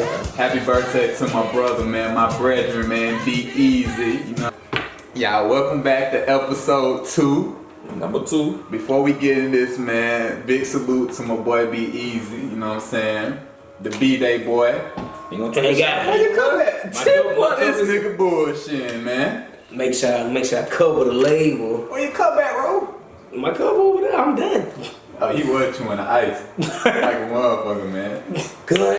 Happy birthday to my brother, man. My brethren, man. Be easy. You know. Y'all, welcome back to episode 2. Number 2. Before we get in this, man, big salute to my boy Be Easy. You know what I'm saying? The B-Day boy. You gonna try to How you come back? This nigga bullshit, man. Make sure I cover the label. Where you come back, bro? My cover over there, I'm done. Oh, he was chewing the ice. Like a motherfucker, man. Good.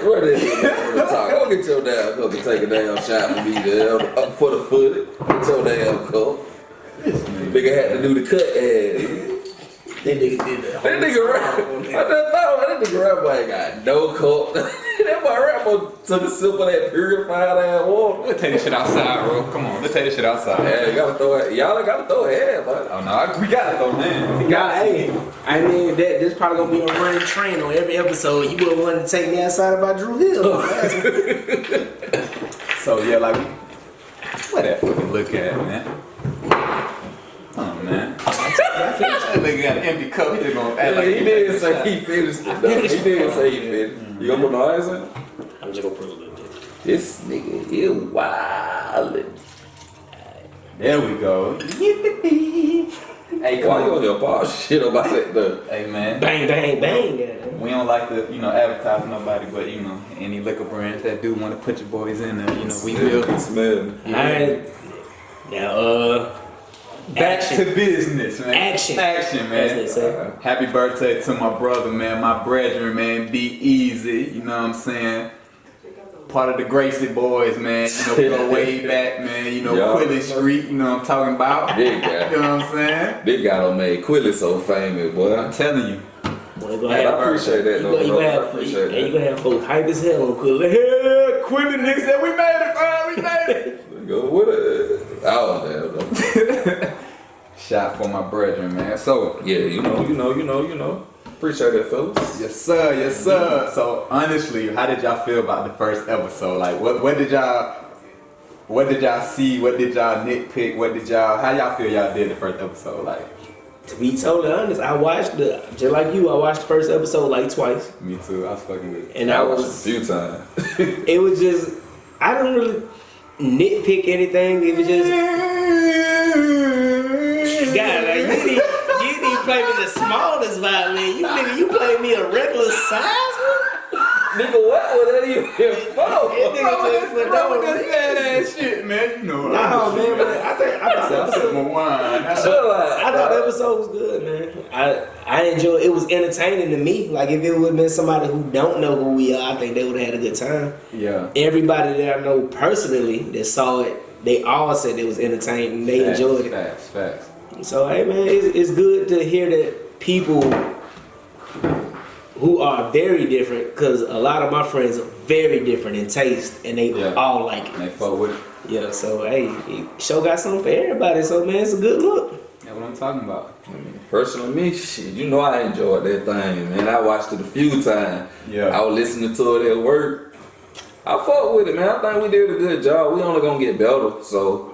What is it? Go get your damn cup and take a damn shot for me there. Up for the footy. Get your damn cup. Nigga had to do the cut. That nigga did that. That nigga rap. I just thought that nigga rap ain't got no cup. That boy rap took a sip of that purified ass water. Let's take this shit outside, bro. Come on, let's take this shit outside. Yeah, you gotta throw it. Y'all gotta throw it ahead, but oh no, we gotta throw hands. I mean, this probably gonna be a running train on every episode. You wouldn't want to take me outside about Drew Hill. So yeah, like, what that fucking look at, man? Oh man. That nigga got an empty cup. He just gonna act like he did say he finished it though. He did say he finished. You gonna put no ice in? I'm just gonna put a little bit. This nigga here wildin'. There we go. Hey, come Why you on. on your pop shit about that though? Hey man. Bang, bang, bang. Yeah. We don't like to, advertise nobody, but any liquor brands that do want to put your boys in there, we will. Smell. Alright. Now, Back action. to business, man. Action, man. as they say. Happy birthday to my brother, man. My brethren, man. Be easy. You know what I'm saying? Part of the Gracie boys, man. We go way back, man. Yeah. Quilly Street. You know what I'm talking about? Big guy. You know what I'm saying? Big guy done made Quilly so famous, boy. I'm telling you. I appreciate that, though. I appreciate that. You gonna have folks hype as hell on Quilly. Hey, Quilly niggas said we made it, man. We made it. Go with it. Oh, damn. Shot for my brethren, man. So Yeah, you know. Appreciate that, fellas. yes sir. So honestly, how did y'all feel about the first episode? Like what did y'all see? What did y'all nitpick? How y'all feel y'all did the first episode? Like, To be totally honest, I watched just like you. I watched the first episode like twice, me too. I was fucking with it. and I watched it a few times. it was just I don't really nitpick anything. It was just God, like you didn't play me the smallest violin. You played me a regular size one. Nigga, what was that even for? Bro, that sad ass shit, man. No, man, but I thought my wine. I the episode was good, man. I enjoyed it. Was entertaining to me. Like if it would have been somebody who don't know who we are, I think they would have had a good time. Yeah. Everybody that I know personally that saw it, they all said it was entertaining. They enjoyed it. Facts. So hey man, it's good to hear that people who are very different, because a lot of my friends are very different in taste, and they all like it. And they fuck with it. Yeah, so hey, show got something for everybody. So man, it's a good look. That's what I'm talking about. Personally, me, shit, I enjoyed that thing, man. I watched it a few times. Yeah. I was listening to it at work. I fuck with it, man. I think we did a good job. We only gonna get better, so.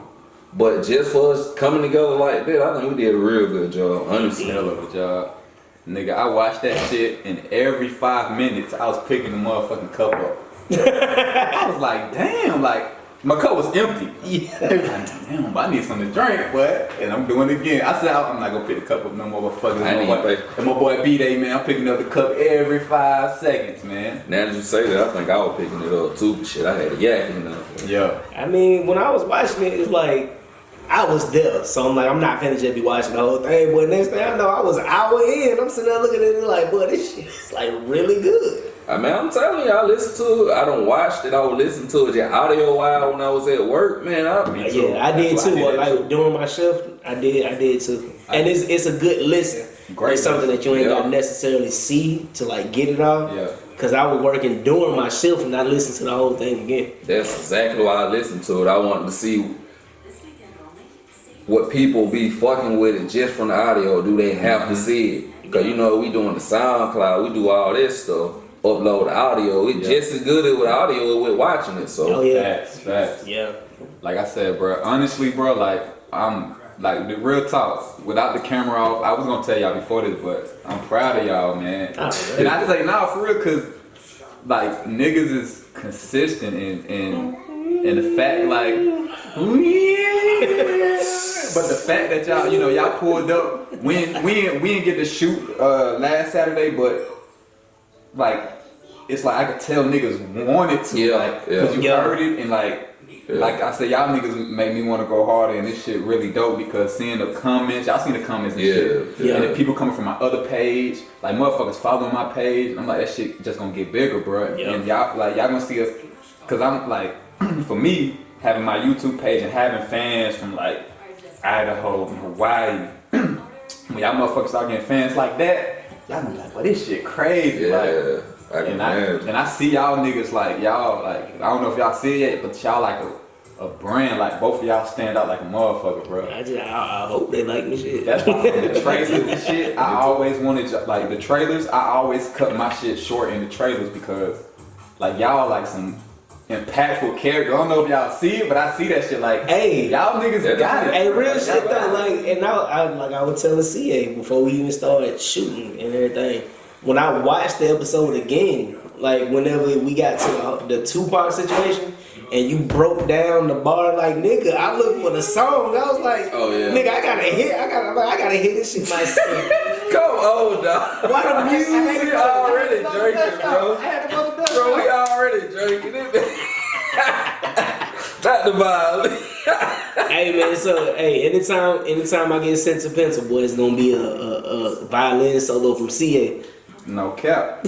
But just for us coming together like that, I think we did a real good job, honestly. Hell of a job. Nigga, I watched that shit, and every 5 minutes, I was picking the motherfucking cup up. I was like, damn, like, my cup was empty. Yeah. Damn, but I need something to drink, but, and I'm doing it again. I said, I'm not gonna pick the cup up no motherfuckers. And my boy B-Day, man, I'm picking up the cup every 5 seconds, man. Now that you say that, I think I was picking it up too. Shit, I had a yak in there. Yeah. I mean, when I was watching it, it's like I was there, so I'm like, I'm not finna just be watching the whole thing. But next thing I know, I was an hour in. I'm sitting there looking at it like, boy, this shit is like really good. I mean, I'm telling you, I listened to it. I don't watch it. I would listen to it just audio while when I was at work. Man, Yeah, I did too. Like during my shift, I did too. And it's a good listen. Great. It's something that you ain't got to necessarily see to like get it off. Yeah. Cause I was working during my shift and I listened to the whole thing again. That's exactly why I listened to it. I wanted to see what people be fucking with it just from the audio. Do they have to see it? Because we doing the SoundCloud, we do all this stuff, upload the audio. It's just as good with audio as with watching it. So oh yeah, facts. yeah. Like I said, bro, honestly, bro, like I'm like the real talk, without the camera off, I was gonna tell y'all before this, but I'm proud of y'all, man. Oh, And I say, nah, for real, cause like niggas is consistent and the fact like, but the fact that y'all, you know, y'all pulled up, we didn't get to shoot last Saturday, but like it's like I could tell niggas wanted to, cause you heard it and like I said, y'all niggas made me want to go harder, and this shit really dope because seeing the comments, y'all seen the comments and shit, and the people coming from my other page, like motherfuckers following my page, and I'm like, that shit just gonna get bigger, bro. And y'all gonna see us, cause I'm like, for me, having my YouTube page and having fans from like Idaho, Hawaii, when y'all motherfuckers start getting fans like that, y'all gonna be like, well, this shit crazy, like. And I see y'all niggas like y'all like I don't know if y'all see it yet, but y'all like a brand, like both of y'all stand out like a motherfucker, bro. I hope they like me shit. That's why from the trailers and shit, I always wanted like the trailers. I always cut my shit short in the trailers because like y'all like some impactful character. I don't know if y'all see it, but I see that shit like, hey, y'all niggas got it. Hey, real shit though, like, and I would tell the CA before we even started shooting and everything. When I watched the episode again, like whenever we got to the Tupac situation, and you broke down the bar like nigga, I looked for the song. I was like, oh yeah, nigga, I gotta hit this shit myself. Come on, dog. Why the music? We already drinking, bro. Bro, we already drinking it. Not the violin. Hey man, so anytime I get sent to pencil, boy, it's gonna be a violin solo from CA. No cap.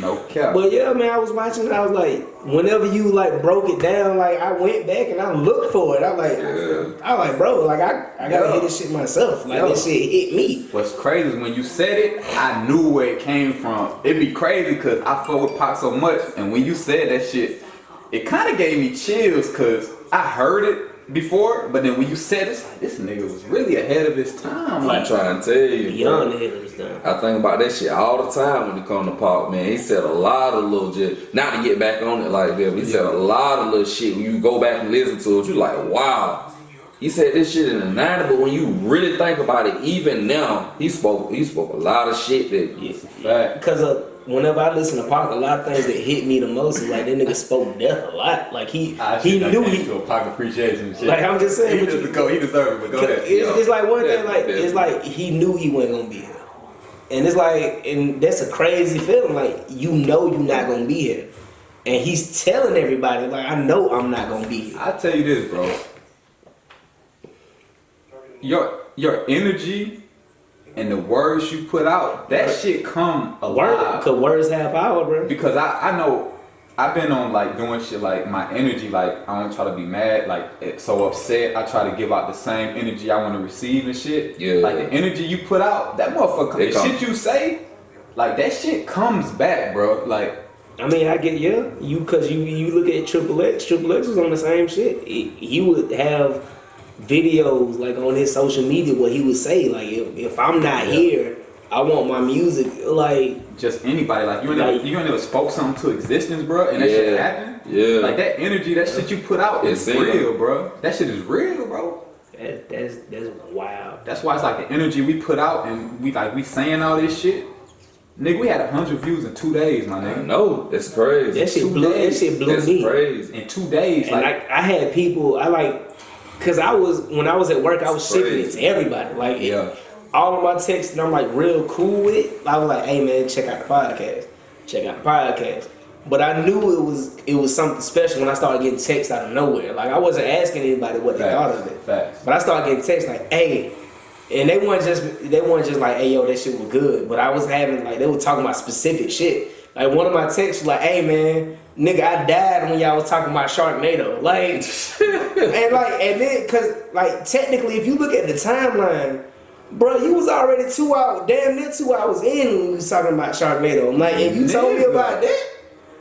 No cap. But yeah, man, I was watching and I was like, whenever you like broke it down, like I went back and I looked for it. I was like, bro, like I gotta hit this shit myself. Like this shit hit me. What's crazy is when you said it, I knew where it came from. It'd be crazy because I fuck with Pop so much, and when you said that shit, it kind of gave me chills because I heard it before, but then when you said it, it's like, this nigga was really ahead of his time. Like, I'm trying to tell you, beyond ahead of his time. I think about that shit all the time when it come to Pop, man. He said a lot of little shit. Not to get back on it like that, but he said a lot of little shit. When you go back and listen to it, you like, wow. He said this shit in the 90s, but when you really think about it, even now, he spoke a lot of shit that because whenever I listen to Pac, a lot of things that hit me the most is like that nigga spoke death a lot. Like he knew he to a Pac appreciation shit. Like I'm just saying, he deserved it. But go ahead. It's like one thing, like it's like he knew he wasn't gonna be here, and it's like, and that's a crazy feeling. Like you know you're not gonna be here, and he's telling everybody like I know I'm not gonna be here. I tell you this, bro. Your energy and the words you put out, that shit come alive. Cause words have power, bro. Because I know I've been on like doing shit like my energy, like I don't try to be mad, like so upset. I try to give out the same energy I want to receive and shit. Yeah. Like the energy you put out, that motherfucker, the shit you say, like that shit comes back, bro. Like I mean, I get you cause you look at Triple X. Triple X was on the same shit. He would have videos like on his social media where he would say like if I'm not here, I want my music, like just anybody, like you ain't never spoke something to existence, bro, and that shit happened. Yeah, like that energy, that shit you put out is real, bro. That shit is real, bro. That's wild. That's why it's like the energy we put out, and we saying all this shit. Nigga, we had 100 views in 2 days, my nigga. No, that's crazy. That shit blew that's me. Crazy. In 2 days, and like I had people, cause when I was at work, I was shipping it to everybody. Like all of my texts, and I'm like real cool with it. I was like, hey man, check out the podcast. But I knew it was something special when I started getting texts out of nowhere. Like I wasn't asking anybody what they thought of it. Facts. But I started getting texts like, hey. And they weren't just like, hey yo, that shit was good. But I was having like, they were talking about specific shit. Like one of my texts was like, hey man, nigga, I died when y'all was talking about Sharknado. Like, and then, cause like technically, if you look at the timeline, bro, you was already damn near 2 hours in when we was talking about Sharknado. I'm like, and you told me about that?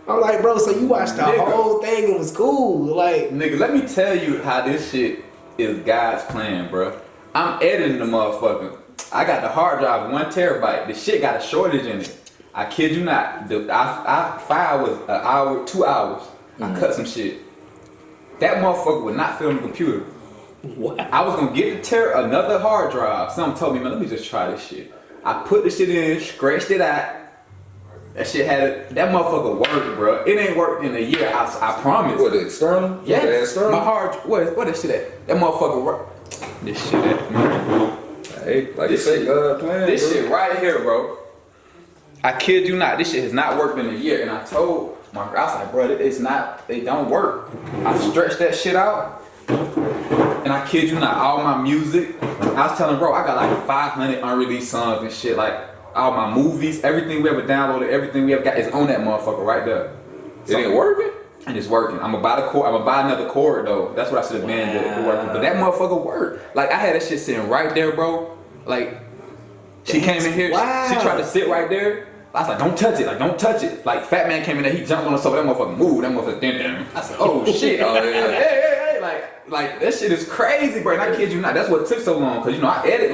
I'm like, bro, so you watched the whole thing and was cool. Like, nigga, let me tell you how this shit is God's plan, bro. I'm editing the motherfucker. I got the hard drive 1 terabyte. The shit got a shortage in it. I kid you not. I file was an hour, 2 hours. I cut some shit. That motherfucker would not fit on the computer. What? I was gonna get another hard drive. Someone told me, man, let me just try this shit. I put the shit in, scratched it out. That shit that motherfucker worked, bro. It ain't worked in a year. I promise. What, the external? Yeah. The external? My what that shit at? That motherfucker worked. This shit at, man. Hey, like you say, God plan. This bro. shit right here, bro. I kid you not. This shit has not worked in a year. And I told my girl, I was like, bro, it's not. It don't work. I stretched that shit out. And I kid you not, all my music, I was telling bro, I got like 500 unreleased songs and shit, like all my movies, everything we ever downloaded, everything we ever got is on that motherfucker right there. It ain't working? And it's working. I'm gonna buy another cord though. That's what I should have been working. But that motherfucker worked. Like I had that shit sitting right there, bro. Like she came in here, she tried to sit right there. I was like, don't touch it, like don't touch it. Like Fat Man came in there, he jumped on the sofa, that motherfucker moved, that motherfucker did. I said, oh shit. Oh, yeah. Hey, like that shit is crazy, bro. And I kid you not, that's what took so long, cause you know I edit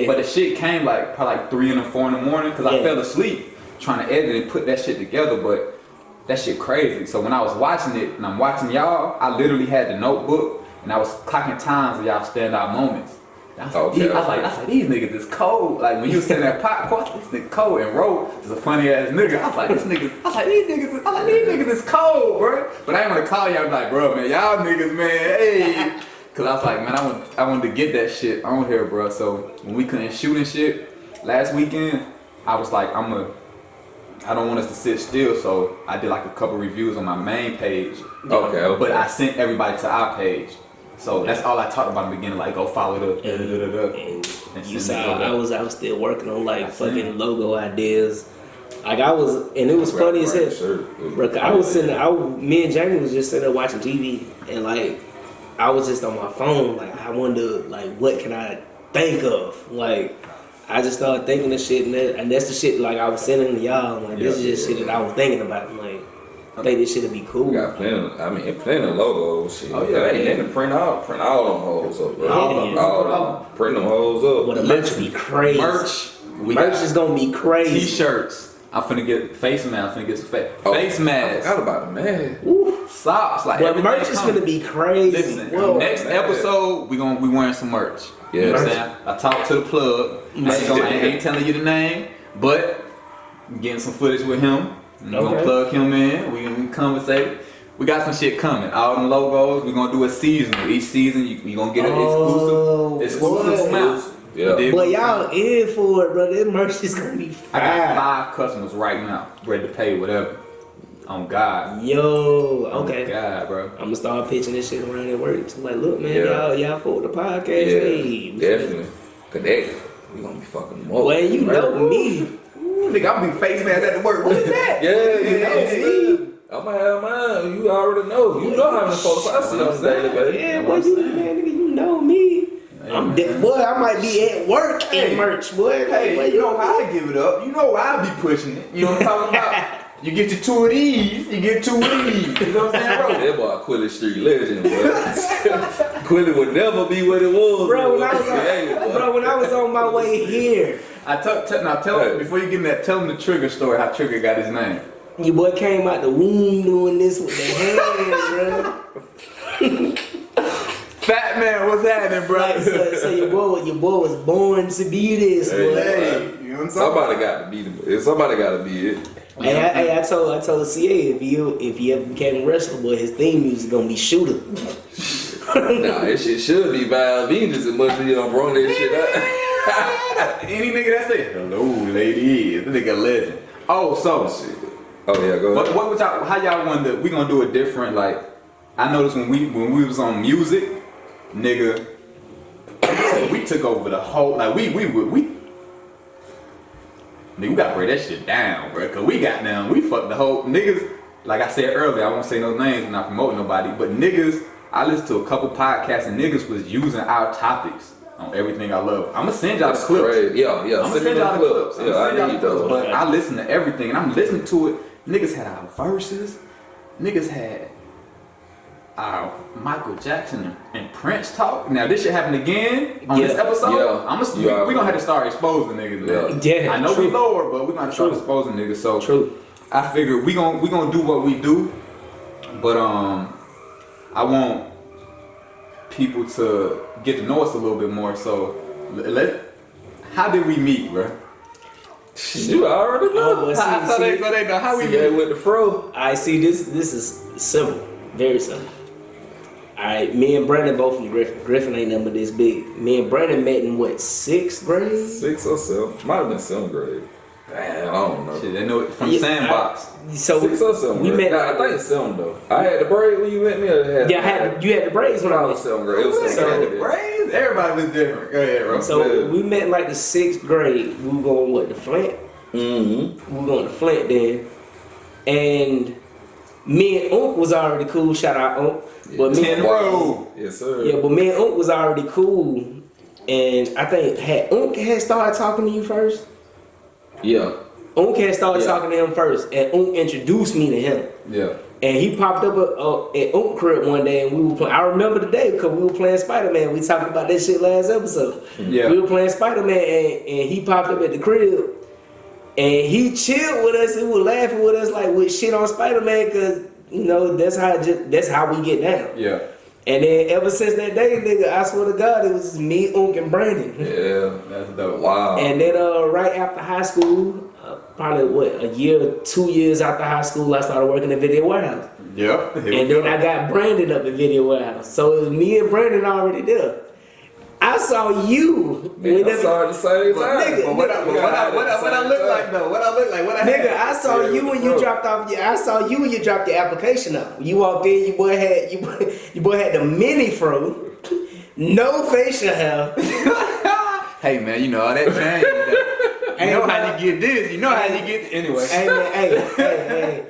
but the shit came like probably like 3 and 4 in the morning, cause I fell asleep trying to edit and put that shit together, but that shit crazy. So when I was watching it and I'm watching y'all, I literally had the notebook and I was clocking times of y'all standout moments. I was like, these niggas is cold. Like when you was sitting there popcorn, this nigga cold, and Ro is a funny ass nigga. I was like, these niggas is cold, bro. But I ain't wanna call y'all like, bro, man, y'all niggas, man, hey. Cause I was like, man, I wanted to get that shit on here, bro. So when we couldn't shoot and shit last weekend, I was like, I don't want us to sit still, so I did like a couple reviews on my main page. Okay. But I sent everybody to our page. So that's all I talked about in the beginning, like go follow the. And you saw I was still working on like fucking logo ideas. Like I was, and it was funny as hell. Bro, I was me and Jamie was just sitting there watching TV, and like I was just on my phone, like I wondered like what can I think of, like I just started thinking of shit, and that's the shit like I was sending to y'all. Like this is just shit that I was thinking about. Like I think this shit would be cool. We got plenty of logos, shit. Oh yeah, they can print all them hoes up, bro. Print them hoes up. But the merch be crazy. Merch is gonna be crazy. T-shirts. I'm finna get face masks. I'm finna get some face masks. I forgot about the man. Socks, like but merch is gonna be crazy. Listen, next episode we wearing some merch. Yeah. You know what I'm saying? I talked to the plug. I ain't telling you the name, but I'm getting some footage with him. We're gonna plug him in. We gonna conversate. We got some shit coming. All them logos. We're gonna do a seasonal. Each season you gonna get an exclusive amount. Yeah. But y'all in for it, bro. This merch is gonna be fire. I got 5 customers right now ready to pay whatever. On God. Yo, okay. On God, bro. I'm gonna start pitching this shit around at work. So like, look, man, y'all for the podcast. Yeah, hey, definitely. Connect. We gonna be fucking them up. Well, you know me. Nigga, I'm be face mask at the work. What is that? You know me. I'm gonna have mine. You already know. You know how many folks I see on the daily basis. Yeah, boy, you know me. Boy, I might be at work in merch, boy. Hey, you know how I give it up. You know why I be pushing it. You know what I'm talking about? You get your 2 of these, you get 2 of these. You know what I'm saying, bro? That boy Quilly Street legend, bro. Quilly would never be what it was. Bro, when I was on my way here. Now tell him, before you get in that, tell him the Trigger story, how Trigger got his name. Your boy came out the womb doing this with the hands, bro. Fat Man, what's happening, bro? Like, so your boy was born to be this, boy. Hey, you know what I'm somebody got to be the. Somebody got to be it. Hey, I told CA if he ever became a wrestler, boy, his theme music gonna be Shooter. Nah, that shit should be Val Venus as much as you don't bring that shit up. Any nigga that say hello, lady, this nigga legend. Oh, so shit. Oh yeah, go ahead. What was y'all? How y'all want to? We gonna do it different. Like I noticed when we was on music, nigga, we took over the whole. Like we nigga, we gotta break that shit down, bro. Cause we fucked the whole niggas. Like I said earlier, I won't say no names and not promote nobody, but niggas, I listened to a couple podcasts and niggas was using our topics on everything I love. I'ma send y'all the clips. Crazy. Yeah. I'ma send y'all the clips. Yeah, I need those. But I listen to everything and I'm listening to it. Niggas had our verses. Niggas had our Michael Jackson and Prince talk. Now this shit happened again on this episode. Yeah. We gonna have to start exposing niggas now. Yeah, I know we lower, but we gonna start exposing niggas. So I figured we gonna do what we do, but I want people to get to know us a little bit more. So, how did we meet, bro? You already know. Oh, So they know how we See meet. that with the fro. I see this is simple, very simple. Alright, me and Brandon both from Griffin. Griffin ain't nothing but this big. Me and Brandon met in what, 6th grade? 6th or 7th. Might have been 7th grade. Damn, I don't know. Shit, they know it from Yeah, Sandbox. So 6th or 7th we grade. met. Nah, I think it's 7th though. I had the braid when you met me. Or You had the braids when I I was. was 7th grade. It was 7th So- grade. Braids? Everybody was different. Go ahead, bro. So we met in like the 6th grade. We were going what, the Flint? Mm-hmm. We were going to Flint then, and me and Unc was already cool. Shout out Unc. But me, Ten Road. Yes, sir. yeah, but me and Unc was already cool, and I think Unc had started talking to you first. Yeah. Unc had started Yeah. talking to him first, and Unc introduced me to him. Yeah. And he popped up at Unc crib one day, and we were playing. I remember the day because we were playing Spider-Man. We talked about that shit last episode. Yeah. We were playing Spider-Man, and he popped up at the crib, and he chilled with us. He was laughing with us like with shit on Spider-Man, cause you know that's how we get down. Yeah. And then ever since that day, nigga, I swear to God, it was just me, Unc, and Brandon. Yeah. That's dope. Wow. And then right after high school, probably what, 2 years after high school, I started working at Video Warehouse. Yep. And then I got Brandon up at Video Warehouse. So it was me and Brandon already there. I saw you. Man, I saw it at the same But time. nigga, What I look like though? What I look like? What I Nigga, had? I saw you when you dropped off. I saw you when you dropped your application up. You walked in, your boy had the mini fro, no facial hair. Hey man, you know all that change. You know how you get this. You know how you get anyway. Hey man, hey.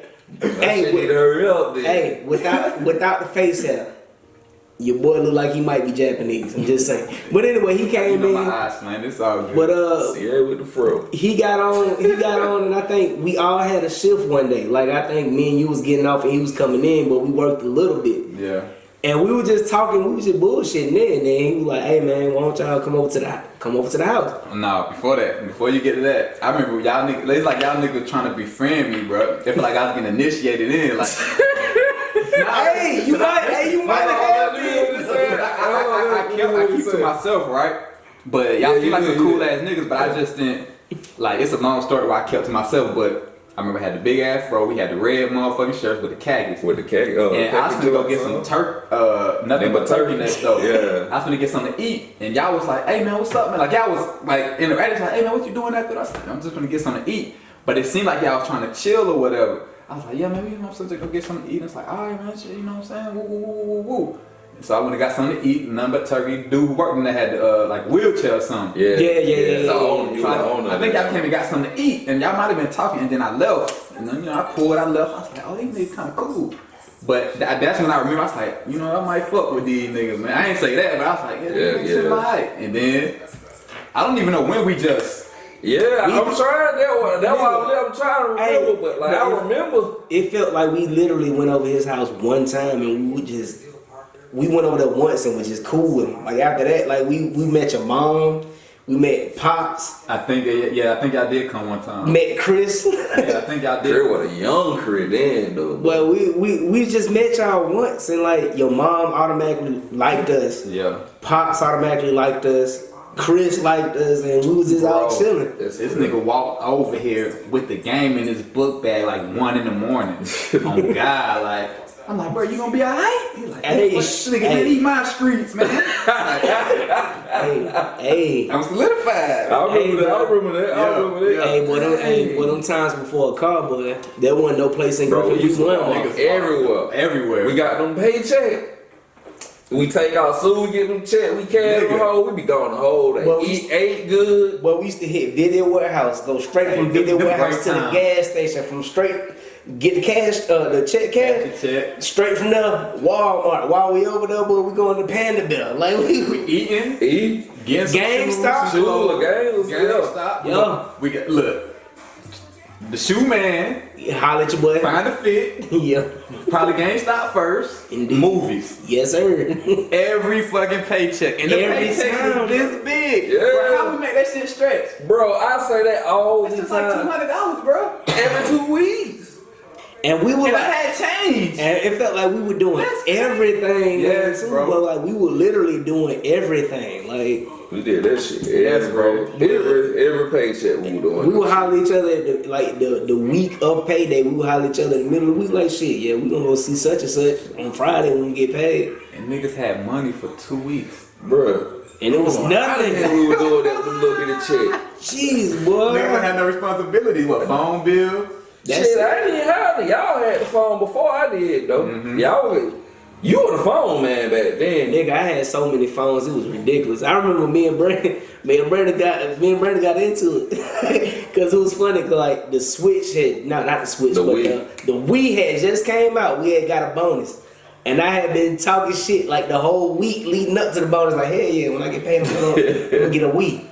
Hey, need to hurry up then. Hey, without the face hair, your boy look like he might be Japanese. I'm just saying. But anyway, he You came know in. my eyes, man. It's all good. But See that with the fro. he got on, and I think we all had a shift one day. Like I think me and you was getting off, and he was coming in, but we worked a little bit. Yeah. And we were just talking, we was just bullshitting there, and then he was like, "Hey man, why don't y'all come over to the house?" No, before you get to that, I remember y'all niggas. It's like y'all niggas trying to befriend me, bro. They feel like I was getting initiated in, like. Hey, you might have been. I keep to myself, right? But y'all feel like some cool ass niggas, but I just didn't. Like, it's a long story where I kept to myself, but I remember I had the big ass fro, we had the red motherfucking shirts with the khakis. With the cake. And I was gonna go get some nothing but turkey next door. Yeah. I was gonna get something to eat, and y'all was like, "Hey man, what's up, man?" Like y'all was like in the like, "Hey man, what you doing after?" I was like, "I'm just gonna get something to eat." But it seemed like y'all was trying to chill or whatever. I was like, "Yeah, man, you know, I'm supposed to go get something to eat." And it's like, "All right, man, shit, you know what I'm saying?" Woo, woo, woo, woo, woo. So I went and got something to eat, nothing but turkey. Dude who worked in there had like wheelchair or something. Yeah. Yeah. So I think y'all came and got something to eat, and y'all might have been talking, and then I left. And then, you know, I pulled, I left. I was like, oh, these niggas kind of cool. But that's when I remember, I was like, you know, I might fuck with these niggas, man. I ain't say that, but I was like, yeah. Alright. And then, I don't even know when we just. Yeah, I'm trying that's why I'm trying to remember, but like I remember. It felt like we literally went over his house one time, and we went over there once and was just cool with him. Like after that, like we met your mom, we met Pops. I think y'all did come one time. Met Chris. Yeah, I think y'all did. There was a young Chris then though. Well, we just met y'all once, and like your mom automatically liked us. Yeah. Pops automatically liked us. Chris liked us, and we was just out chilling. This nigga walked over here with the game in his book bag like 1 in the morning. On God, like. I'm like, bro, you gonna be alright? He's like, Hey, this nigga, man, eat my streets, man. Hey. I'm solidified. I remember that. Hey, boy, them times before a car, boy, there wasn't no place in Griffin you went on. Everywhere. We got them paycheck. We take our suit, we get them check, we carry them home, we be going the whole day. Ate good. But we used to hit Video Warehouse, go straight from Video Warehouse to the gas station, get the cash, the check cash, straight from there, Walmart. While we over there, boy, we going to Panda Bell. Like we eating, getting GameStop. GameStop. Yeah. We got, look, the shoe man, holla at your boy. find a fit. Yeah. Probably GameStop first. Indeed. Movies. Yes, sir. Every fucking paycheck. And the paycheck is this big. Yeah. Bro, how we make that shit stretch? Bro, I say that all the It's just time. like $200, bro. Every 2 weeks. And we were And like, I had changed. and it felt like we were doing everything. Yes, man, bro. But like we were literally doing everything. Like We did that shit. Yes, bro. Every paycheck we were doing. we would holler at each other at the week of payday. We would holler at each other in the middle of the week like shit. Yeah, we gonna go see such and such on Friday when we get paid. And niggas had money for 2 weeks. Bruh. And it was nothing. We were doing that with them little bit of check. Jeez, boy. Niggas had no responsibility. What, phone bill? Shit, I didn't even have it. Y'all had the phone before I did, though. You were the phone man back then. Nigga, I had so many phones, it was ridiculous. I remember me and Brandon got into it. Cause it was funny, cause like the Switch had, not the Switch, but the Wii had just came out. We had got a bonus. And I had been talking shit like the whole week leading up to the bonus, like, hell yeah, when I get paid, I'm gonna get a Wii.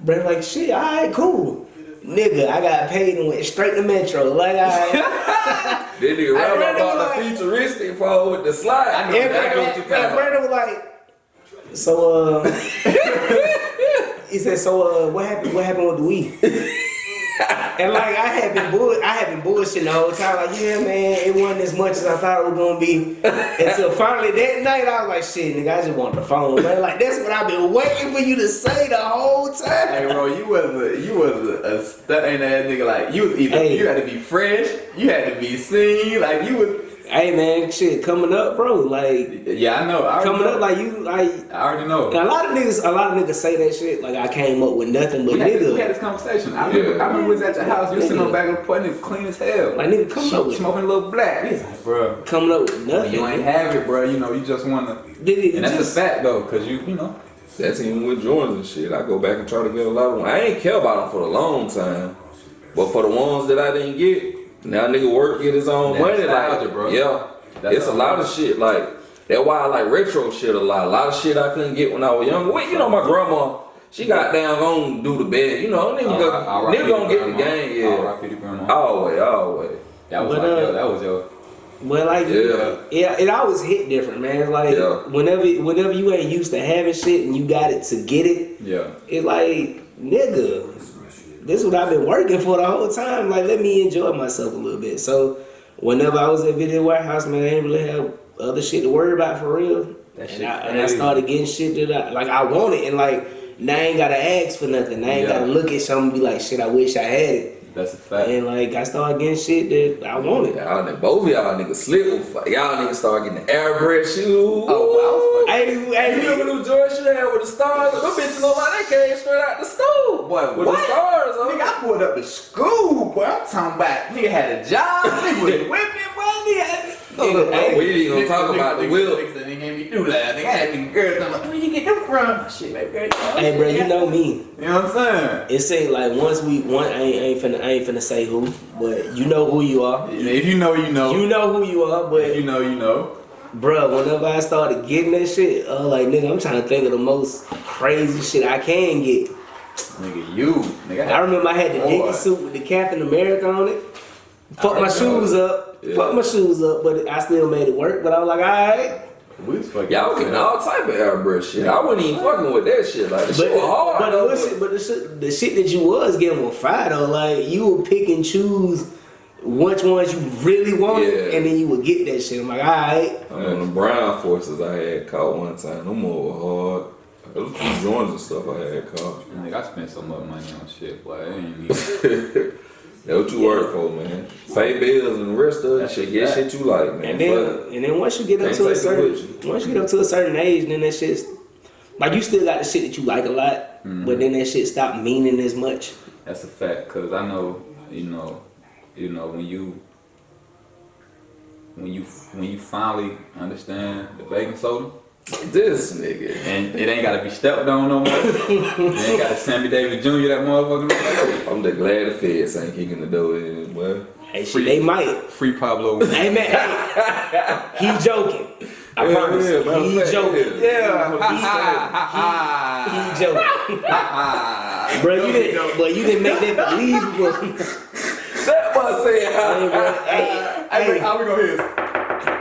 Brandon like, shit, alright, cool. Nigga, I got paid and went straight to Metro. Like, I. Then nigga rap about the futuristic phone with the slide. I know exactly what you talking about. Brandon was like, so, he said, so, what happened with the Wii? And like, I had been bullshitting the whole time. Like, yeah, man, it wasn't as much as I thought it was gonna be. Until finally that night, I was like, shit, nigga, I just want the phone, man. Like, that's what I've been waiting for you to say the whole time. Hey, bro, you was a stunning ass nigga. Like, you was either you had to be fresh, you had to be seen. Like, you was. Hey man, shit, coming up, bro. Like, yeah, I know. I coming know. up, like you, like. I already know. A lot of niggas say that shit. Like, I came up with nothing but We had this conversation. I remember we was at your house. You was sitting on the back of the porch and clean as hell. Like, nigga, coming up with smoking a little black. He's like, bro, coming up with nothing. you ain't have it, bro. You know, you just wanna. And that's a fact though, cause you know. That's even with Jordans and shit. I go back and try to get a lot of them. I ain't care about them for a long time. But for the ones that I didn't get, now nigga work, get his own money. Like, bro. Yeah. It's a lot of shit. Like, that's why I like retro shit a lot. A lot of shit I couldn't get when I was younger. Well, you know, my grandma, she got down gonna do the bed. You know, nigga gonna get the game. Yeah. Always. That was your. But like, yeah, it always hit different, man. Like, whenever you ain't used to having shit and you got it to get it, it's like, nigga, this is what I've been working for the whole time. Like, let me enjoy myself a little bit. So, whenever I was at Video Warehouse, man, I didn't really have other shit to worry about for real. And I started getting shit that I wanted, and like, now I ain't gotta ask for nothing. I ain't gotta look at something and be like, shit, I wish I had it. That's a fact. And like, I started getting shit that I wanted. Both of y'all niggas slip. Y'all niggas start getting the airbrush shoes. Oh, wow. Hey, you remember them Jordan shoes had with the stars? Them bitches look like they came straight out the store. Boy, with what? the stars on. Nigga, I pulled up to school, boy. I'm talking about nigga had a job, nigga was whipping, boy. Nigga had we ain't gonna talk about the wheel. Nigga gave me through that. Nigga had the girls. I'm like, where you get them from? Shit, baby. Hey, bro, you know me. You know what I'm saying? It seemed like I ain't finna say who, but you know who you are. If you know, you know. You know who you are, but if you know, you know. Bruh, whenever I started getting that shit, I was like, nigga, I'm trying to think of the most crazy shit I can get. Nigga, I remember I had the Dickie suit with the Captain America on it. Fuck my shoes up, but I still made it work. But I was like, alright. Y'all getting all type of airbrush shit. I wasn't even fucking with that shit. Like, the shit was hard. But the shit that you was getting was fire though. Like, you would pick and choose which ones you really wanted, and then you would get that shit. I'm like, alright. The brown forces I had caught one time. Them more were hard. Those joints and stuff I had caught. Nigga, I spent so much money on shit, boy. I ain't even. That's what you work for, man. Pay bills and the rest of it. Shit, get shit you like, man. And then once you get up to a certain age, then that shit's like, you still got the shit that you like a lot, but then that shit stop meaning as much. That's a fact, cause I know, you know, when you finally understand the baking soda. This nigga. And it ain't gotta be stepped on no more. It ain't gotta Sammy Davis Jr. that motherfucker. I'm just glad the feds ain't kicking the door in, boy. Hey, they might. Free Pablo. Hey man, he joking. I promise. He joking. Yeah. He joking. Bro, you didn't make that believable. That must say Hey, how we gonna hear?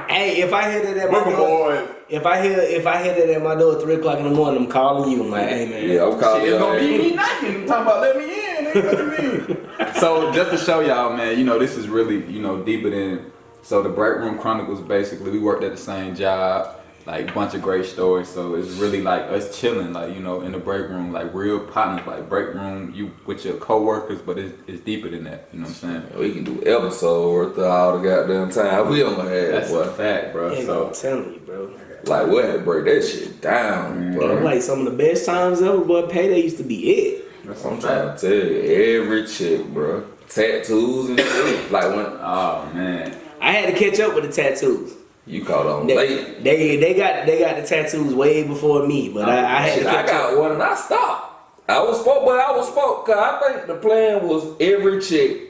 Hey, if I hear that at my door, if I hear that at my door at 3 o'clock in the morning, I'm calling you. I'm like, hey man. Yeah, I'm calling you. It's gonna be me knocking, talking about let me in. Nigga, what you mean? So just to show y'all, man, you know, this is really, you know, deeper than So the Breakroom Chronicles, basically, we worked at the same job. Like, bunch of great stories. So it's really like us chilling, like, you know, in the break room, like real partners, like break room, you with your coworkers, but it's deeper than that. You know what I'm saying? We can do episode worth of all the goddamn time we on my ass, That's boy. a fact, bro. Yeah, So I'm telling you, bro. Like, we had to break that shit down, bro. Like some of the best times ever, but payday used to be it. that's I'm what trying to tell you, every chick, bro. Tattoos and shit. Like, when oh man. I had to catch up with the tattoos. you caught on late. They got the tattoos way before me, but I had Shit, to I catch up. got one and I stopped. I was spoke, cause I think the plan was every chick.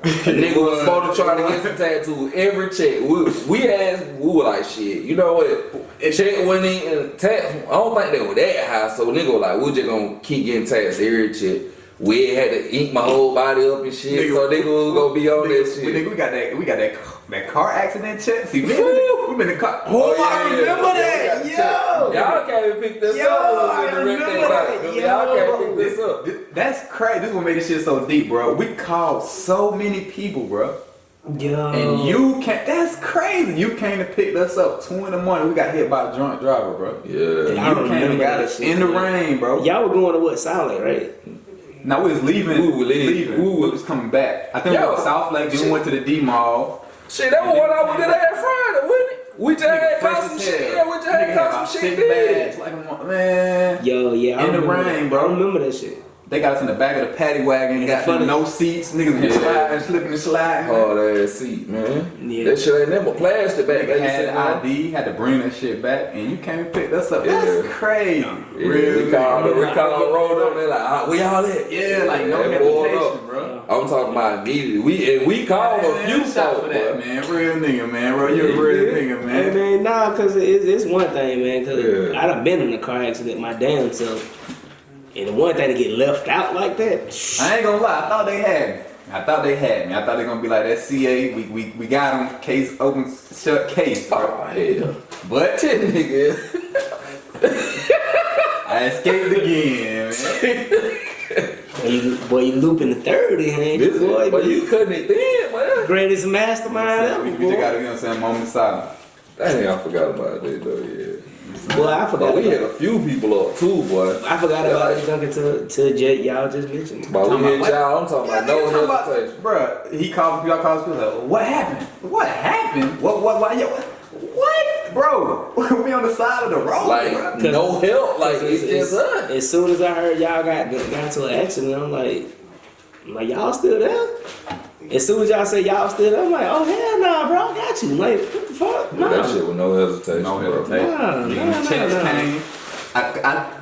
A nigga was supposed to try to get some tattoos. Every chick. We were like, shit, you know what? Chick went in and tats, I don't think they were that high, so nigga was like, we're just gonna keep getting tats every chick. We had to ink my whole body up and shit, so nigga was gonna be on that shit. Nigga, we got that car accident check. See, we been in the car. Oh, I remember that. Yo. Y'all can't even pick this Yo, up. I remember that. Y'all can't pick this up. That's crazy. This is what made this shit so deep, bro. We called so many people, bro. Yo. And you can't. That's crazy. You came to pick us up 2 in the morning. We got hit by a drunk driver, bro. Yeah. I You came remember and got that us shit, in the man. rain, bro. Y'all were going to what, South Lake, right? Now we was leaving. We were leaving. We was coming back. I think we Yo, went to South Lake. Then we went to the D Mall. Shit, that was what I was did that Friday, wasn't it? We just had Fresh caught some as shit. hell. Yeah, we just had Nigga caught about some shit 6 then. bags. Like, man. Yo, yeah. I In the remember rain, that. bro. I remember that shit. They got us in the back of the paddy wagon. Yeah, Got funny. no seats. Niggas been sliding, slipping and sliding. Hard ass seat, man. Yeah. That shit ain't never plastic back Nigga then. had the ID, had to bring that shit back, and you came and picked us up. That's Yeah. crazy. Yeah, we called rolled up. They like, we all at? Yeah, like no They pulled hesitation, up. bro. I'm talking about immediately. We called a Man, few shot folks for that, boy. man. Real nigga, man, bro. You're a real nigga, Hey, man. man, nah, because it's one thing, man, because Yeah. I done been in a car accident my damn self. And the one thing to get left out like that, I ain't gonna lie. I thought they had me. I thought they were gonna be like that. CA, we got them. Case open, shut case, bro. Oh hell. But Nigga. I escaped again, man. boy, you looping the 30, man. Boy, But you cutting it thin, man. greatest mastermind ever, We just boy. gotta, you know what I'm saying, moment of silence. Dang, I forgot about that though, yeah. Boy, I forgot. But we had about, a few people up too, boy. I forgot about it junking to Jet. Y'all just mentioned. But we Talking hit about y'all, I'm talking about no hesitation. Bruh, he called me, y'all called me, like, what happened? What happened? What? Bro, we on the side of the road, Like, bruh. no help, like, it's just us. As soon as I heard y'all got into an accident, I'm like, y'all still there? As soon as y'all say y'all still there, I'm like, oh hell nah, bro, I got you. Like, what the fuck? Nah. That shit with no hesitation. No bro. hesitation. Nah, Checks nah. came.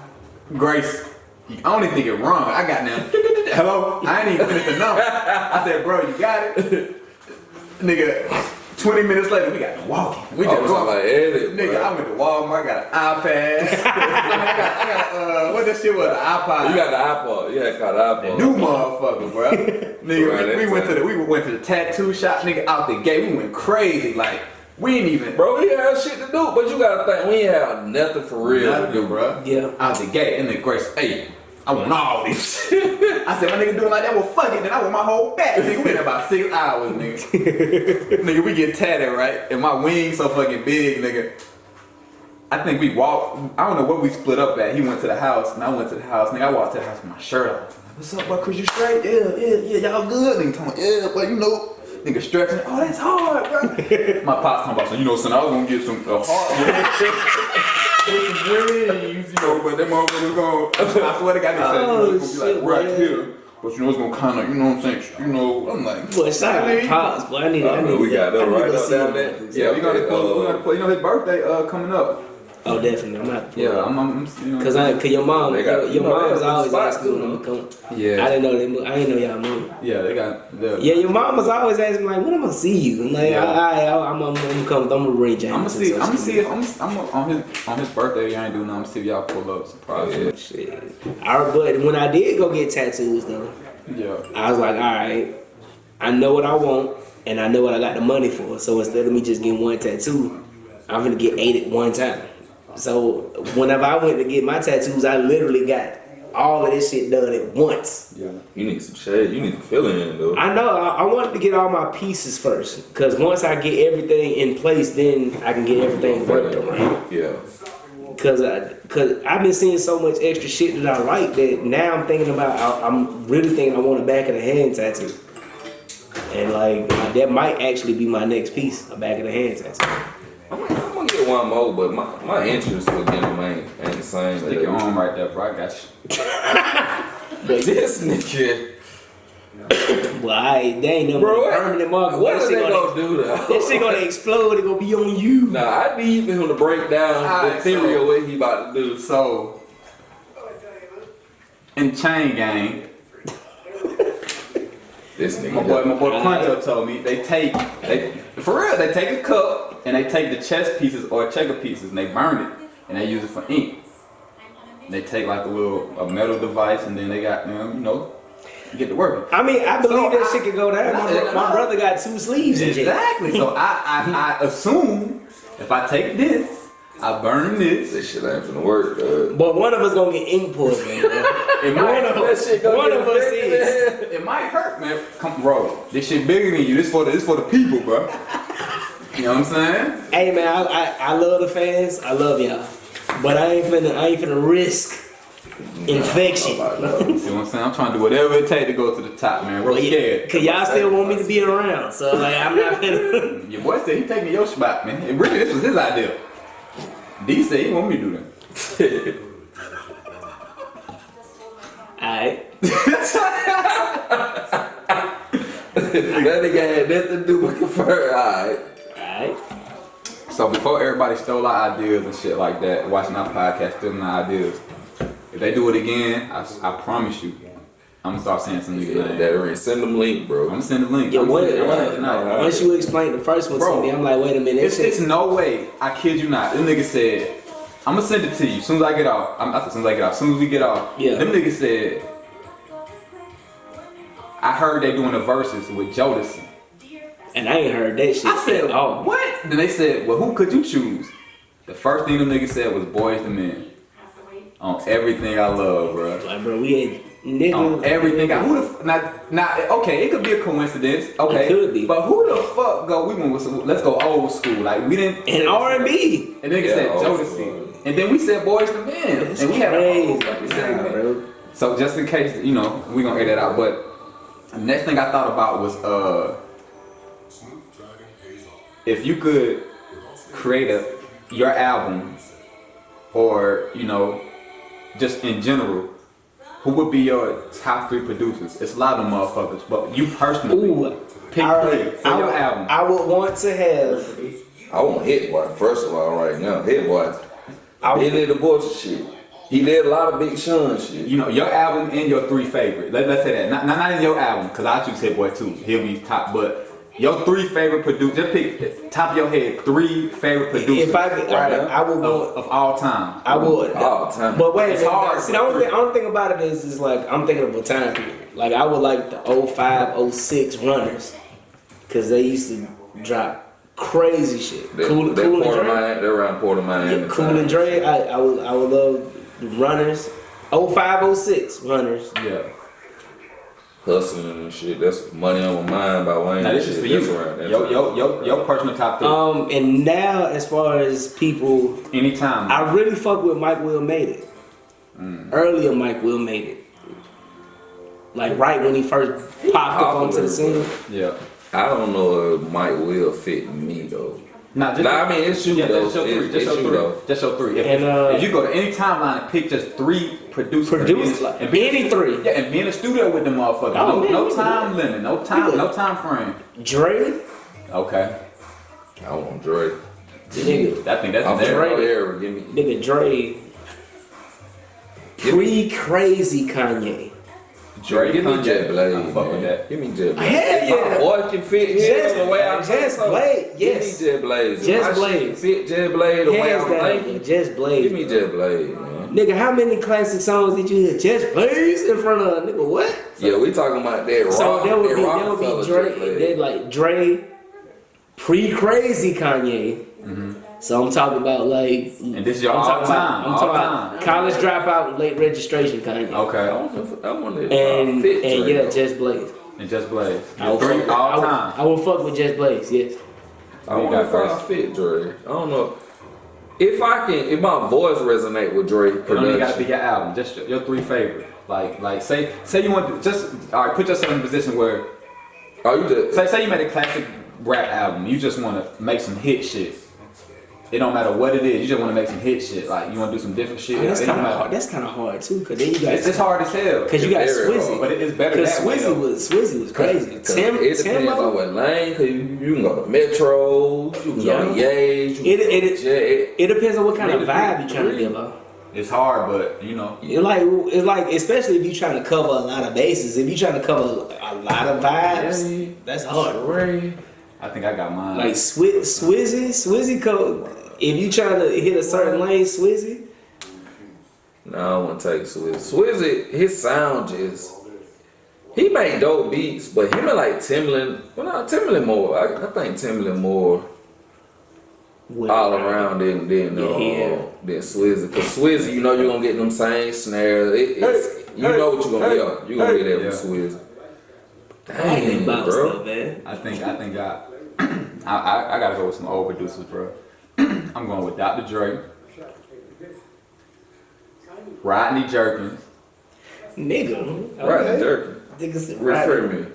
Grace, I don't even think it wrong. I got now. Hello? I ain't even finished the number. I said, bro, you got it? Nigga, 20 minutes later, we got to walking. We I just was walking. like, edit, Nigga, bro. I went to Walmart, got an iPad. I got what that shit was, an iPod. You got the iPod. You had caught the iPod. New motherfucker, bro. Nigga, Right, we went to the tattoo shop, nigga, out the gate. We went crazy, like we ain't even, Bro, we had shit to do, but you gotta think, we ain't have nothing for real to nothing, do, bro. Yeah. Out the gate, and then Grace, hey, I want all this. I said, my nigga doing like that, well, fuck it, then I want my whole back. Nigga, we been there about 6 hours, nigga. Nigga, we get tatted, right? And my wings so fucking big, nigga. I think we walked, I don't know what we split up at. He went to the house, and I went to the house. Nigga, I walked to the house with my shirt off. What's up, bro? Chris, you straight? Yeah, y'all good? Nigga, talking, yeah, but you know. Nigga stretching, oh, that's hard, bro. My pops talking about, so, you know, son, I was gonna get some hard with some wings, you know, but that motherfucker was gonna, I swear to God, they said, you know, it's gonna be like right here. But you know, it's gonna kind of, you know what I'm saying, you know, I'm like, Boy, shout out to Pops, boy. I need we got that right to up see down him. there. yeah, we gotta pull, you know, his birthday coming up. Oh, definitely. I'm not. Yeah, I'm you know. Cause your mom, They got- your mom's they got always spots asking too, when I'm coming. Yeah. I didn't know they moved. I didn't know y'all moved. Yeah, they got the. Yeah, your mom was always asking like, when am I gonna see you? And like, Yeah. I'm gonna come. I'm gonna ring James. I'm gonna see if I'm on his birthday. Y'all ain't do nothing. I'm see if y'all pull up surprise. Yeah. Shit. But when I did go get tattoos though, Yeah. I was like, all right, I know what I want and I know what I got the money for. So instead of me just getting one tattoo, I'm gonna get 8 at one time. So whenever I went to get my tattoos, I literally got all of this shit done at once. Yeah. You need some shade. You need to fill in though. I know. I wanted to get all my pieces first, because once I get everything in place, then I can get everything worked around. Yeah. Cause I've been seeing so much extra shit that I like that now I'm thinking about. I'm really thinking I want a back of the hand tattoo, and like that might actually be my next piece, a back of the hand tattoo. I'm gonna get one more, but my interest for getting them ain't the same. Stick your arm right there, bro. I got you. But this nigga, Well, they ain't no bro, permanent marker. what is they gonna do though? That shit gonna explode. It gonna be on you. Nah, I need for him to break down Alright, the theory of what he about to do. So, in Chain Gang, This my nigga, boy Quanto told me they take a cup and they take the chess pieces or checker pieces and they burn it and they use it for ink. They take like a metal device and then they got get to work. I mean, I believe So that shit could go down. My brother got 2 sleeves in jail. Exactly. So I assume if I take this, I burn this. this shit ain't finna work, dog. But one of us gonna get ink poisoning. It might, One of us is. it might hurt, man. Come, bro. This shit bigger than you. This for the people, bro. You know what I'm saying? Hey man, I love the fans. I love y'all. But I ain't finna risk infection. See what I'm saying? I'm trying to do whatever it takes to go to the top, man. We're scared. Cause y'all still want me to be around. So like I'm not finna. Your boy said he taking your spot, man. And really, this was his idea. D said he want me to do that. Alright. That nigga had nothing to do with confer. Alright. Alright. So before everybody stole our ideas and shit like that, watching our podcast, stealing our ideas, if they do it again, I promise you, I'm gonna start saying some niggas names. That ring. Send them link, bro. I'm gonna send a link. Yeah, I'm what? sending it right tonight. Once you explain the first one Bro, to me, I'm like, wait a minute. It's no way. I kid you not. This nigga said, I'm gonna send it to you as soon as I get off. As soon as we get off. Yeah. Them niggas said, I heard they doing the verses with Jodeci. And I ain't heard that shit. I said, at all. what? Then they said, well, who could you choose? The first thing them niggas said was Boys the Men. On everything I love, bro. Like, bro, we ain't niggas. On everything. Okay, it could be a coincidence. Okay, It could be. But who the fuck go? We went with let's go old school. Like we didn't. And R&B. And niggas said old Jodeci. school. And then we said Boys to Men. It's And we had a whole crazy. fucking Nah, segment. bro. So just in case, we gonna edit that out. But the next thing I thought about was if you could create your album or just in general, who would be your top 3 producers? It's a lot of them motherfuckers, but you personally Ooh. pick All 3 right. for your album. I would want to have. I want Hit Boy, first of all, right now. Hit Boy. I He would, did a bunch of shit. He did a lot of Big Sean shit. Your album and your 3 favorite. Let's say that. Not in your album, because I choose Hit Boy too. He'll be top, but your 3 favorite producers. Just pick top of your head 3 favorite producers. if I could, all right, I would want. of all time. I would. All the time. But wait a It's minute. hard, See, the only thing about it is like I'm thinking of a time period. Like I would like the 05, 06 runners, cause they used to drop crazy shit. Cool and Dre. They're around Port of Miami. Yeah, Cool and Dre. I would love the runners. 05, 06 runners. Yeah. Hustling and shit. That's Money on My Mind by Wayne. Now this is for you. Your personal top 3. And now as far as people, Anytime. I really fuck with Mike Will Made It. Earlier Mike Will Made It. Like right when he first popped up onto the scene. Yeah. I don't know if Mike will fit me though. I mean, it's you though. Just your 3. If you go to any timeline and pick just 3 producers. Like any 3. Yeah, and be in the studio with them motherfuckers. Oh, no man. time limit, no time frame. Dre. Okay. I want Dre. Nigga. I think that's I'm there. from there. Give me. Nigga Dre. Pre-crazy Kanye. Dre, Give me Kanye. Jet Blade. I fuck with that. Give me Jet Blade. Hell yeah. My boy can fit here the way I Just Blade. Yes. Give me Jet Blade. Just Blade. Fit Jet Blade the way Hands I'm down. thinking. Just Blade. Give me Jet Blade, man. Nigga, how many classic songs did you hear Just Blaze in front of? Nigga, what? Yeah, we talking about that rock. So there would that be Dre. They like Dre, pre-crazy Kanye, So I'm talking about like. And this is your all time. I'm talking about college dropout and late registration Kanye. Okay. I want to And yeah, Just Blaze. And Just Blaze. I Three all time. I will fuck with Just Blaze. Yes. I want to find Fit Dre. I don't know. If my voice resonate with Dre, it don't even gotta be your album. Just your 3 favorite. Like say you want to just all right. Put yourself in a position where. Oh, you just say you made a classic rap album. You just want to make some hit shit. It don't matter what it is. You just want to make some hit shit. Like you want to do some different shit. That's kind of hard. That's kind of hard too, cause then you got it's hard as hell. Cause you got Swizzy, but it's better that Swizzy was crazy. It depends on what lane. Cause you can go to Metro, you can go to Yage. It depends on what kind of vibe you trying to give off. It's hard, but you know. It's like especially if you trying to cover a lot of bases. If you trying to cover a lot of vibes, that's hard. I think I got mine. Like Swizzy code. If you trying to hit a certain lane, Swizzy. No, I wouldn't take Swizzy. Swizzy, his sound just. He made dope beats, but him and like Timbaland. Well, no, Timbaland more. I think Timbaland more. All around than Swizzy. Cause Swizzy, you know you're gonna get them same snares. You know what you're gonna get. You're gonna get that from Swizzy. Dang, bro. Man. I think I gotta go with some old producers, bro. I'm going with Dr. Dre, Rodney Jerkins. Nigga. Rodney Jerkins. Niggas refer me.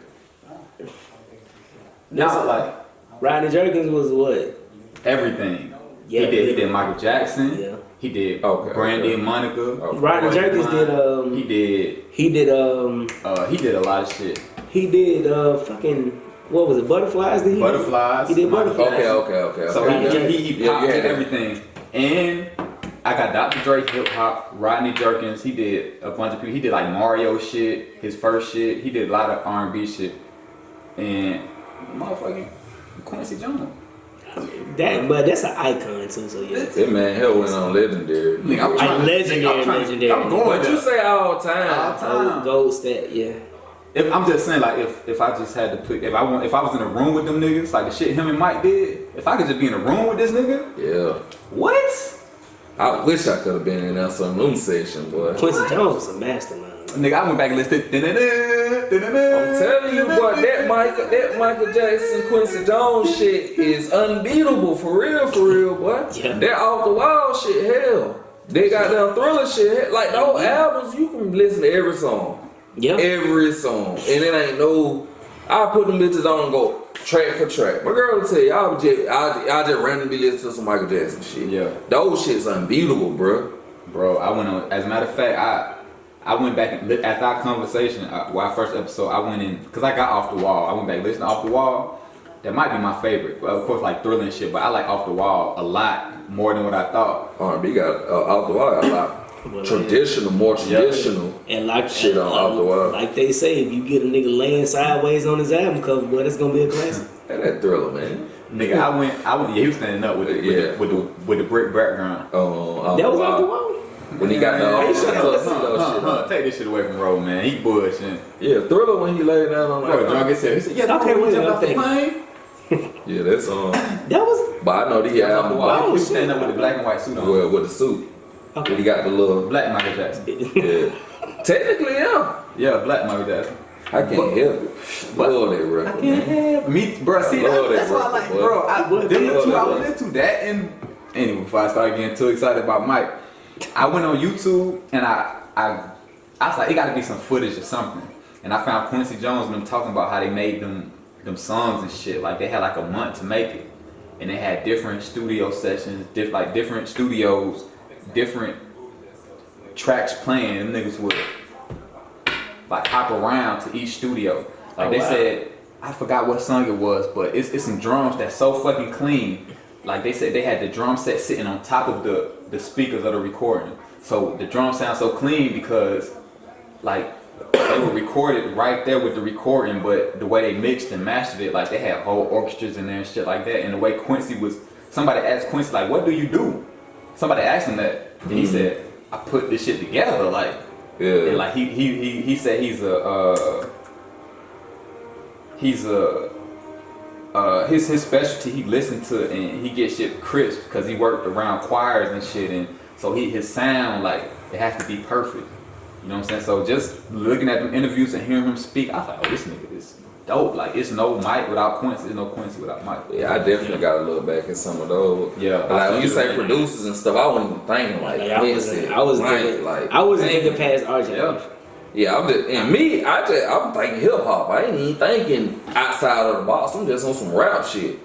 Y'all like Rodney Jerkins was what? Everything. Yeah, he did Michael Jackson. Yeah. He did Brandy and Monica. Rodney Jerkins did he did a lot of shit. He did fucking what was it? Butterflies? Did he? Butterflies. He did Butterflies. Okay. So he popped and everything. And I got Dr. Dre hip hop, Rodney Jerkins. He did a bunch of people. He did like Mario shit, his first shit. He did a lot of R&B shit. And motherfucking Quincy Jones. But that's an icon too. So yeah. That man hell went on legendary. Legendary. I'm going. But you say all time. Gold stat. Yeah. If I'm just saying, like, if I just had to put, if I was in a room with them niggas, like the shit him and Mike did, if I could just be in a room with this nigga, yeah. What? I wish I could have been in that some room session, boy. Quincy Jones was a mastermind. Nigga, I went back and listened. I'm telling you, boy, that Michael Jackson, Quincy Jones shit is unbeatable for real, boy. Yeah. That off the wall shit, hell. They got that Thriller shit, like those albums. You can listen to every song. Yeah. Every song. And it ain't no. I put them bitches on and go track for track. My girl will tell you, I just randomly listen to some Michael Jackson shit. Yeah. Those shit's unbeatable, bro. Bro, I went on, as a matter of fact, I went back and after our conversation, our first episode, I went in, because I got Off the Wall. I went back and listened to Off the Wall. That might be my favorite. Well, of course, like Thriller and shit, but I like Off the Wall a lot more than what I thought. R&B got Off the Wall a lot. More traditional, and like shit on Off the Wall. Like they say, if you get a nigga laying sideways on his album cover, boy, that's gonna be a classic. That Thriller, man. Nigga, I went. Yeah, he was standing up with the brick background. That was Off the Wall. When he got the take this shit away from Roll, man. He bullshitting. Yeah, Thriller when he laid down on that. Drunk as hell. He said, "Yeah, okay, we jumped off the plane." Yeah, that's that was. But I know the album. He was standing up with the black and white suit on. Well, with the suit. Okay. When he got the little black Michael Jackson. Yeah. Technically, yeah. Yeah, black Michael Jackson. I can't help it. Love that record. I can't help me, bro. See, that's why I like, bro. Them the two I would listen to that. And anyway, before I started getting too excited about Mike, I went on YouTube and I was like, it got to be some footage or something. And I found Quincy Jones and them talking about how they made them songs and shit. Like they had like a month to make it, and they had different studio sessions, different studios, different tracks playing. Them niggas would like hop around to each studio. Like they said, I forgot what song it was, but it's some drums that's so fucking clean. Like they said, they had the drum set sitting on top of the speakers of the recording. So the drums sound so clean because like they were recorded right there with the recording, but the way they mixed and mastered it, like they had whole orchestras in there and shit like that. And the way Quincy was, somebody asked Quincy like, "What do you do?" Somebody asked him that, and he said, "I put this shit together." Like, and like he said he's a his specialty he listened to and he gets shit crisp because he worked around choirs and shit, and so his sound like it has to be perfect. You know what I'm saying? So just looking at the interviews and hearing him speak, I was like, oh, this nigga is dope. Like it's no Mike without Quincy, it's no Quincy without Mike. Yeah, I definitely got to look back at some of those. Yeah, like when you say producers and stuff, I wasn't even thinking like Quincy. I was thinking past RJ. Yeah. Yeah, I'm thinking hip hop. I ain't even thinking outside of the box. I'm just on some rap shit.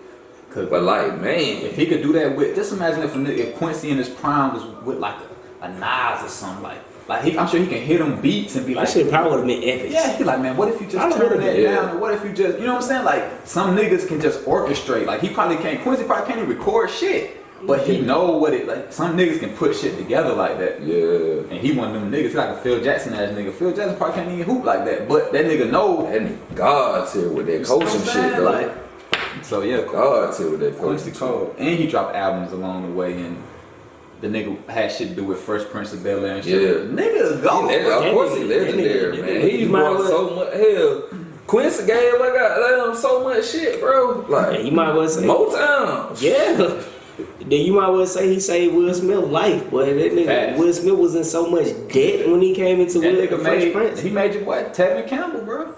But like, man, if he could do that with, just imagine if Quincy in his prime was with like a Nas or something like I'm sure he can hit them beats and be like, that shit probably would have been epic. Yeah, he like, man, what if you just turn that down? And what if you just, you know what I'm saying? Like some niggas can just orchestrate. Like Quincy probably can't even record shit. But he know what it like. Some niggas can put shit together like that. Yeah. And he one of them niggas. He like a Phil Jackson ass nigga. Phil Jackson probably can't even hoop like that. But that nigga know. That nigga God's here with that coaching shit though. Like, so yeah, God's here with that coaching shit. And he dropped albums along the way, and the nigga had shit to do with Fresh Prince of Bel-Air and shit. Yeah. Nigga go. Of course he legendary, man. He brought so much hell. Quincy gave so much shit, bro. Like you might well say Motown. Yeah. Then you might well say he saved Will Smith's life, boy. That nigga Will Smith was in so much debt when he came into Fresh Prince. He made you what? Tevin Campbell, bro.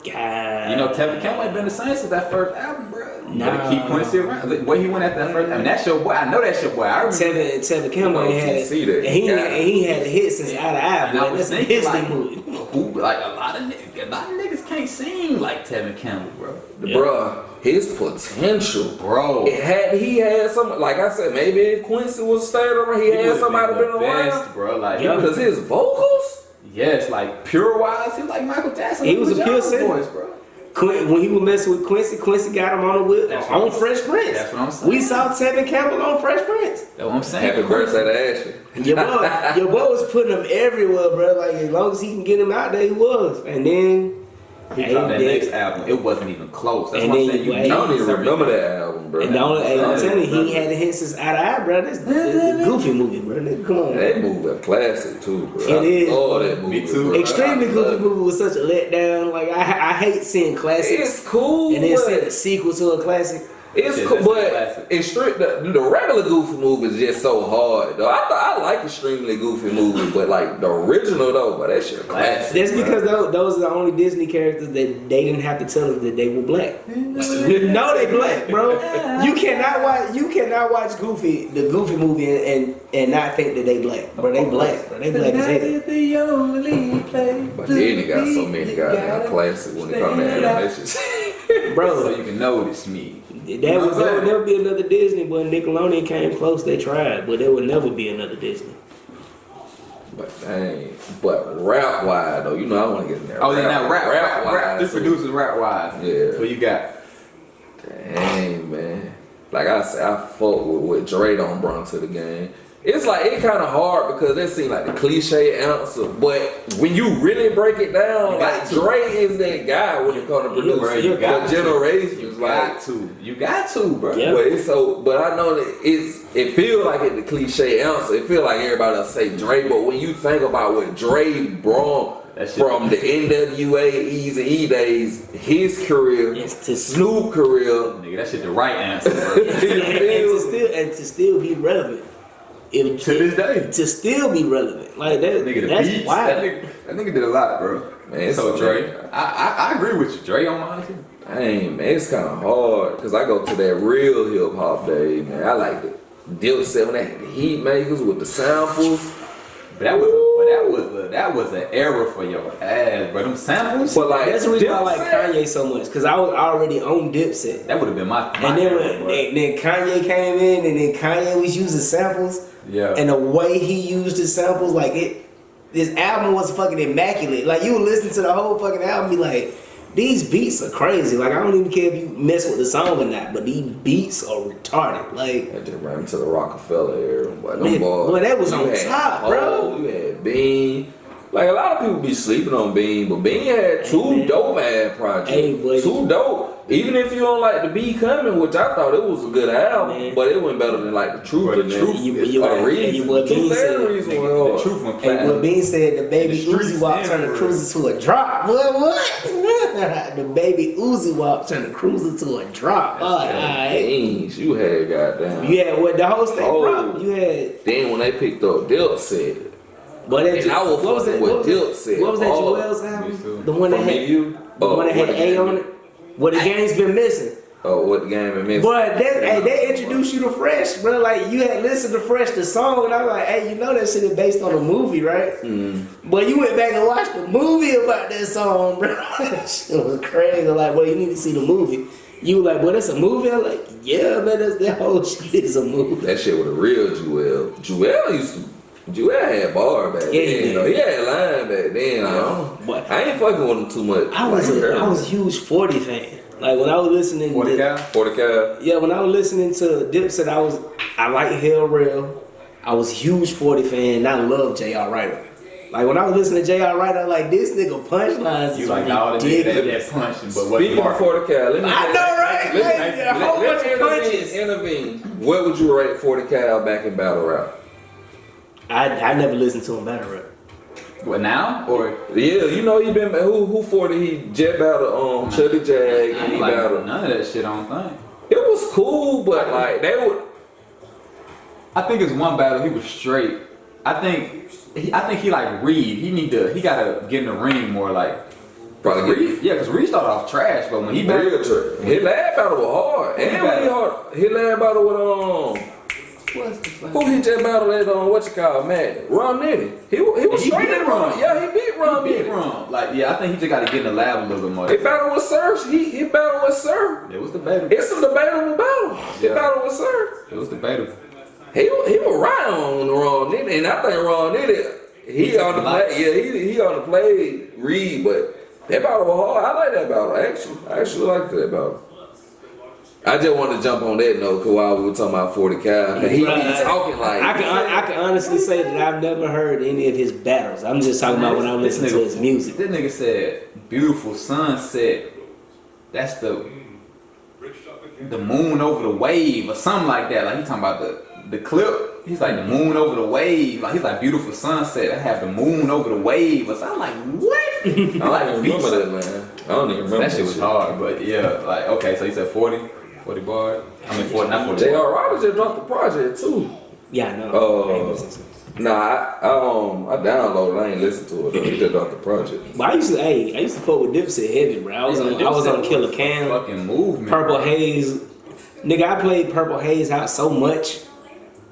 God. You know Tevin Campbell ain't been the same since that first album, bro. Nah. Keep Quincy around. The way he went at that first album, that's your boy. I know that's your boy. I remember Tevin Campbell ain't had it. And he had a hit since Out of Eye, man. That's a Disney movie. Like a lot of niggas can't sing like Tevin Campbell, bro. Bruh, his potential, bro. He had some, like I said, maybe if Quincy was staying around, he had somebody been around, bro. Like because his vocals, yes, like pure wise, he was like Michael Jackson. He was a pure singer, bro. When he was messing with Quincy got him on the whip on Fresh Prince. That's what I'm saying. We saw Tevin Campbell on Fresh Prince. That's what I'm saying. Happy birthday to Ashley. Your boy was putting him everywhere, bro. Like as long as he can get him out there, he was. And then he dropped that next album. It wasn't even close. That's what I'm saying. I don't even remember that album, bro. And I'm telling you, he had a hit since Out of Eye, bro. This the Goofy movie, bro. Come on. That movie a classic too, bro. It is. Oh, that movie. Me too. Bro. Extremely Goofy movie was such a letdown. Like I hate seeing classics. It's cool. And then seeing a sequel to a classic. It's cool, but the regular Goofy movie is just so hard, though. I like Extremely Goofy movie, but like the original though, but that shit a classic. That's because those are the only Disney characters that they didn't have to tell us that they were black. We know they black, bro. You cannot watch the Goofy movie and not think that they black, bro. They black, bro. They black as hell. But then he got so many goddamn classics when it comes to animations, bro. So you can know this me. There would never be another Disney, but Nickelodeon came close. They tried, but there would never be another Disney. But dang, but rap wise though, you know I want to get in there. Oh yeah, now rap. This producer's rap wise. Yeah. What you got? Dang, man. Like I said, I fuck with what Dre done brought to the game. It's like it kind of hard because that seems like the cliche answer, but when you really break it down, like Dre is that guy when it comes to producing for generations. You got to, bro. Yeah. But I know that it feels like it's the cliche answer. It feels like everybody else say Dre, but when you think about what Dre brought from the NWA, Eazy-E days, his career, to Snoop career, nigga, that shit the right answer, bro. and to still be relevant. To this day, to still be relevant, like that. Nigga, that's beats, wild. That nigga did a lot, bro. Man, so Dre, I agree with you. Dre on mine too. Dang, man, it's kind of hard because I go to that real hip hop day, man. I like the Dip 7, they had the heat makers with the samples. But that was an era for your ass, bro. Them samples. But like that's the reason I like Kanye so much, because I was already on Dipset. That would have been my and then Kanye came in, and then Kanye was using samples. Yeah. And the way he used his samples, like this album was fucking immaculate. Like you would listen to the whole fucking album, and be like, these beats are crazy. Like I don't even care if you mess with the song or not, but these beats are retarded. Like I just ran into the Rockefeller era, boy. Boy, that was on top, bro. You had Bean. Like a lot of people be sleeping on Bean, but Bean had two dope ass projects. Hey, two dope. Even if you don't like the Be Coming, which I thought it was a good album, but it went better than like the Truth. The Truth. What Bean said. The Truth went platinum. And what Bean said, the baby Uzi Walk turned the cruiser to a drop. What? The baby Uzi Wop trying to cruise into a drop. Things you had, goddamn. You had what the whole state Oh. prop. You had. Then when they picked up Dilt said, But and I was fucking with Dilt said. What was that Oh, Joel's album? The one that From had Me You? the one that had A on it. What the game's been missing. Oh, what the game and missing? But they introduced you to Fresh, bro. Like you had listened to Fresh the song, and I was like, hey, you know that shit is based on a movie, right? But you went back and watched the movie about that song, bro. That shit was crazy. Like, well, you need to see the movie. You were like, well, that's a movie? I'm like, yeah, man, that whole shit is a movie. That shit was a real Joel. Joel had bar back then. He had line back then. But I ain't fucking with him too much. I was a huge 40 fan. Like when I was listening to 40 Cal? Yeah, when I was listening to Dipset, I like Hell Rail. I was a huge 40 fan, and I love J.R. Writer. Like when I was listening to J.R. Writer, I'm like, this nigga punchlines is ridiculous. That punching, but what Speaking of 40 Cal, let me I know, right? Like, a whole bunch of punches. intervene. What would you rate 40 Cal back in battle rap? I never listened to him battle rap. What now? Or Yeah, you know he been who 40 he jet battled Chubby Jag and he like, battled. none of that shit on thing. It was cool, but like they would. I think it's one battle he was straight. I think he like Reed. He gotta get in the ring more like. Probably Reed, yeah, because Reed started off trash, but when he real battled, trash. His last battle was hard, and when he hard, his last battle with who he just battled at what you call Matt Ron Nitty. He was straight beat at Ron. Yeah, he beat Ron beat Nitty. Ron. Like yeah, I think he just gotta get in the lab a little bit more. He battled with Sir. He battled with Sir. It was debatable. It's a debatable battle. He Yeah. battled with Sir. It was debatable. He was right on Ron Nitty, and I think Ron Nitty he on the play. Yeah, he on the play Reed, but that battle was hard. I like that battle actually. I actually like that battle. I just wanted to jump on that note because while we were talking about 40 Cal, he be talking like. I can honestly say that I've never heard any of his battles. I'm just talking about when I listen to his music. This nigga said, "Beautiful sunset." That's the moon over the wave or something like that. Like he talking about the clip. He's like the moon over the wave. Like he's like beautiful sunset. I have the moon over the wave. Or something. I'm like what? I don't even remember that, man. I don't even remember that shit was hard, but yeah, like okay, so you said 40 bars. I mean 40, not 40. J.R. Rodgers just dropped the project too. Yeah, I know. Nah, I downloaded. I ain't listened to it though. He just dropped the project. But I used to fuck with Dipset heavy, bro. I was on Killer Cam. Fucking movement. Purple Haze, nigga. I played Purple Haze out so much.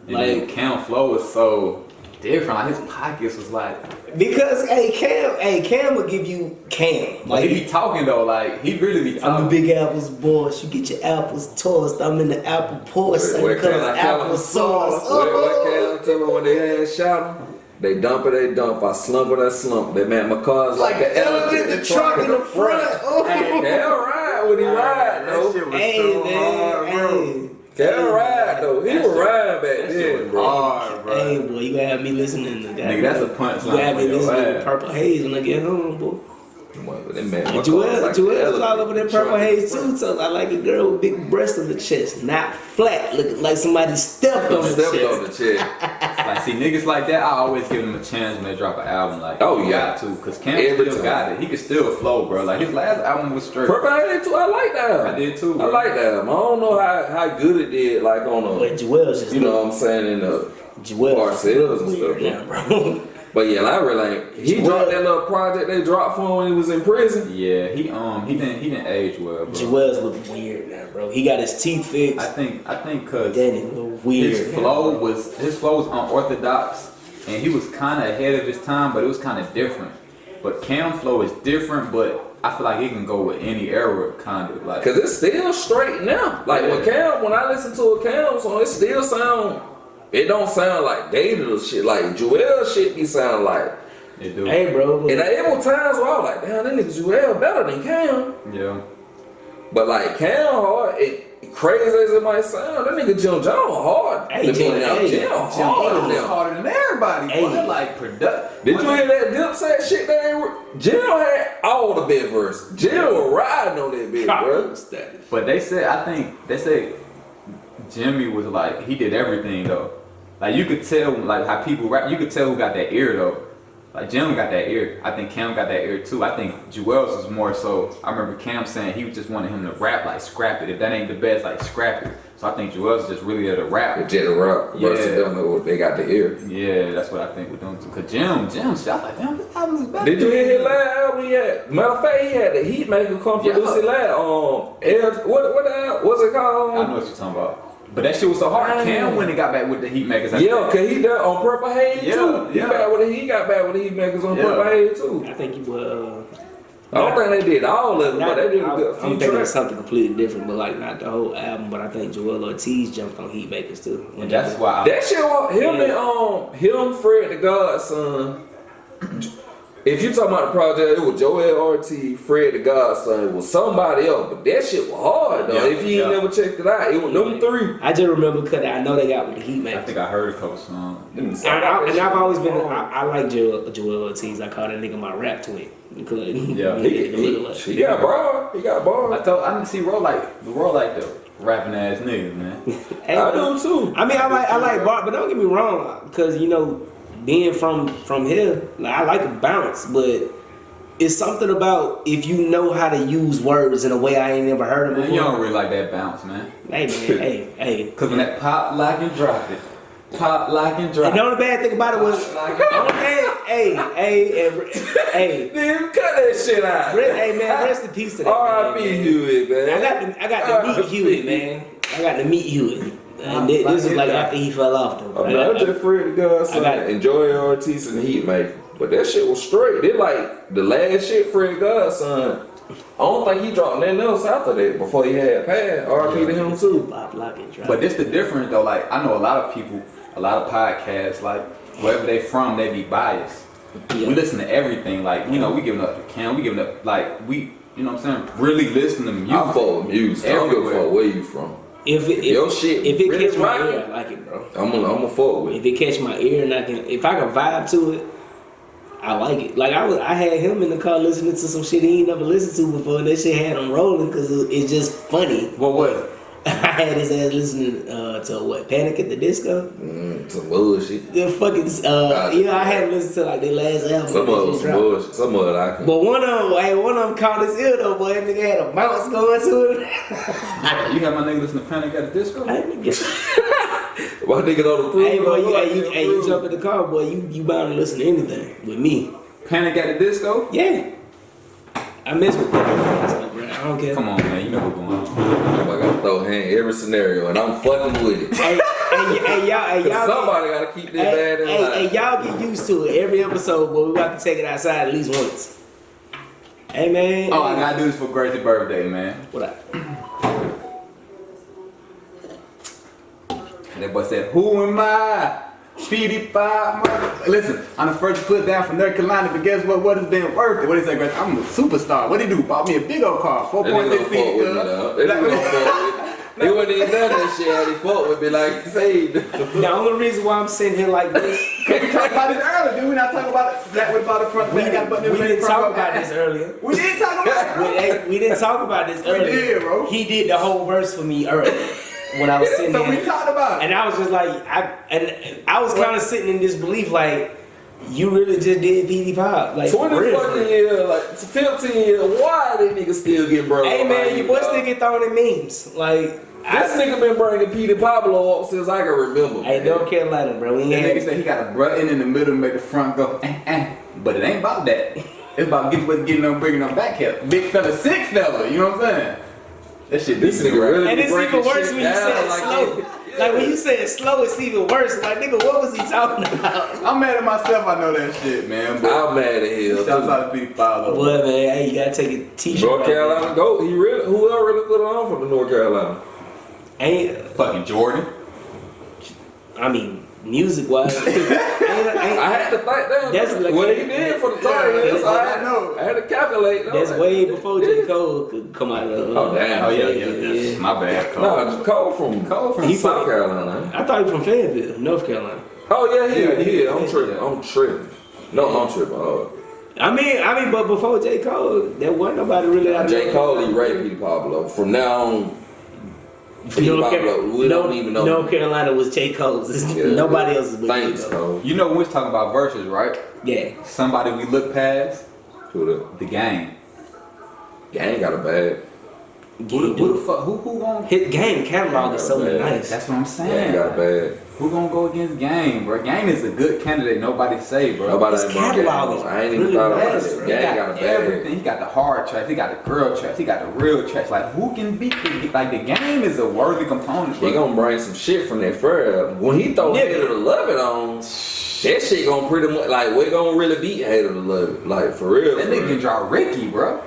And like Cam flow was so different. Like his pockets was like because Cam will give you Cam. Like he be talking though. Like he really be talking. I'm the Big Apples boss. You get your apples tossed. I'm in the apple porch. Same color apple sauce. What Cam tell me when they had shot him? They dump it, I slump it, I slump. They man, my car's like an elephant in the trunk in the front. Cam ride when he ride though. Hey man, Cam ride though. He was riding back then, bro. Hard, bro. Hey boy, you gotta have me listening to that. Nigga, that's a punchline. You gotta have me listening to Purple Haze when I get home, boy. Joel's all over that Purple Haze too, so I like a girl with big breasts on the chest, not flat, looking like somebody stepped on the chest. Like see niggas like that, I always give them a chance when they drop an album. Like oh you got to, cause Cam still got it. He can still flow, bro. Like his last album was straight. Purple Haze too. I like that. I did too. Bro. I like that. I don't know how good it did, like on a. But Joel's just you know what I'm saying in the Parcells and stuff, now, bro. But yeah, I really ain't. He dropped that little project they dropped for him when he was in prison. Yeah, he didn't age well, bro. Joel's look weird now, bro. He got his teeth fixed. I think cause Danny look weird. His flow was unorthodox, and he was kind of ahead of his time, but it was kind of different. But Cam flow is different, but I feel like it can go with any era, kind of like. Cause it's still straight now. Like when I listen to a Cam song, it still sound. It don't sound like dated or shit. Like Joel shit be sound like. It do. Hey, bro. And there were times where I was like, damn, that nigga Joel better than Cam. Yeah. But like Cam hard, crazy as it might sound, that nigga Jim Jones hard. Hey, Jim harder than everybody. Boy. Like productive. Did you hear that Dipset shit? Jim had all the big verse. Jim was riding on that bit, bro. But they said Jimmy was like he did everything though. Like you could tell like how people rap. You could tell who got that ear though. Like Jim got that ear. I think Cam got that ear too. I think Jewels was more so. I remember Cam saying he just wanted him to rap like scrap it. If that ain't the best, like scrap it. So I think Jewels is just really at a rap. Legit a rap. Yeah. They got the ear. Yeah, that's what I think with them too. Cause Jim, shit, I was like, damn, this album is better. Did you hear his last album yet? Matter of fact, he had the Heatmaker come produce his last. What's it called? I know what you're talking about. But that shit was so hard. Cam when he got back with the Heatmakers. Cause he done on Purple Haze too. He got back with the Heatmakers on Purple Haze too. I think you were. I don't think they did all of it, but they did a good few I'm thinking of tracks. something completely different, but like not the whole album. But I think Joel Ortiz jumped on Heatmakers too. And that's why that shit was him, Fred the Godson. If you talking about the project, it was Joel Ortiz, Fred the Godson. It was somebody else, but that shit was hard though. If you ain't never checked it out, it was them three. I just remember because I know they got with the Heatmakers. I think I heard a couple songs. And I've always been. I like Joel Ortiz. I call that nigga my rap twin. He got bars. He got bars. I didn't see Roll like the rapping ass niggas, man. Hey, I do too. I mean, I like Bart, but don't get me wrong, because you know, being from here, like, I like a bounce, but it's something about if you know how to use words in a way I ain't never heard of before. You don't really like that bounce, man. Hey man, hey. Cause when that pop, lock and drop it, pop, lock and drop. And the only bad thing about it was, hey, Nigga, cut that shit out. hey man, rest in peace to that. R.I.P. Hewitt, man. I got to meet Hewitt, man. I got to meet Hewitt. And this is like after he fell off though. I'm just Fred the Godson and Joey Ortiz and the Heatmaker. But that shit was straight. They like the last shit Fred Godson. I don't think he dropped nothing else after that before he had passed. R.I.P. to him too. But this the difference though. Like I know a lot of people, a lot of podcasts, like wherever they from, they be biased. Yeah. We listen to everything. Like we giving up the Cam. We giving up you know what I'm saying? Really listen to music. I fuck with music. I don't give a fuck where you from. If it really catch my ear, I like it, bro. I'm gonna fuck with it. If it catch my ear and if I can vibe to it, I like it. Like I had him in the car listening to some shit he ain't never listened to before, and that shit had him rolling because it's just funny. What was it? I had his ass listening to what, Panic at the Disco? Some bullshit. The fucking I had him listen to like their last album. Some of them some bullshit. Some of it I can. But one of them caught his ear though, boy. That nigga had a bounce going to it. You had my nigga listen to Panic at the Disco? My nigga on the pool. Hey boy, you jump in the car, boy. You bound to listen to anything with me. Panic at the Disco? Yeah. I mess with that. I don't care. Come on, man. You know what's going on. I gotta throw hand every scenario, and I'm fucking with it. Hey, y'all. Somebody gotta keep this bad in line. Hey, y'all get used to it every episode, but we about to take it outside at least once. Hey, man. Oh, I gotta do this for Gracie's birthday, man. What up? That boy said, "Who am I? PD5. Listen, I'm the first to put down from North Carolina, but guess what? What has been worth it? What he say, Gracie? I'm a superstar. What he do? Bought me a big old car, 4.6 feet. He wouldn't even done that shit had he fought with me like he said. The only reason why I'm sitting here like this. We talked about this earlier, did we not talk about it? That was about the front. We didn't talk about this earlier. We didn't talk about it. We didn't talk about this earlier. We did, bro. He did the whole verse for me earlier. When I was sitting there. So we talked about it. And I was just like, I was kind of sitting in disbelief, like, you really just did PD Pop. Like, 20 fucking years, like 15 years, why they niggas still getting brought up? Hey man, your boy still get thrown in memes. Like, this nigga been bringing Petey Pablo up since I can remember. Hey, North Carolina, bro. That nigga said he got a button in the middle to make the front go, But it ain't about that. It's about getting them, bringing them back here. Big fella, sick fella, you know what I'm saying? That shit, this nigga really. And it's even worse when you said like slow. Like when you said slow, it's even worse. Like nigga, what was he talking about? I'm mad at myself. I know that shit, man. But I'm mad at him. Shouts out to P. Follow. Boy, man, hey, you gotta take a t-shirt. North Carolina goat. Who else really put on from the North Carolina? Ain't fucking Jordan. I mean, music wise, I had to think that. That's like what he did for the time. I know. I had to calculate. That's way before J. Cole could come out of. Oh damn! Oh yeah. My bad. Cole. No, Cole from South Carolina. I thought he from Fayetteville, North Carolina. Oh yeah. I'm tripping. No, I'm tripping. I mean, but before J. Cole, there wasn't nobody really out J. Cole, he raped Petey Pablo. From now on, We don't even know. North Carolina was J. Cole's. Nobody else is with J. Cole. You know when we was talking about verses, right? Yeah. Somebody we look past. Who the Game. Gang got a bag. Who the fuck? Who gonna hit Game catalog is so nice. That's what I'm saying. Gang got a bag. Who gonna go against Game, bro? Game is a good candidate. Nobody say, bro. His catalog is I ain't even thought about it. Gang got a bag. Everything. He got the hard tracks. He got the girl tracks. He got the real tracks. Like who can beat like the Game is a worthy component. Bro. He gonna bring some shit from that fur. When he throw Hater to Love It on, that shit gonna pretty much like we gonna really beat Hater to Love It. Like for real. That nigga can draw Ricky, bro.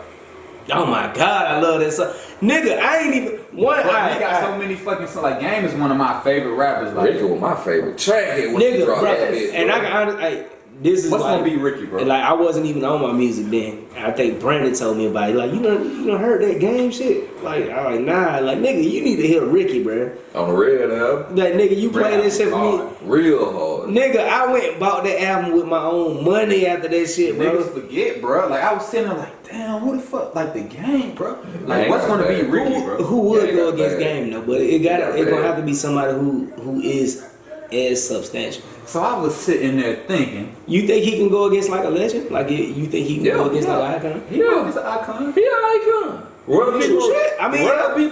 Oh my god, I love that song. Nigga, I ain't even one. He got so many fucking songs. Like Game is one of my favorite rappers. Like Ricky was my favorite track. Nigga, bro, and I can honestly, this is what's like, gonna be Ricky, bro? Like I wasn't even on my music then. I think Brandon told me about it. Like you done heard that Game shit? Like I like nah. Like nigga, you need to hear Ricky, bro. On the Red album. Like nigga, you play that shit for me. Real hard. Nigga, I went and bought that album with my own money after that shit, bro. Niggas forget, bro. Like I was sitting there like, damn, who the fuck? Like the Game, bro. Like what's gonna be Ricky, bro? Who would go against Game though? But it's gonna have to be somebody who is as substantial. So I was sitting there thinking, you think he can go against like a legend? Like you think he can go against like an icon? He's an icon. He an icon. People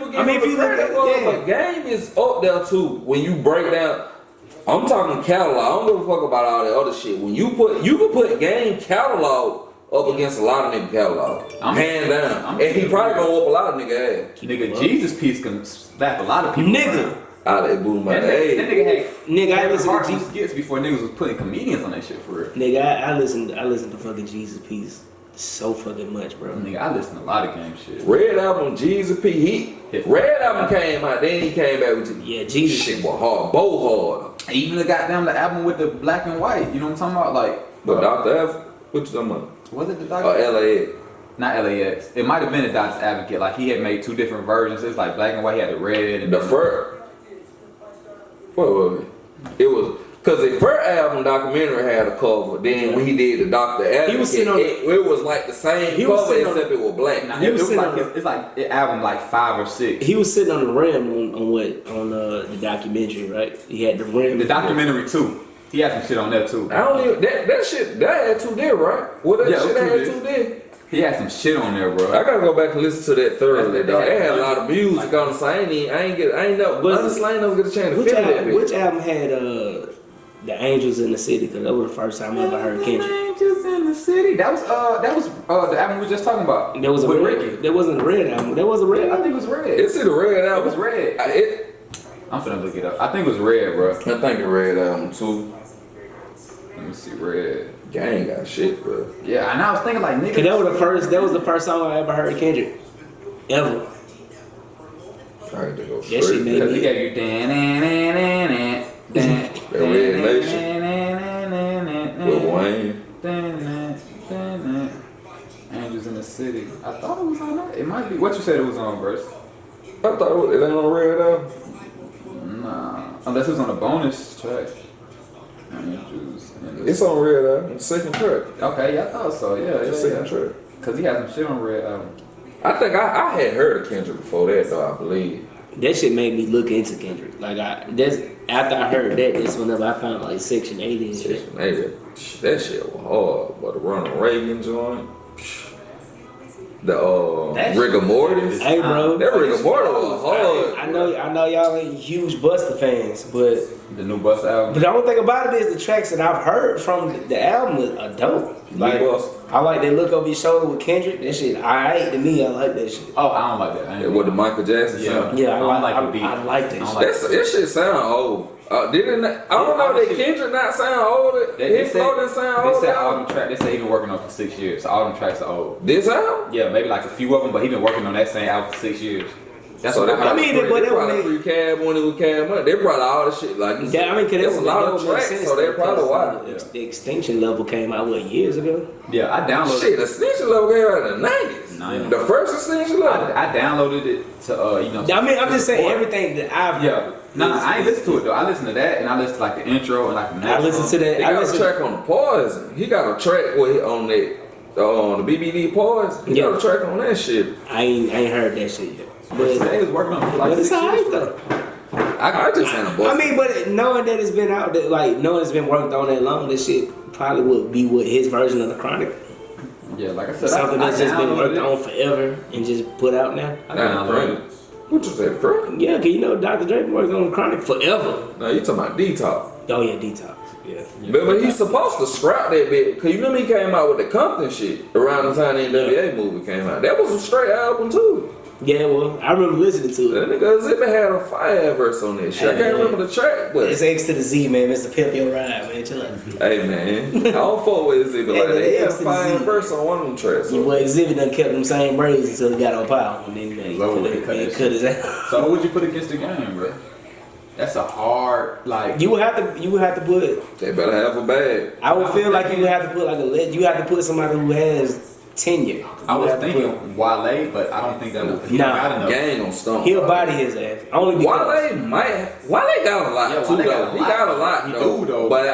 get if you look at the Game is up there too. When you break down, I'm talking catalog. I don't give a fuck about all that other shit. When you can put Game catalog up against a lot of nigga catalog, hand down, and he probably gonna whoop a lot of nigga ass. Nigga, Jesus Piece can slap a lot of people. Nigga. Out of boom my that nigga had I listened to Jesus skits before niggas was putting comedians on that shit for real. Nigga, I listened to fucking Jesus Piece so fucking much, bro. Nigga, I listen to a lot of Game shit. Red album, Jesus P. Red album came out, then he came back with Jesus shit was hard, bow hard. Even the goddamn the album with the black and white. You know what I'm talking about? Like the Dr. F. What you talking about? Was it the Dr. Or LAX? Not LAX. It might have been a Doctor's Advocate. Like he had made two different versions. It's like black and white. He had the red and the fur. Wait. It was because the first album documentary had a cover. Then when he did the Dr. Advocate, he was sitting on it was like the same cover except it was black. Nah, it's like the album like 5 or 6. He was sitting on the rim on the documentary, right? He had the rim. The documentary too. He had some shit on there too. I don't even that shit that had 2 D, right? What that shit had 2 D? He had some shit on there, bro. I gotta go back and listen to that thoroughly, dog. They had a lot of music on the side. I ain't never get a chance to feel that. Which album had the Angels in the City? Because that was the first time I ever heard Kendrick. Angels in the City. That was the album we were just talking about. There was a red. Ricky. There wasn't a red album. There was a red. I think it was red. It's in the red album. It was red. I'm finna look it up. I think it was red, bro. I think the red album too. Let me see, red. Gang got shit, bro. Yeah, and I was thinking like, nigga. Cause that was the first song I ever heard Kendrick. Ever. I had to go That shit straight. made Because me. he gave you That Red Nation. Lil Wayne. Angels in the City. I thought it was on that. It might be. What you said it was on, bro? I thought it ain't on red album. Nah. Unless it was on a bonus track. It's on red album. Second track. Okay, yeah, I thought so. Yeah. Second track. Cause he had some shit on red album. I think I had heard of Kendrick before that, though. I believe. That shit made me look into Kendrick. Like after I heard that, whenever I found like Section 80 and shit. Section 80. That shit was hard. But the Ronald Reagan joint. The rigor mortis. Hey bro, that rigor mortis was hard. I know y'all ain't huge Busta fans, but the new Busta album. But the only thing about it is the tracks that I've heard from the album are dope. Like I like that look over your shoulder with Kendrick. That shit, alright to me. I like that shit. Oh, I don't like that. With the Michael Jackson song. Yeah, I like the beat. I like that shit. That shit sound old. Did it not, I don't know. Did Kendrick not sound older? His flow didn't sound older. They said all them tracks. They said he been working on it for 6 years. So all them tracks are old. This album? Yeah, maybe like a few of them, but he been working on that same album for 6 years. That's so what I mean. But they probably pre-cab when it was cab money. They brought all the shit like. Yeah, I mean, there's a lot of tracks, so they probably why. The Extinction Level came out years ago. Yeah, I downloaded. Shit, the Extinction Level came out in the 90s. The first Extinction Level. I downloaded it to I mean, I'm just saying everything that I've heard. Nah, I ain't listen to it though. I listen to that and I listen to like the intro and like the next. I listen to that. He got a track on the Poison. He got a track on that on the BBD Poison. He got a track on that shit. I ain't heard that shit yet. But they was working on it for like but it's 6 years. alright though. I just had a boy. I mean, but knowing that it's been out there, like knowing it's been worked on that long, this shit probably would be what his version of the Chronic. Yeah, like I said, Something that's just been worked on. on forever and just put out now. Damn, Chronic. What you say, Chronic? Yeah, cause you know Dr. Dre been working on the Chronic forever. No, you talking about Detox. Oh yeah, Detox. Yeah. But he's supposed to scrap that bit. Cause you remember he came out with the Compton shit around the time the NWA movie came out. That was a straight album too. Yeah, well, I remember listening to That it. nigga Zippy had a fire verse on that shit. I can't remember the track, but It's X to the Z, man. Mr. Pimp Your Ride, man. Chill out. hey man, I don't fuck with Zippy like that. He had a X to the fire Z. verse on one of them tracks. Your So. boy Exhibit done kept them same braids until he got on power. And then he cut his ass. So who would you put against the game, bro? That's a hard like. You would have to put. They better have a bag. I would feel like you would have to put like you have to put somebody who has tenure. I You was have to thinking Wale, but I don't think that would. He Nah. got enough. Gang on Stone. He'll body his ass. Only because. Wale got a lot Yeah, too Wale got though. a He lot. got a lot He though. do, though. But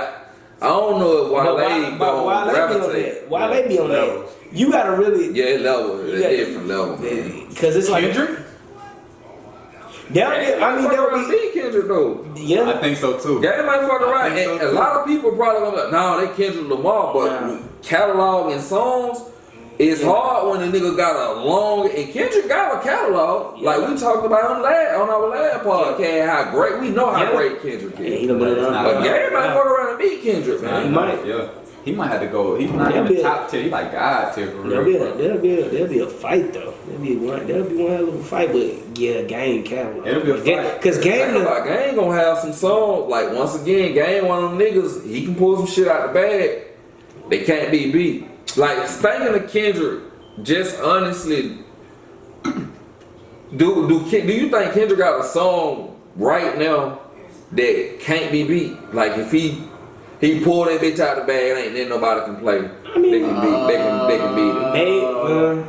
I don't know if Wale Wale be on gravitate. that. Wale be on that. You gotta really. Yeah, it level. It's You got- different level. Man. Because it's like. Kendrick? There'll be. be Kendrick though. Yeah. I think so too. Game might fuck around. think so, And a too. lot of people probably gonna be like, nah, they Kendrick Lamar, but Nah. catalog and songs. It's hard when a nigga got a long, and Kendrick got a catalog. Yeah. Like we talked about on our last podcast, how great, we know how Yeah. great Kendrick Yeah, is. he done been around. But Game might fuck around and beat Kendrick, He man. might. Yeah. He might have to go. He's not They'll in the be- top tier. He's like God tier for There'll real. be a fight though. There'll be one hell of a fight, but yeah, Game catalog. It'll be a fight. Cause Game Think about Game gonna have some songs. Like once again, Game one of them niggas. He can pull some shit out the bag. They can't be beat. Like thinking of Kendrick, just honestly, do you think Kendrick got a song right now that can't be beat? Like if he pulled that bitch out the bag, ain't nobody can play. They can beat it.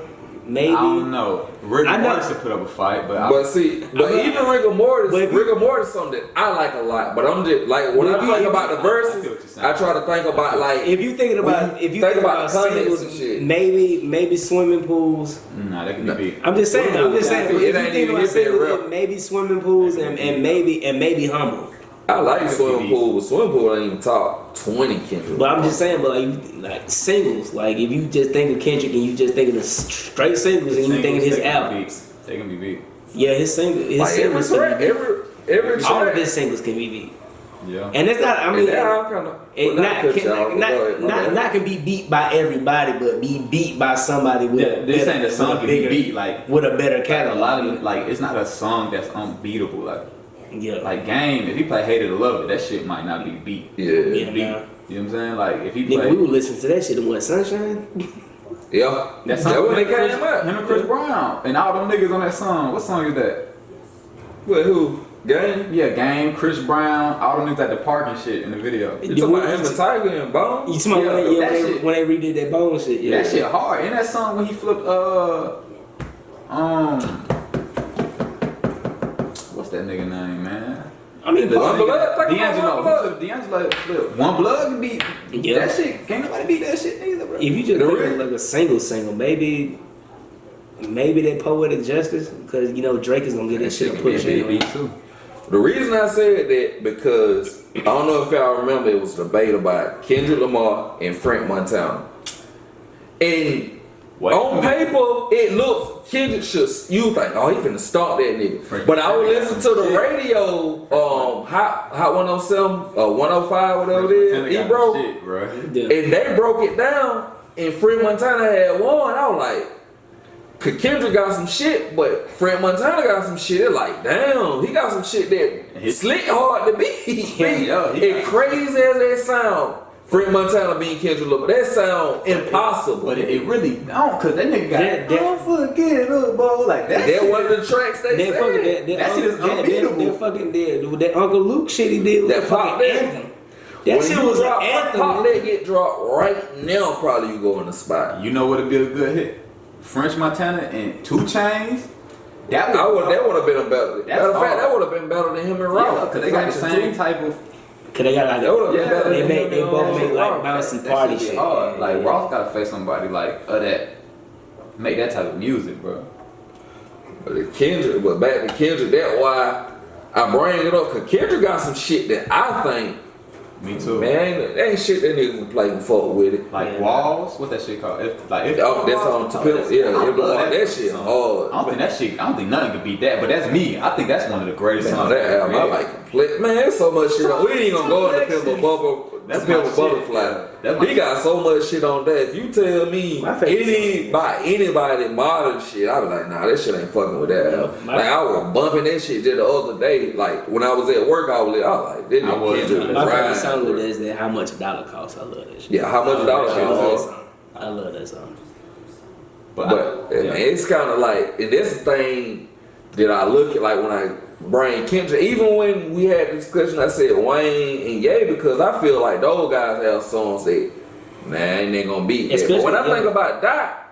maybe. I don't know. Rick I know. Morris to put up a fight, but But even Rigor Mortis, But if you- Rigor Mortis is something that I like a lot. But I'm just like when I think about the I see what verses, you're saying. I try to think about like If you thinking about When you think about the context singles, and shit. maybe swimming pools. nah, they can be beat. I'm just saying. But It if ain't you even think about hit that singles, rep. maybe swimming pools and maybe humble. I like It Swimming could be. Pool, but Swimming Pool ain't even top 20 Kendrick. But I'm just saying, but like singles, like if you just think of Kendrick and you just think of the straight singles and you think of his Singles, albums, they can be beat. yeah, his like every singles can track, be beat. every All of track. his singles can be beat, Yeah. and it's not. I mean, And that all kind of not can be beat by everybody, but be beat by somebody with Yeah, this ain't a song can be beat like with a better a catalog. lot of like it's not a song that's unbeatable. Yeah, Like Game, if he play Hate It or Love It, that shit might not be beat. Yeah. yeah, Beat. nah. You know what I'm saying? Like if he Nigga, play we would listen to that shit in what Sunshine. Yeah. that That song when they him came out. and Chris Brown and all them niggas on that song. What song is that? With who? Game? Yeah, Game, Chris Brown, all them niggas at the park and shit in the video. You talking about him and Tiger and Bone? You talking about Yeah, that shit- when they redid that bone shit? Yeah, That shit hard. And that song when he flipped what's that nigga name, man? I mean, One Blood? Think about D'Angelo. One Blood. D'Angelo flipped. One Blood can beat Yeah. that shit. Can't nobody beat that shit neither, bro. if you just The think real- of like a single, maybe that Poetic Justice, because you know Drake is gonna get that shit a push anyway. too. The reason I said that because I don't know if y'all remember it was a debate about Kendrick Lamar and Frank Montana. And on paper, it looks Kendrick should you think, oh, he finna start that nigga. Frank But I would Montana listen to the radio, Hot 107, 105, whatever it is, he broke. Shit, bro. Yeah. And they broke it down, and Frank Montana had won. I was like, 'cause Kendrick got some shit, but Frank Montana got some shit. It's like, damn, he got some shit that slick hard to beat. Yeah, And crazy as that sound, Frank Montana being Kendrick Lamar, that sound impossible. But it really don't, cause that nigga got That- don't forget it, little bro. Like that. That one of the tracks they That fucking said. That shit is unbeatable. That fucking that Uncle Luke shit he did with That the pop fucking that. anthem. That When shit you was an drop anthem. Pop That get dropped right now, probably you go in the spot. You know what'd be a good hit? French Montana and 2 Chainz. That That would have been a better. That's Matter of fact, hard. that would have been better than him and Yeah, Rock. cause they got the same type of. Cause they got like That would've been better they than make him they and both Rock. make like bouncy That party shit shit. hard. Like Yeah. Ross gotta face somebody like that. Make that type of music, bro. But back to Kendrick, that's why I bring it up, cause Kendrick got some shit that I think. Me too. Man, ain't shit that nigga can play and fuck with it. Like Walls, what's that shit called? Oh, that's on Tapilla. Yeah, that shit hard. I don't think nothing could beat that. But that's me. I think that's one of the greatest songs. That album, I like complete. Man, there's so much shit on. We ain't gonna go into Pimp Butterfly. He got so much shit on that. If you tell me anybody modern shit, I was like, nah, that shit ain't fucking with that album. Like I was bumping that shit just the other day. Like when I was at work, I was like, this nigga Kendrick. My favorite song with that is that How Much a Dollar Costs. I love that shit. Yeah, How Much a Dollar Costs. I love that song. But man, it's kind of like, and that's the thing that I look at, like when I bring Kendrick, even when we had the discussion, I said Wayne and Ye, because I feel like those guys have songs that, man, ain't gonna beat that. But when I think about Doc,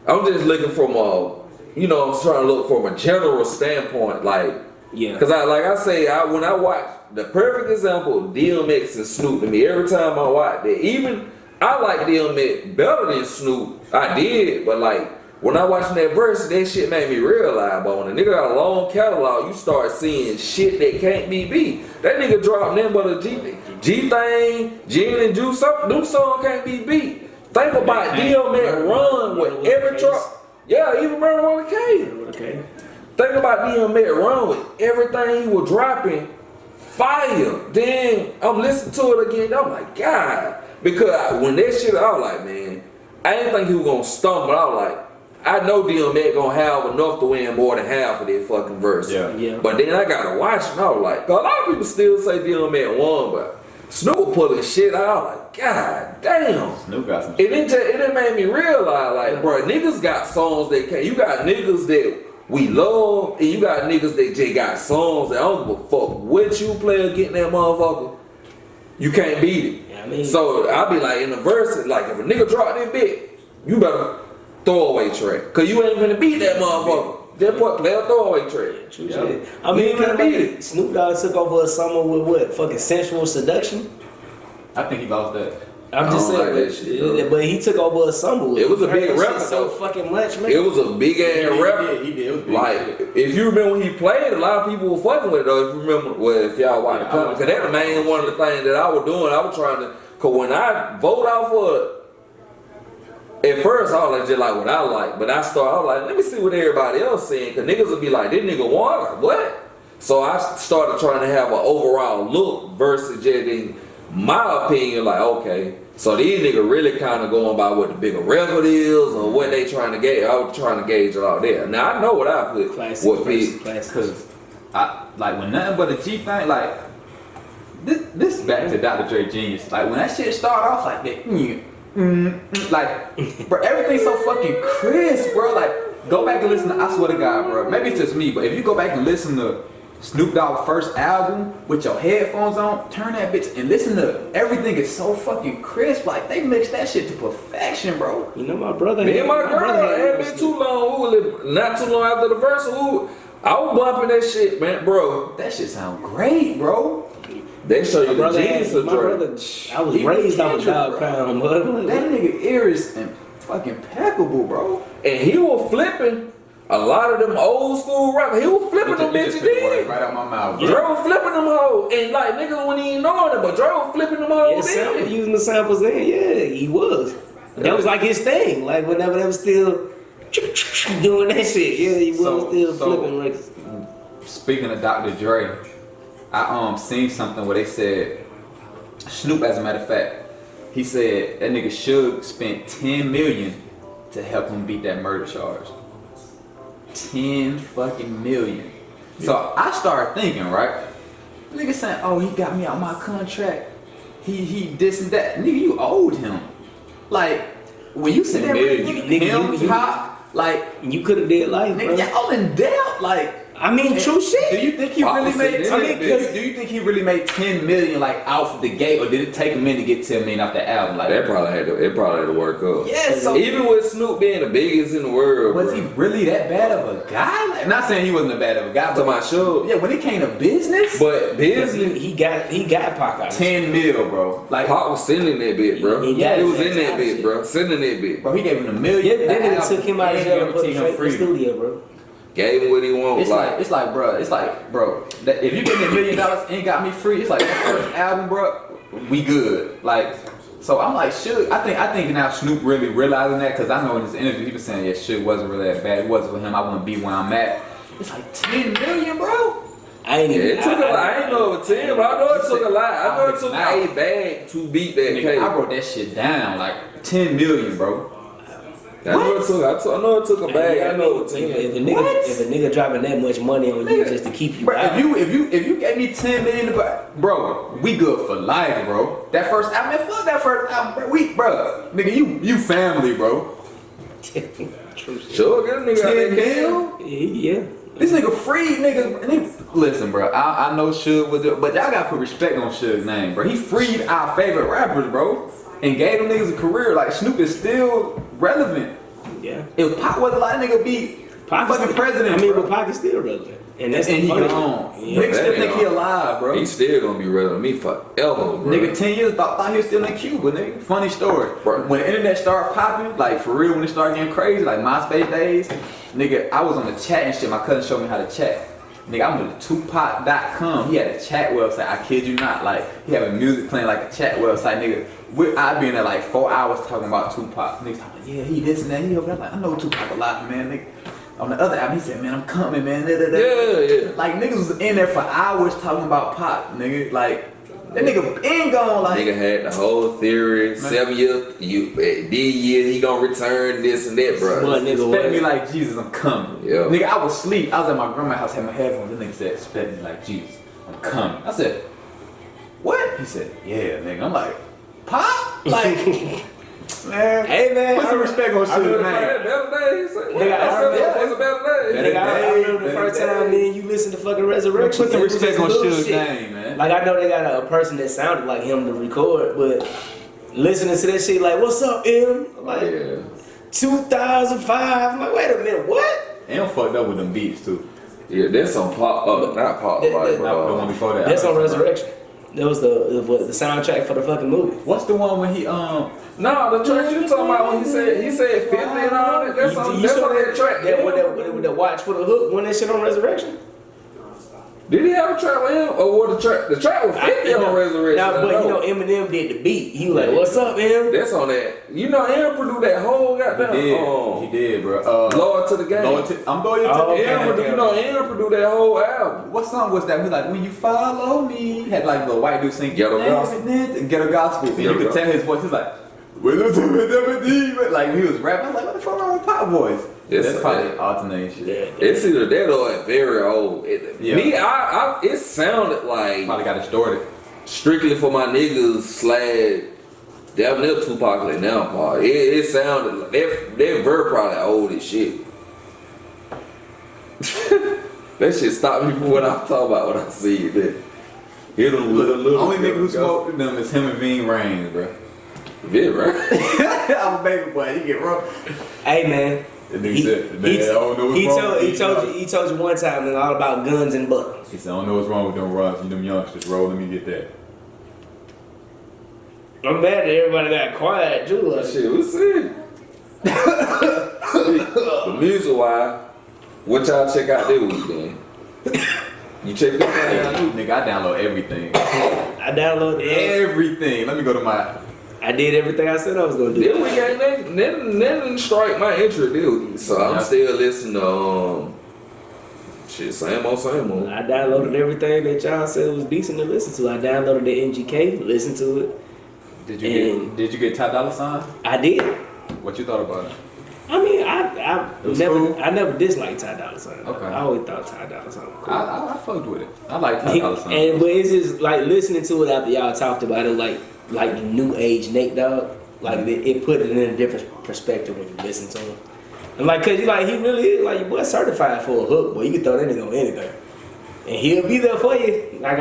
I'm just looking from I'm trying to look from a general standpoint, like, because when I watch, the perfect example, DMX and Snoop to me, every time I watch that, even, I like DMX better than Snoop, I did, but like, when I watched that verse, that shit made me realize, but when a nigga got a long catalog, you start seeing shit that can't be beat. That nigga dropped them but a G-Thing, Gin and Juice, them songs can't be beat. Think about DMX run with every drop. Yeah, even Murder on the K. Okay. Think about DMX run with everything he was dropping, fire. Then I'm listening to it again, I'm like, God. Because when that shit, I was like, man, I didn't think he was gonna stumble. I was like, I know DMX gonna have enough to win more than half of that fucking verse. Yeah. But then I gotta watch it, and I was like, a lot of people still say DMX won, but Snoop pulling shit out. I was like, God damn. Snoop got some shit. It made me realize, like, bro, niggas got songs that you got niggas that we love, and you got niggas that just got songs that I don't give a fuck what you play or get in that motherfucker. You can't beat it. Yeah, I mean, so I'll be like, in the verse, like, if a nigga drop that bit, you better throwaway track, cause you ain't gonna beat that motherfucker. Just play a throwaway track. True shit. I mean, you ain't gonna beat it. Snoop Dogg took over a summer with what? Fucking Sensual Seduction. I think he lost that. I'm just saying, like that shit, but he took over a summer with it. Was a big record so fucking much, man. It was a big ass record. He did. It was big. Like, if you remember when he played, a lot of people were fucking with it though. If you remember, well, if y'all watch the cause that's the main one of the things that I was doing. I was trying to, cause when I vote out for it. At first, I was just like what I like, but I was like, let me see what everybody else saying, cause niggas would be like, this nigga won, like, what? So I started trying to have an overall look versus just in my opinion, like, okay, so these niggas really kind of going by what the bigger record is or what they trying to gauge. I was trying to gauge it out there. Now I know what I put. Classic. Cause I like when nothing but a G thing, like this back to Dr. Dre Genius. Like when that shit started off like that. Like, bro, everything's so fucking crisp, bro. Like, go back and listen to, I swear to God, bro. Maybe it's just me, but if you go back and listen to Snoop Dogg's first album with your headphones on, turn that bitch and listen to everything is so fucking crisp. Like, they mixed that shit to perfection, bro. You know, my brother. Me and my girl, it ain't been too long. Not too long after the verse. I was bumping that shit, man, bro. That shit sound great, bro. They show you the genius of Dre. I was raised off a dog pound, bro. That nigga ear is fucking impeccable, bro. And he was flipping a lot of them old school rappers. He was flipping them bitches in. Right out my mouth. Dre was flipping them hoes. And like niggas when he ain't knowing it, but Dre was flipping them hoes in. Using the samples in, yeah, he was. That was like his thing. Like whenever they was still doing that shit, yeah, he was still flipping records. Speaking of Dr. Dre, I seen something where they said Snoop, as a matter of fact, he said that nigga Suge spent $10 million to help him beat that murder charge. 10 fucking million. Yeah. So I started thinking, right? Nigga saying, oh, he got me out my contract. He this and that. Nigga, you owed him. Like when you sit there with him, like you could have did life, nigga, y'all in debt, like. I mean, true shit. Do you think he really made? Do you think he really made 10 million like out the gate, or did it take a minute to get 10 million off the album? Like it probably had to work up. Yeah, so even with Snoop being the biggest in the world, was he really that bad of a guy? Like, I'm not saying he wasn't that bad of a guy, but my show. Yeah, when it came to business, but business, he got Pac out. 10 mil, bro. Like Pac was sending that bit, bro. He was in that bit, bro. Sending that bit, bro. He gave him $1 million. That nigga took him out of jail and put him straight in the studio, bro. Gave him what he wanted. It's like, bro, that if you give me $1 million and got me free, it's like the first album, bro, we good. Like, so I'm like, Suge. I think now Snoop really realizing that, because I know in his interview he was saying, yeah, Suge wasn't really that bad. It wasn't for him. I wouldn't be where I'm at. It's like 10 million, bro. I ain't know it was 10, but I know it took a lot. I know it took a bag to beat that case. I wrote that shit down, like 10 million, bro. I know it took a bag. I know it took. If a nigga dropping that much money on you just to keep you bro, out. if you gave me 10 million, bro, we good for life, bro. That first album, man, fuck that first album, bro. Nigga, you family, bro. Sure, get a nigga out there, kill. Yeah. This nigga free niggas. Listen, bro. I know Suge was it, but y'all gotta put respect on Suge's name, bro. He freed our favorite rappers, bro, and gave them niggas a career. Like Snoop is still relevant. Yeah. If Pac was a lot, nigga be fucking president. I mean, bro. but Pac is still relevant, and that's and he funny. gone. Yeah. Niggas still think he alive, bro. He still gonna be relevant to me forever, bro. Nigga, 10 years thought he was still in Cuba, nigga. Funny story. Bro, when the internet started popping, like for real, when it started getting crazy, like MySpace days, nigga, I was on the chat and shit. My cousin showed me how to chat. Nigga, I went to Tupac.com. He had a chat website. I kid you not. Like, he had music playing like a chat website, nigga. I'd be in there like 4 hours talking about Tupac. Niggas talking, yeah, he this and that. He over there. Like, I know Tupac a lot, man. Nigga. On the other album, he said, man, I'm coming, man. Yeah. Like, niggas was in there for hours talking about Pac, nigga. Like, that nigga been gone. Like, nigga had the whole theory. Man. 7 years, this year he gonna return this and that, bro. Expect me like Jesus, I'm coming. Yeah. Nigga, I was asleep. I was at my grandma's house, had my headphones. The nigga said, expect me like Jesus, I'm coming. I said, what? He said, yeah, nigga. I'm like, Pop? Like, man. Hey, man. Put some respect on Suge, man. I remember the first time me and you listened to fucking Resurrection. Put some respect on Suge's name, man. Like, I know they got a person that sounded like him to record, but listening to that shit, like, what's up, M? I'm like, 2005. I'm like, wait a minute, what? M fucked up with them beats, too. Yeah, that's on Pop, not Pop, the one before that. That's on Resurrection. That was the soundtrack for the fucking movie. What's the one when he No, the track you talking about when he said 50 and all that. That's on that track. Yeah, with the watch for the hook. When that shit on Resurrection. Did he have a track with him, or what the track? The track was 50 on Resurrection. Nah, but you know Eminem did the beat. He was like, "What's up, M?" That's on that. You know, M produced that whole goddamn. He did, bro. Loyal to the Game. I'm loyal to the game. You know, M produced that whole album. What song was that? He was like, when you follow me. He had like the white dude sing Ghetto Gospel. Ghetto Gospel. And you could tell his voice. He was like, like he was rapping. I was like, what the fuck wrong with Pop voice? That's probably alternation shit. It's either that or it's very old. It sounded like probably got distorted. Strictly for my niggas / damn near Tupac like now part. It sounded like that verb probably old as shit. That shit stopped me from what I'm talking about when I see it. Hit him little. Only nigga who smoked with them is him and Veen Raines, bro. Vin, right? I'm a baby boy. He get rough. Hey man. He told you one time it's all about guns and butter. He said, I don't know what's wrong with them runs. You them youngsters, bro. Let me get that. I'm mad that everybody got quiet too. Like. Shit, we'll see. The music wise, what y'all check out this week then? You check this out? Nigga, I download everything. I downloaded everything. Let me go to my. I did everything I said I was gonna do. This week ain't nothing didn't strike my interest this week, so I'm still listening to shit, same old. I downloaded everything that y'all said was decent to listen to. I downloaded the MGK, listened to it. Did you get Ty Dolla $ign? I did. What you thought about it? I mean, I never disliked Ty Dolla $ign. Okay. I always thought Ty Dolla $ign was cool. I fucked with it. I like Ty Dolla $ign. But it's just like listening to it after y'all talked about it, like the new age Nate Dogg. Like it put it in a different perspective when you listen to him. And like, cause he really is like your boy certified for a hook, boy. You can throw that nigga on anything, and he'll be there for you. Like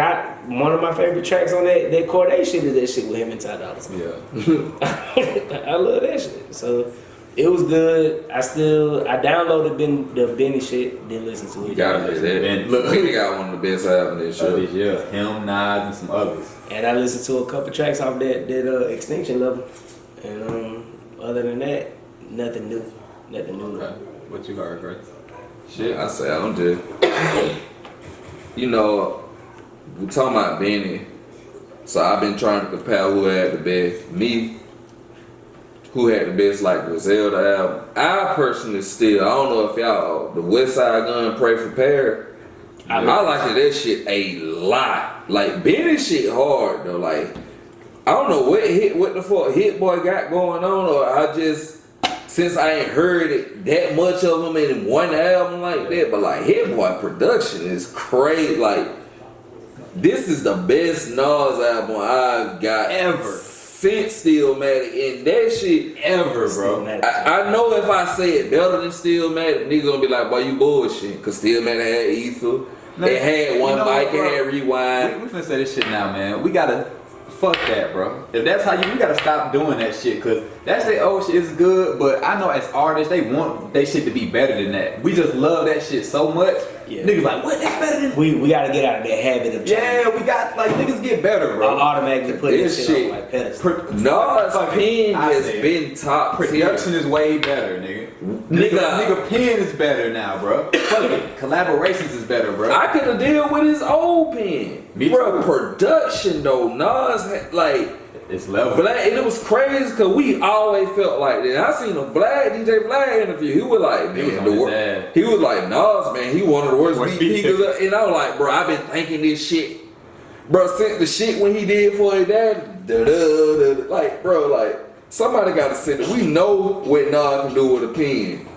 one of my favorite tracks on that Corday shit is that shit with him and Ty Dolla $ign. Yeah. I love that shit. So it was good. I downloaded the Benny shit, didn't listen to it. You gotta listen to that. Look, he got one of the best albums this year. Him, Nas, and some others. And I listened to a couple tracks off that Extinction Level. And other than that, nothing new. Okay. What you heard, Grace? Shit, I say I'm just, you know, we talking about Benny. So I've been trying to compare who had the best. Me, who had the best like Griselda album. I personally still, I don't know if y'all, the West Side Gun, Pray for Paris. I like that shit a lot. Like Benny shit hard though. Like I don't know what the fuck Hit Boy got going on, or I just since I ain't heard it that much of him in one album like that. But like Hit Boy production is crazy. Like this is the best Nas album I've got ever since Stillmatic, and that shit ever, bro. I know if I say it better than Stillmatic, nigga gonna be like, boy, you bullshit. Cause Stillmatic had Ether. It had one mic, it had rewind. We finna say this shit now, man. We gotta fuck that, bro. If that's how we gotta stop doing that shit, cause that shit old shit is good, but I know as artists they want they shit to be better than that. We just love that shit so much. Yeah. Niggas like, what? That's better than. We gotta get out of that habit of. Yeah, we got like niggas get better, bro. I'll automatically put this shit on like pedestal. Nas pen has been top. Production is way better, nigga. Nigga pen is better now, bro. Collaborations is better, bro. I could have dealt with his old pen. Bro, production though, Nas had, like it's level. Vlad, and it was crazy because we always felt like that. I seen a DJ Vlad interview. He was like, man, he was like, Nas, man, he one of the worst beat pickers. And I was like, bro, I've been thinking this shit, bro, since the shit when he did for his dad, like, bro, like somebody got to sit there. We know what Nas can do with a pen.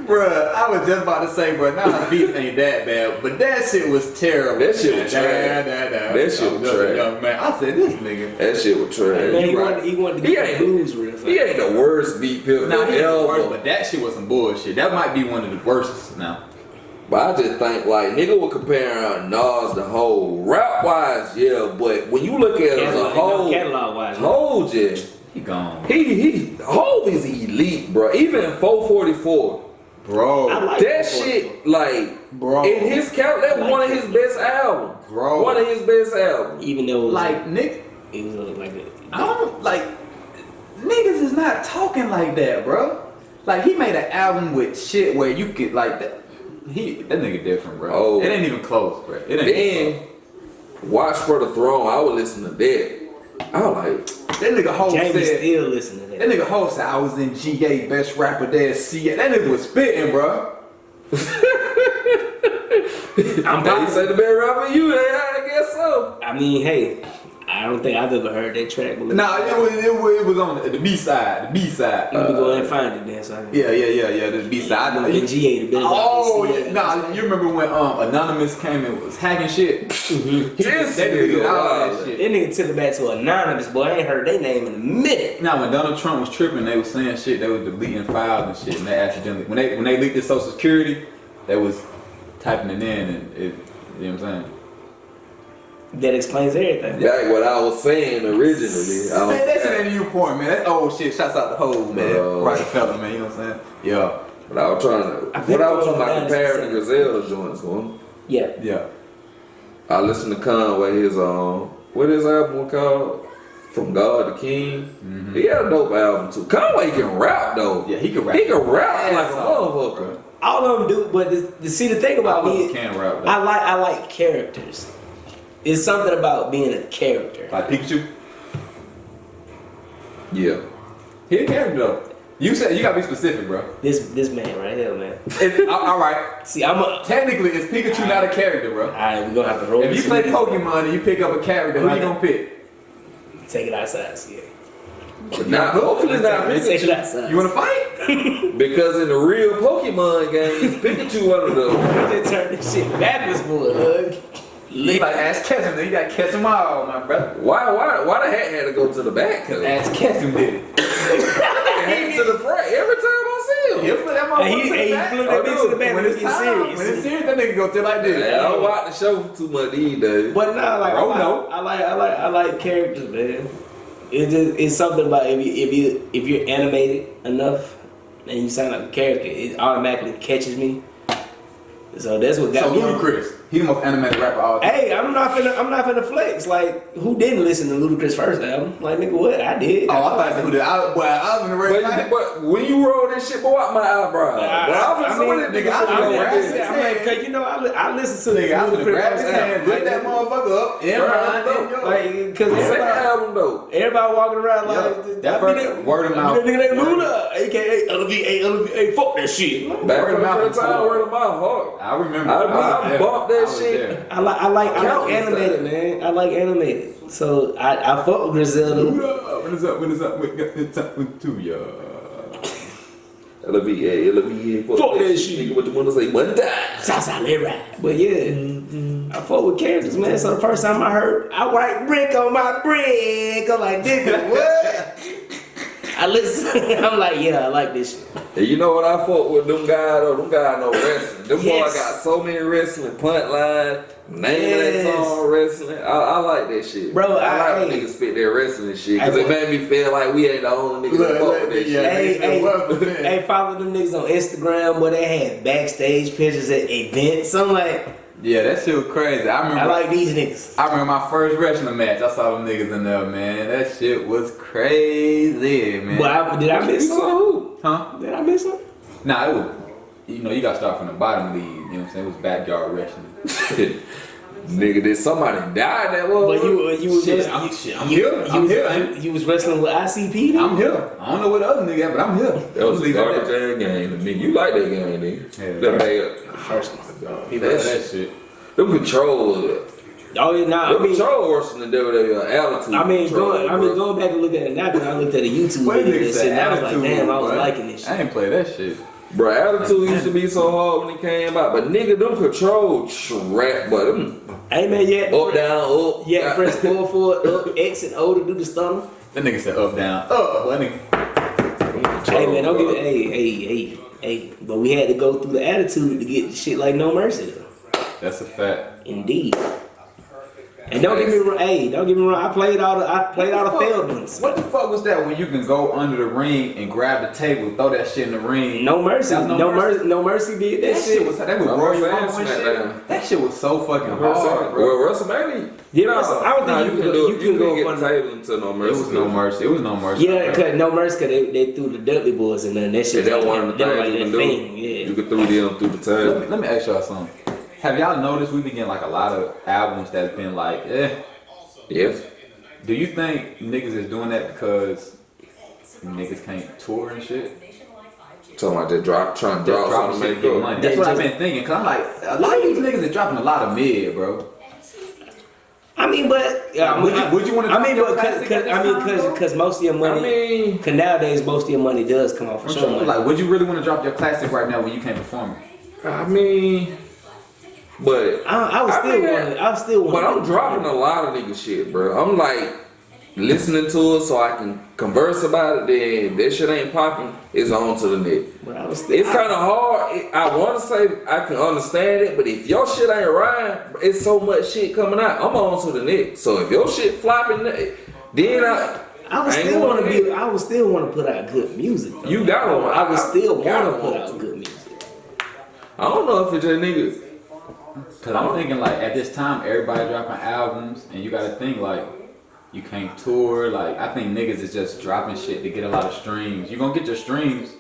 Bruh, I was just about to say, bro, now the beats ain't that bad, but that shit was terrible. That shit was trash. That shit was trash. Young man, I said, this nigga. That shit was trash. Man, he wanted to get the blues riff. He ain't the worst beat picker nah, he ever. The worst, but that shit was some bullshit. That might be one of the worst now. But I just think, like, nigga was comparing Nas the whole. Rap-wise, yeah, but when you look at it as a whole, catalog-wise, whole just, he gone. Hov is elite, bro. Even 444. Bro, like that shit, like, bro, in his count, that's like one of his best albums. Bro, one of his best albums. Even though it was like Nick, it was like I don't like niggas is not talking like that, bro. Like he made an album with shit where you could like that. That nigga different, bro. Oh, it ain't even close, bro. It ain't even close. Watch for the Throne. I would listen to that. I was like, that nigga Ho said. Still listening to that. That nigga Ho said I was in GA best rapper there. CA. That nigga was spitting, bro. He said the best rapper you had. I guess so. I mean, hey, I don't think I've ever heard that track. Nah, it was on the B side. The B side. Let me go ahead and find it then. So yeah. The B side. The GA, the best. Oh yeah. Nah, you remember when Anonymous came and was hacking shit? Mm-hmm. That nigga took it back to Anonymous, boy. I ain't heard their name in a minute. Now when Donald Trump was tripping, they was saying shit. They was deleting files and shit, and they accidentally when they leaked his Social Security, they was typing it in, and it. You know what I'm saying? That explains everything. Like what I was saying originally. Man, that's an new point, man. That's old shit. Shouts out the whole man. Rockefeller, man. You know what I'm saying? Yeah. But I was trying to. What I was talking about comparing the Griselda joints one. Yeah. I listened to Conway, his what his album called? From God to King. Mm-hmm. He had a dope album too. Conway can rap though. Yeah, he can rap. He can rap like a motherfucker. All of them do, but see the thing about me, can rap, I like characters. It's something about being a character. Like Pikachu? Yeah. He a character though. You said you gotta be specific, bro. This man right here, man. All right. See, technically, is Pikachu not a character, bro? All right, we gonna have to roll. If you play Pokemon and you pick up a character, who you gonna pick? Take it outside, see it. Hopefully not Pikachu. Take it outside. You wanna fight? Because in the real Pokemon games, Pikachu one of them. Just turn this shit backwards for a hug. You like Ash Ketchum, you gotta catch them all, my brother. Why the hat had to go to the back? Cause Ash Ketchum did it. Hat to the front every time I see him. He'll flip that motherfucker to the back. He flipped that bitch to the back when it's serious. When it's serious, that nigga go through like this. I don't watch the show too much these days. But nah, like I like characters, man. It's something about if you're animated enough and you sound like a character, it automatically catches me. So that's what got me. Ludacris, He the most animated rapper all time. Hey, I'm not finna flex. Like, who didn't listen to Ludacris' first album? Like, nigga, what? I did. Oh, I thought who did. I was in the radio. But when you roll this shit, boy, my eyebrows. I mean, cause you know, I listen to nigga. I was Ludacris grab first his hand, album. lift that motherfucker up, Like, cause second album though. everybody walking around like that first word of mouth. Nigga, they Luda, aka LVA, fuck that shit. Back from the first time, word of my heart. I remember. I bumped that shit. I like animated, man. I like animated. So I fuck with Griselda. What is up? We got the top with two, y'all. LVA, Fuck that shit. Nigga, what the window say? One time. Southside let ride. But yeah, I fuck with characters, man. So the first time I heard, I write brick on my brick. I'm like, nigga, what? I listen. I'm like, yeah, I like this shit. And you know what I fuck with them guys though? Them guys know wrestling. Them Yes. boys got so many wrestling punt lines, name of that song wrestling. I like that shit. Bro, I like when niggas spit their wrestling shit because it made me feel like we ain't the only niggas that fuck with that shit. Hey, follow them niggas on Instagram where they had backstage pictures at events. I'm like, Yeah, that shit was crazy. I like these niggas. I remember my first wrestling match. I saw them niggas in there, man. That shit was crazy, man. But did I miss something? Huh? Did I miss something? Nah, it was. You know, you gotta start from the bottom league. You know what I'm saying? It was backyard wrestling. Nigga, did somebody die that was? But you was Shit, I'm here. You was wrestling with ICP. Then? I'm here. I don't know what the other nigga at, but I'm here. That was a garbage ass game to me. You like that game, nigga? Yeah. First one. He loved that shit. Them controls. Oh yeah, nah. Them control worse than the WWE attitude. Going back and looking at it now, because I looked at a YouTube video and shit, and I was like, damn, I was liking this shit. I ain't play that shit. Bro, attitude used to be so hard when it came out, but nigga, them control trap, but them Hey man, yeah. up, down, up. Yeah, press forward, up, X and O to do the stunner. That nigga said up, down, up. That nigga. Hey man, don't give it. Hey. But we had to go through the attitude to get shit like No Mercy. That's a fact. Indeed. And don't get me wrong. I played all the failed ones. What the fuck was that when you can go under the ring and grab the table, throw that shit in the ring? No Mercy. That was No Mercy did that shit. That was Royal Rumble and shit. That shit was so fucking hard, bro. Well, WrestleMania. Yeah, I don't think you can go get up the under. table until No Mercy. It was no mercy. Yeah, cause No Mercy, cause they threw the Dudley Boys and then that shit. That one of the like things you that can do. thing. Yeah. You can throw them through the table. Let me ask y'all something. Have y'all noticed we been getting like a lot of albums that's been like, Yes. Do you think niggas is doing that because niggas can't tour and shit? Talking about trying to drop something to shit, make get up. money. That's what I've been thinking. Cause I'm like, a lot of these niggas is dropping a lot of mid, bro. I mean, but would you want to? I mean, because most of your money. Cause nowadays most of your money does come off for show money. Like, would you really want to drop your classic right now when you can't perform it? I mean, but I still want. But I'm dropping a lot of nigga shit, bro. I'm like listening to it so I can converse about it. Then that shit ain't popping. It's on to the next. But It's kind of hard. I want to say I can understand it, but if your shit ain't right, it's so much shit coming out. I'm on to the next. So if your shit flopping, then I would still want to put out good music. Though. You got to. I would still want to put out good music. I don't know if it's just niggas. Cause I'm thinking like at this time everybody dropping albums and you gotta think like you can't tour. Like I think niggas is just dropping shit to get a lot of streams. You gonna get your streams.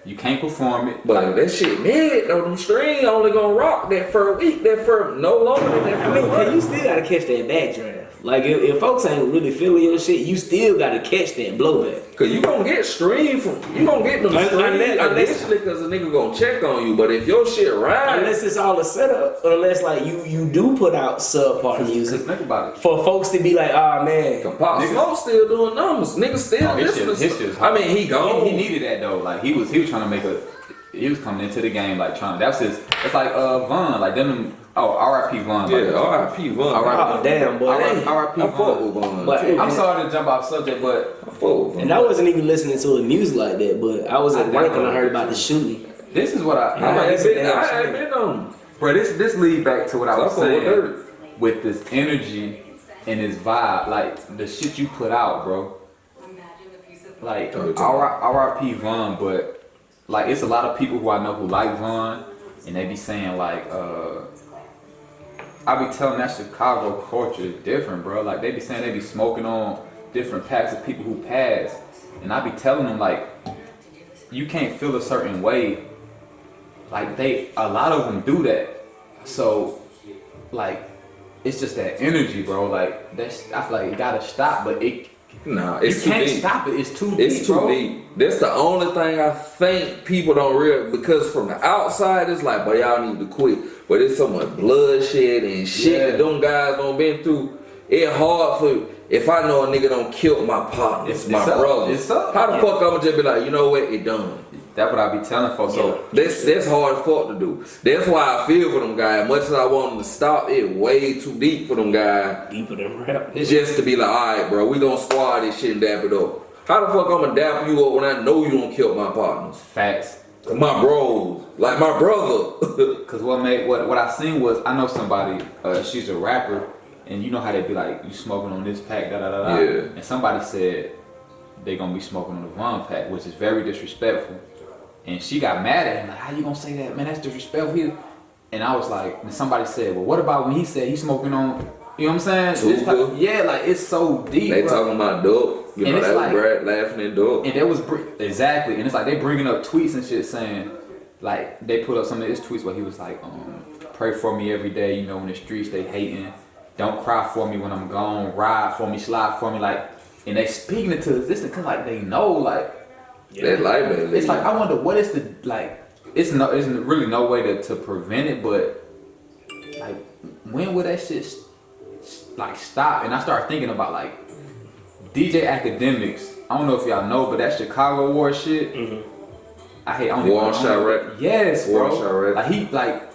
You can't perform it. But that shit mid though, them streams only gonna rock that for a week, that for no longer than that for a month. You still gotta catch that backdraft. Like if folks ain't really feeling your shit, you still gotta catch that blowback. Cause you gonna get streams from, you gonna get them streams initially cause a nigga gonna check on you. But if your shit right, unless it's all a setup, unless like you do put out subpar music, think about it. For folks to be like, oh man, Pop Smoke still doing numbers. Niggas still listening. I mean, he gone. He needed that though. Like he was trying to make he was coming into the game like trying. That's his. It's like Von, like them. Oh, R.I.P. Von. Yeah, R.I.P. Von. Oh damn, boy. R.I.P. Von. Von. But I'm sorry to jump off subject, but I fuck with Von. And I wasn't even listening to the music like that, but I was at work and I heard about the shooting. this is what I ain't been on. Bro, this lead back to what I was saying with with this energy and this vibe, like the shit you put out, bro. Like R.I.P. Von, but like it's a lot of people who I know who like Von, and they be saying like I be telling that Chicago culture is different, bro. Like they be saying they be smoking on different packs of people who pass, and I be telling them like, you can't feel a certain way. Like a lot of them do that. So, like, it's just that energy, bro. Like I feel like it gotta stop, but it's you too can't deep. stop it. It's too deep. It's too bro. deep. That's the only thing I think people don't realize, because from the outside it's like, but y'all need to quit. But it's so much bloodshed and shit that them guys done been through. It's hard for, if I know a nigga don't kill my partners, my brothers. How the fuck I'ma just be like, you know what, it done. That's what I be telling folks. So that's hard as fuck to do. That's why I feel for them guys. Much as I want them to stop, it way too deep for them guys. Deeper than rap. Just to be like, alright, bro, we gonna squad this shit and dap it up. How the fuck I'ma dap you up when I know you don't kill my partners? Facts. My bros, like my brother. Cause what I seen was, I know somebody, she's a rapper, and you know how they be like, you smoking on this pack, da da da da. Yeah. And somebody said they gonna be smoking on the Von pack, which is very disrespectful. And she got mad at him, like, how you gonna say that, man? That's disrespectful. And I was like, and somebody said, well, what about when he said he's smoking on, you know what I'm saying? Yeah, like it's so deep. They bro. talking about dope. You and know, it's that like, was Brad laughing at dope. And that was exactly, and it's like they bringing up tweets and shit saying, like they put up some of his tweets where he was like, pray for me every day, you know, in the streets they hating. Don't cry for me when I'm gone. Ride for me, slide for me, like, and they speaking it to this because like they know, like, that life, man. it's like I wonder what is the like. It's really no way to prevent it, but like when will that shit like stop? And I started thinking about like DJ Academics. I don't know if y'all know, but that Chicago war shit. Mm-hmm. I hate War on Chirac. Yes, War bro. on Chirac. Like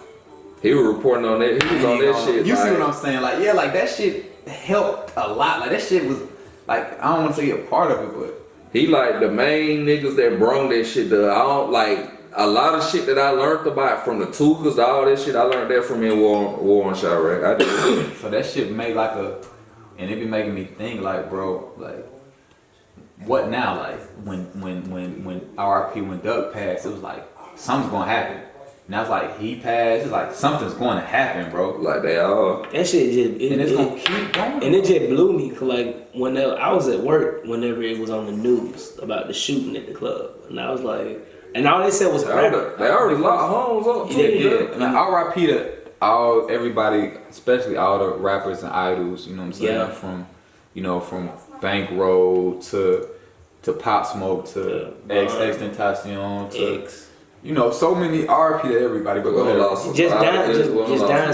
he was reporting on that. He was on that shit. You like, see what I'm saying? Like yeah, like that shit helped a lot. Like that shit was like I don't want to say a part of it, but he like the main niggas that brung that shit to. I don't like a lot of shit that I learned about from the Tukas, all that shit. I learned that from in War on Chirac. I did. So that shit made like and it be making me think like, bro, like what now? Like when RIP when Doug passed, it was like something's gonna happen. Now it's like he passed. It's like something's going to happen, bro. Like they all. That shit just and it's gonna keep going. And it just blew me, cause like whenever I was at work, whenever it was on the news about the shooting at the club, and I was like, and all they said was They already locked homes up too. Yeah. Now RIP to everybody, especially all the rappers and idols. You know what I'm saying? Yeah. From Bankroll to Pop Smoke to Extentacion to X. So many RIP to everybody. But go ahead. Just dying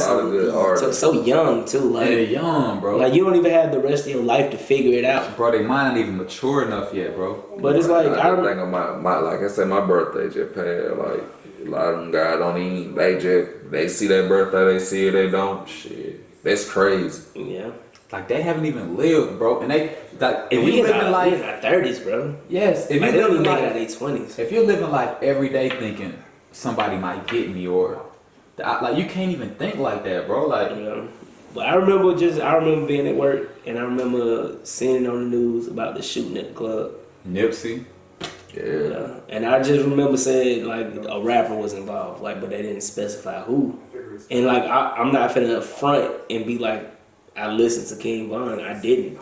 so young too. Like they're young, bro. Like you don't even have the rest of your life to figure it out, bro. They mind not even mature enough yet, bro. But it's like I think of my like I said, my birthday just passed. Like a lot of them guys don't even. They see their birthday, they see it, they don't. Shit, that's crazy. Yeah. Like they haven't even lived, bro, and they like if you living life in our 30s, bro. Yes, if like, you they don't even life make it out their 20s. If you're living life every day thinking somebody might get me or like you can't even think like that, bro. Like, yeah. But I remember being at work and I remember seeing on the news about the shooting at the club. Nipsey. Yeah. And I just remember saying like a rapper was involved, like, but they didn't specify who. And like I'm not finna front and be like, I listened to King Von. I didn't.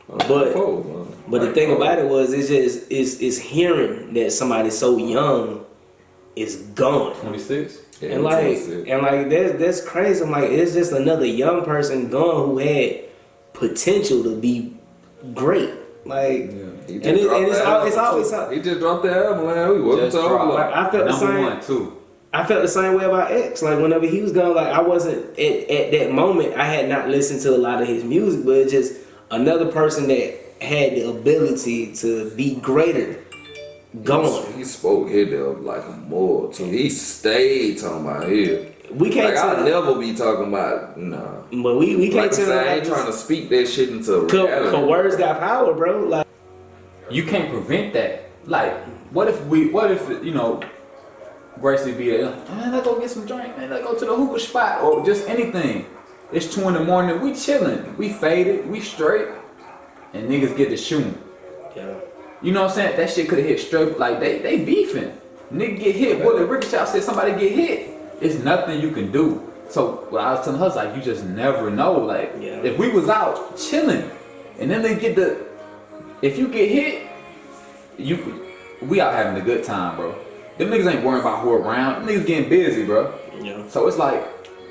But the thing about it was, it's hearing that somebody so young is gone. 26. Yeah, and like that's crazy. I'm like, it's just another young person gone who had potential to be great. Like, yeah. it's always he just dropped the album, man. We wasn't talking like, I felt the same. One too. I felt the same way about X. Like whenever he was gone, like I wasn't at that moment. I had not listened to a lot of his music, but it's just another person that had the ability to be greater. Gone. He spoke here though like a more too. He stayed talking about here. We can't. Like I'll never be talking about nah. But we can't like tell. I ain't trying to speak that shit into reality. Cause words got power, bro. Like you can't prevent that. Like what if Gracie be there, man, let's go get some drink, man, let's go to the hookah spot, or just anything. It's 2 a.m, we chilling, we faded, we straight, and niggas get to shooting. Yeah. You know what I'm saying? That shit could have hit straight, like they beefing. Nigga get hit, bullet ricochet said somebody get hit. It's nothing you can do. So what I was telling her is like, you just never know. Like, if we was out chilling, and then they get if you get hit, we out having a good time, bro. Them niggas ain't worrying about who around. Them niggas getting busy, bro. Yeah. So it's like,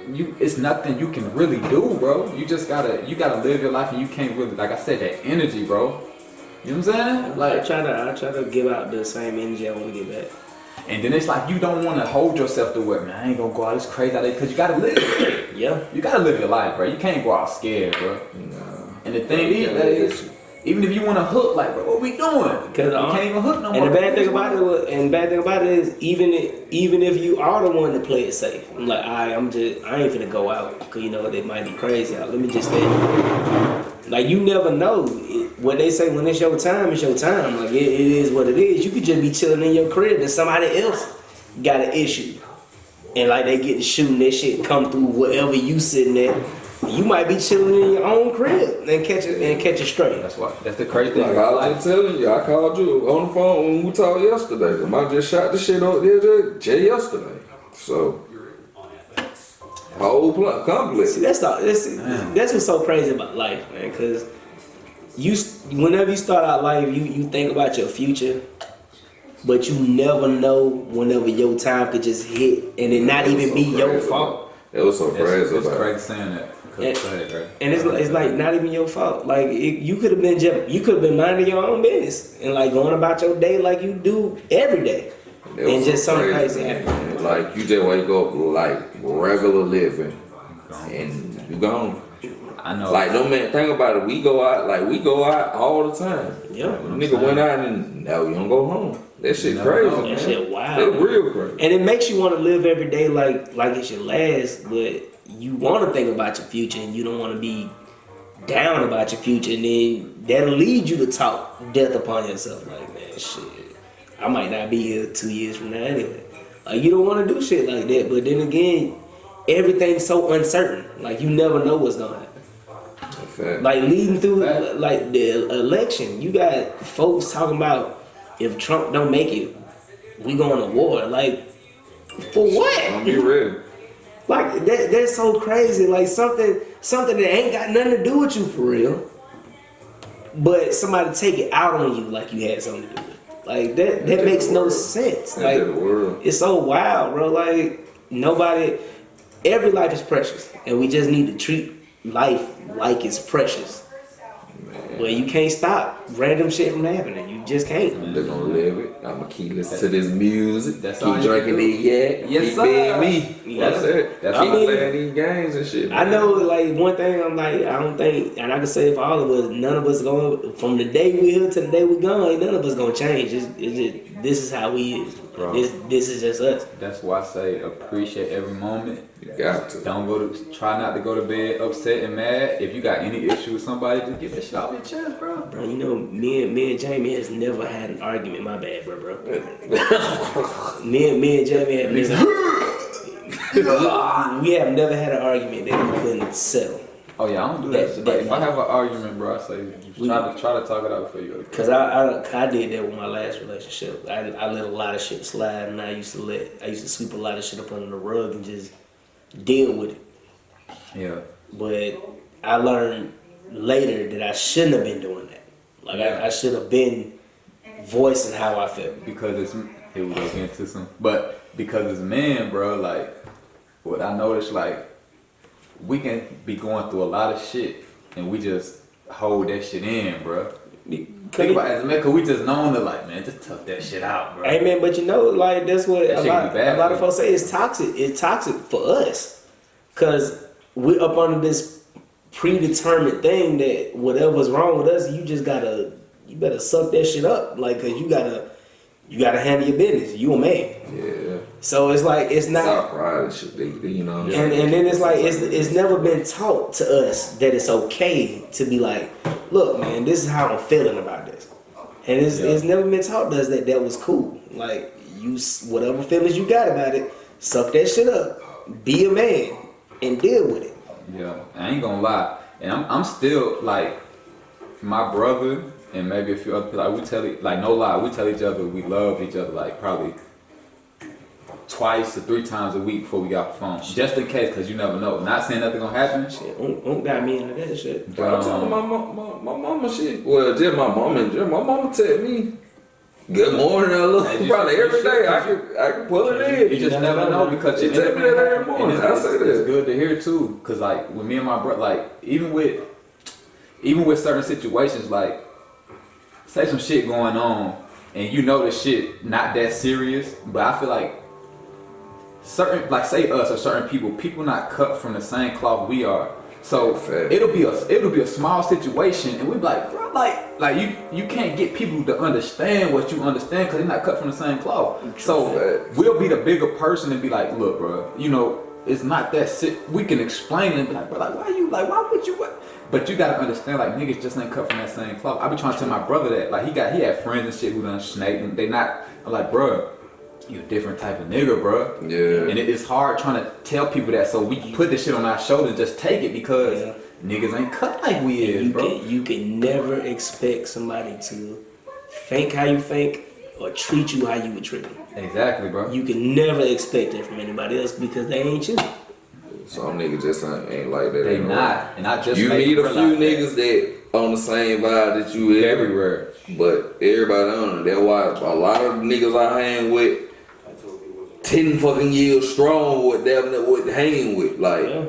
it's nothing you can really do, bro. You gotta live your life, and you can't really, like I said, that energy, bro. You know what I'm saying? Like, I try to give out the same energy I want to give back. And then it's like, you don't want to hold yourself to where, man, I ain't gonna go out this crazy out there, because you gotta live. Yeah. You gotta live your life, bro. You can't go out scared, bro. No. And the thing is, even if you want to hook, like, bro, what we doing? Because you can't even hook no more. And the bad thing about it is, even if you are the one to play it safe, I'm like, I ain't finna go out, because you know they might be crazy out. Let me just stay. Like, you never know. What they say, when it's your time, it's your time. Like, it is what it is. You could just be chilling in your crib and somebody else got an issue. And like, they get to shooting that shit come through wherever you sitting at. You might be chilling in your own crib and catch a stray. That's the crazy thing. Like I was just telling you, I called you on the phone when we talked yesterday. I just shot the shit up there just yesterday. So, whole complex. See, that's what's so crazy about life, man. Because whenever you start out life, you think about your future, but you never know whenever your time could just hit and it not even be your fault. It was so crazy. It's crazy saying that. And it's like not even your fault. Like, you could have been minding your own business and like going about your day like you do every day, and just something crazy happened. Like, you just wake up like regular living, and you gone. I know. Like, no man, think about it. We go out all the time. Yeah. Nigga went out and now you don't go home. That shit crazy. That shit wild. That real crazy. And it makes you want to live every day like it's your last, but you want to think about your future and you don't want to be down about your future, and then that'll lead you to talk death upon yourself. Like, man, shit, I might not be here 2 years from now anyway. Like, you don't want to do shit like that, but then again, everything's so uncertain. Like, you never know what's gonna happen. Like, leading through like the election, you got folks talking about, if Trump don't make it, we going to war. Like, for what? Don't be real. Like, that's so crazy. Like, something that ain't got nothing to do with you for real, but somebody take it out on you like you had something to do with it. Like, that makes no sense. Like, it's so wild, bro. Like, every life is precious, and we just need to treat life like it's precious. Well, you can't stop random shit from happening. You just can't. They're gonna live it. I'm gonna keep listening to this music. That's keep drinking it, yes, keep being me. Yeah. That's it. Keep playing these games and shit. Man. I know, like, one thing I'm like, I don't think, and I can say it for all of us, none of us going, from the day we here to the day we gone, none of us gonna change. It's just, this is how we is. Bro. This is just us. That's why I say appreciate every moment. You got to. Try not to go to bed upset and mad. If you got any issue with somebody, just get that shit off your chest, bro. Bro, you know, me and Jamie has never had an argument. My bad, bro. me and Jamie have never. We have never had an argument that we couldn't settle. Oh yeah, I don't do that. Like, if I have an argument, bro, I say try to talk it out before you go. Cause I did that with my last relationship. I let a lot of shit slide, and I used to sweep a lot of shit up under the rug and just deal with it. Yeah. But I learned later that I shouldn't have been doing that. Like, I should have been voicing how I felt. Because here we go into some. But because it's men, bro, like, what I noticed, like, we can be going through a lot of shit and we just hold that shit in, bro. Think about it as a man, cause we just known to, like, man, just tough that shit out, bro. Hey man, but you know, like, that's what a lot of folks say. It's toxic. It's toxic for us, cause we're up under this predetermined thing that whatever's wrong with us, you better suck that shit up, like, cause you gotta handle your business. You a man. Yeah. So it's like, it's not right. Should be, you know. And then it's like, it's never been taught to us that it's okay to be like, look, man, this is how I'm feeling about this. And it's never been taught to us that was cool. Like, you, whatever feelings you got about it, suck that shit up, be a man, and deal with it. Yeah, I ain't gonna lie, and I'm still, like, my brother and maybe a few other people, like, we tell each other we love each other, like, probably twice to 3 times a week before we got the phone, just in case, cause you never know. Not saying nothing gonna happen. Shit, got me into that shit. But I'm telling my mama shit. Well, just my mama tell me, good morning, I look probably every day. I can pull it in. You just never know because she tell me that every morning. I say that. It's good to hear too, cause like with me and my brother, like even with certain situations, like say some shit going on, and you know the shit not that serious, but I feel like certain, like say us or certain people not cut from the same cloth we are. So it'll be a small situation, and we be like, bro, like you can't get people to understand what you understand because they're not cut from the same cloth. So we'll be the bigger person and be like, look, bro, you know, it's not that sick. We can explain it and be like, bro, like why would you? But you gotta understand, like niggas just ain't cut from that same cloth. I be trying to tell my brother that, like he had friends and shit who done snaked, and they not. I'm like, bro, you a different type of nigga, bro. Yeah. And it's hard trying to tell people that, so we put this shit on our shoulders and just take it because niggas ain't cut like we is, bro. You can never expect somebody to think how you think or treat you how you would treat them. Exactly, bro. You can never expect that from anybody else because they ain't you. Some niggas just ain't like that. They not. And I just you meet a few niggas that on the same vibe that you everywhere. But everybody on it. That's why a lot of niggas I hang with 10 fucking years strong with them that would hang with. Like, yeah.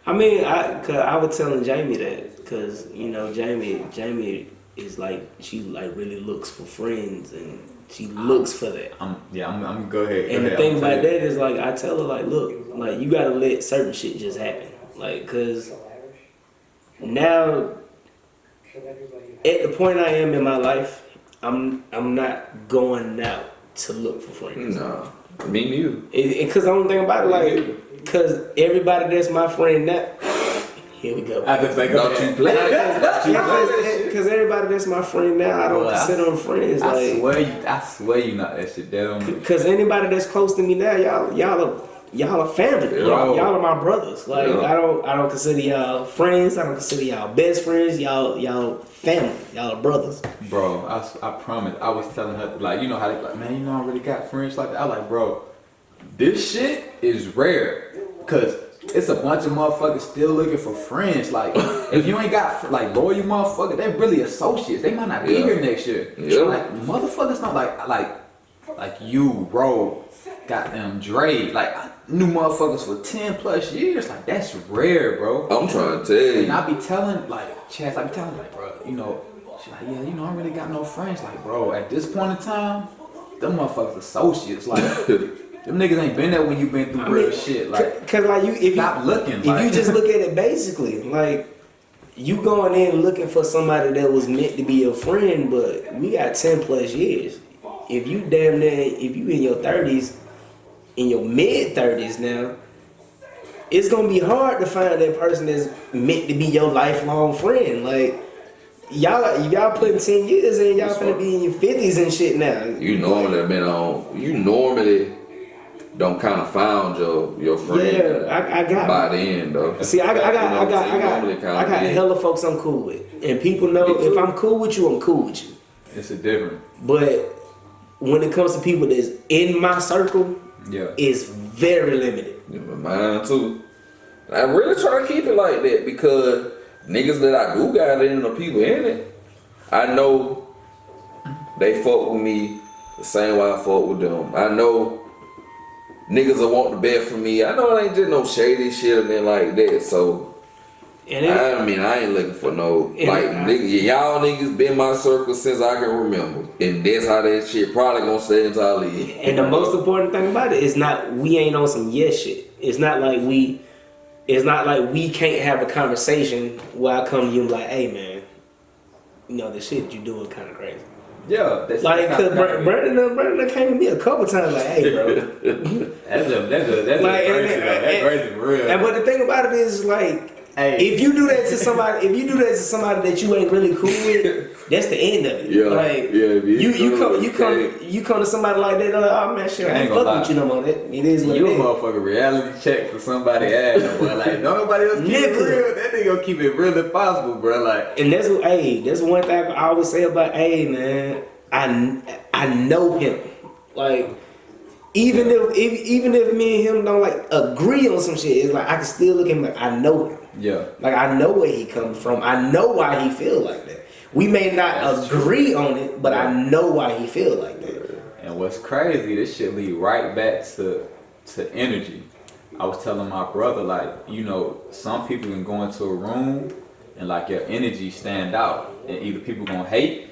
I mean, I was telling Jamie that because you know Jamie is like, she like really looks for friends and she looks for that. I'm gonna go ahead. And the thing about that is like, I tell her like, look, like you gotta let certain shit just happen, like, cause now at the point I am in my life, I'm not going out to look for friends. Nah, me neither. Because the only thing about it, like, because everybody that's my friend now, here we go. Don't you play? Because everybody that's my friend now, I don't consider them friends. I swear you not that shit down. Because anybody that's close to me now, y'all are family. Y'all are my brothers. Like I don't consider y'all friends. I don't consider y'all best friends. Y'all family. Y'all are brothers. Bro, I promise. I was telling her, like, you know how they like, man, you know I really got friends like that. I like, bro, this shit is rare. Cause it's a bunch of motherfuckers still looking for friends. Like, if you ain't got like loyal motherfuckers, they really associates. They might not be here next year. Yeah. Like motherfuckers not like you, bro. Goddamn Dre. Like I knew motherfuckers for 10 plus years. Like that's rare, bro. I'm trying to tell you. And I be telling like Chaz, like, bro, you know, she's like, yeah, you know, I don't really got no friends. Like, bro, at this point in time, them motherfuckers associates. Like them niggas ain't been there when you been through real shit. Like, cause like if stop looking. If you just look at it basically, like you going in looking for somebody that was meant to be your friend, but we got 10 plus years. If you damn near, if you in your 30s, in your mid 30s now, it's gonna be hard to find that person that's meant to be your lifelong friend. Like y'all putting 10 years in, y'all finna be in your 50s and shit now. You normally don't kind of found your friend. Yeah, I got by the end though. See, I got hella folks I'm cool with, and people know if I'm cool with you, I'm cool with you. It's a different. But when it comes to people that's in my circle, it's very limited. Yeah, mine too. I really try to keep it like that because niggas that I do got in the people in it, I know they fuck with me the same way I fuck with them. I know niggas will want the best for me. I know it ain't just no shady shit or nothing like that. So I ain't looking for no y'all niggas been my circle since I can remember, and that's how that shit probably gonna stay until I leave. And the most important thing about it is not we ain't on some yes shit. It's not like we can't have a conversation where I come to you and be like, hey man, you know the shit you doing kind of crazy. Yeah, that's like cause Brandon came to me a couple times like, hey bro, that's like, crazy for real. And but the thing about it is like, hey, if you do that to somebody, that you ain't really cool with, that's the end of it. Yeah, like you come to somebody like that, like, oh man, shit, I ain't fucking with you no more. It is what it is. You a motherfucking reality check for somebody ass, but like don't nobody else keep it real. That nigga gonna keep it real if possible, bro. Like, and that's one thing I always say about, hey man, I know him. Like Even if me and him don't like agree on some shit, it's like I can still look at him like I know him. Yeah. Like I know where he comes from. I know why he feel like that. We may not agree on it, but I know why he feel like that. And what's crazy, this shit lead right back to energy. I was telling my brother, like, you know, some people can go into a room and like your energy stand out, and either people gonna hate,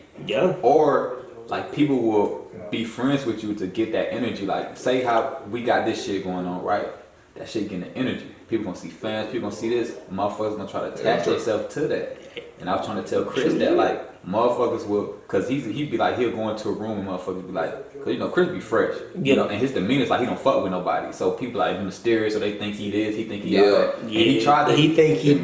or like people will be friends with you to get that energy. Like, say how we got this shit going on, right? That shit getting the energy. People gonna see fans, people gonna see this, motherfuckers gonna try to attach themselves to that. And I was trying to tell Chris that, like, motherfuckers will, cause he'd be like, he'll go into a room and motherfuckers be like, cause you know, Chris be fresh, you know, and his demeanor is like he don't fuck with nobody. So people like mysterious, or they think he this, he think he all that. And he tried to, he think he,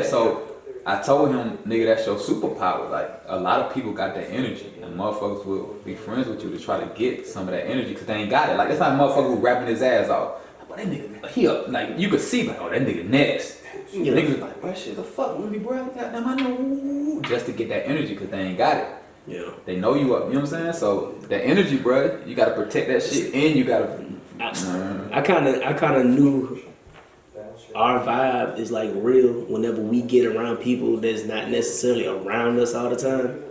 so I told him, nigga, that's your superpower. Like, a lot of people got that energy, and motherfuckers will be friends with you to try to get some of that energy, cause they ain't got it. Like, that's not a motherfucker who rapping his ass off. But that nigga, he up, like, you could see, like, oh, that nigga next. Niggas like, bro, shit, the fuck with me, bro? Goddamn, I know. Just to get that energy, cause they ain't got it. Yeah. They know you up, you know what I'm saying? So that energy, bro, you gotta protect that shit, and you gotta. I kind of knew our vibe is like real whenever we get around people that's not necessarily around us all the time,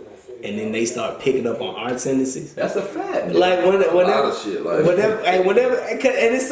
and then they start picking up on our tendencies. That's a fact. Like whenever, a lot of shit, like whenever, and it's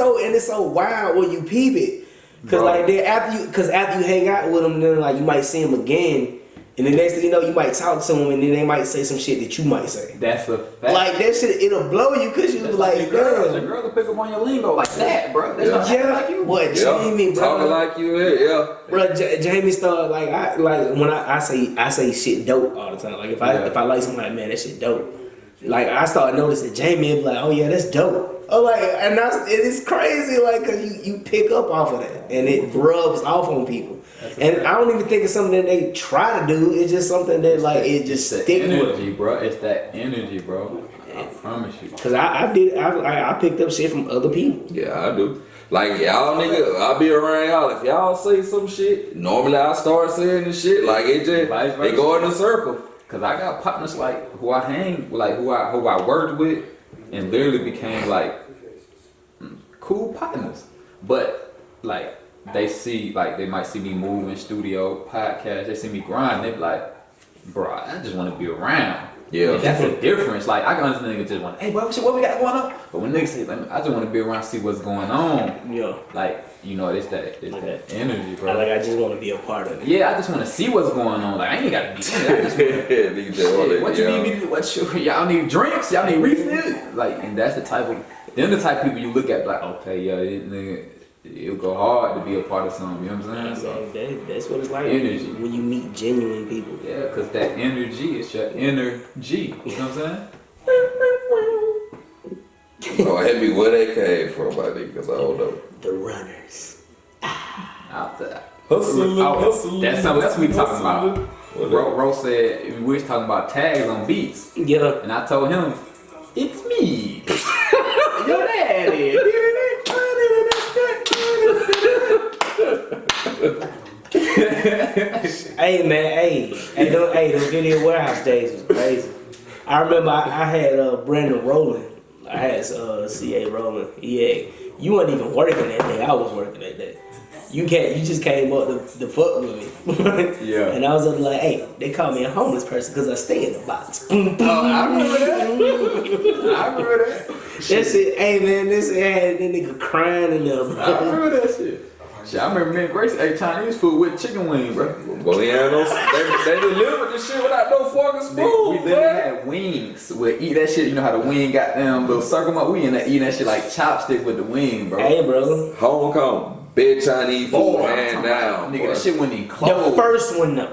so wild when you peep it. Cause like then after you hang out with them, then like you might see them again, and the next thing you know, you might talk to them, and then they might say some shit that you might say. That's a fact. Like that shit, it'll blow you, cause you like, your girl will pick up on your lingo like that, bro. That's not like you. What Jamie, bro? Talking like you, Bro, Jamie started like when I say shit dope all the time. Like if I like something, like, man, that shit dope. Like I started noticing Jamie be like, oh yeah, that's dope. Oh, like, and it's crazy, like, cause you pick up off of that, and it rubs off on people. And I don't even think it's something that they try to do. It's just something that like it just stick with energy, bro. It's that energy, bro. I promise you. Cause I picked up shit from other people. Yeah, I do. Like y'all nigga, I be around y'all. If y'all say some shit, normally I start saying the shit. Like it just they go in a circle. Cause I got partners like who I hang, like who I worked with, and literally became like cool partners. But like they might see me move in studio, podcast, they see me grind, they be like, bro, I just want to be around. Yeah, and that's the difference. Like I can understand niggas just want, hey, bro, what we got going on? But when niggas say, I just want to be around, see what's going on. Yeah, like you know, it's that energy, bro. I just want to be a part of it. Yeah, I just want to see what's going on. Like I ain't gotta be there. What you need me to do? Y'all need drinks? Y'all need refills? Like, and that's the type of people you look at, like, okay, yeah, it'll go hard to be a part of something. You know what I'm saying? So that's what it's like. Energy. When you meet genuine people. Yeah, because that energy is your energy. You know what I'm saying? Oh, hit me where they came from, my nigga, because I don't know. The runners. Out there. Hustling. That's what we talking about. Ro said we was talking about tags on beats. Yeah. And I told him, it's me. Your daddy. Hey man, those video warehouse days was crazy. I remember I had Brandon Rowland. I had CA Rowland. Yeah, you weren't even working that day. I was working that day. You just came up to fuck with me. Yeah. And I was up like, hey, they call me a homeless person because I stay in the box. I remember that. That shit, hey man, this had that nigga crying in there, bro. I remember that shit. Shit, I remember me and Grace ate Chinese food with chicken wings, bro. Well, yeah, they delivered this shit without no fucking spoon. We literally had wings. We eat that shit. You know how the wing got them little circle up. We in there eating that shit like chopstick with the wing, bro. Hey, bro. Hong Kong, big Chinese food, hand down. Nigga, that shit wasn't even close. The first one, though.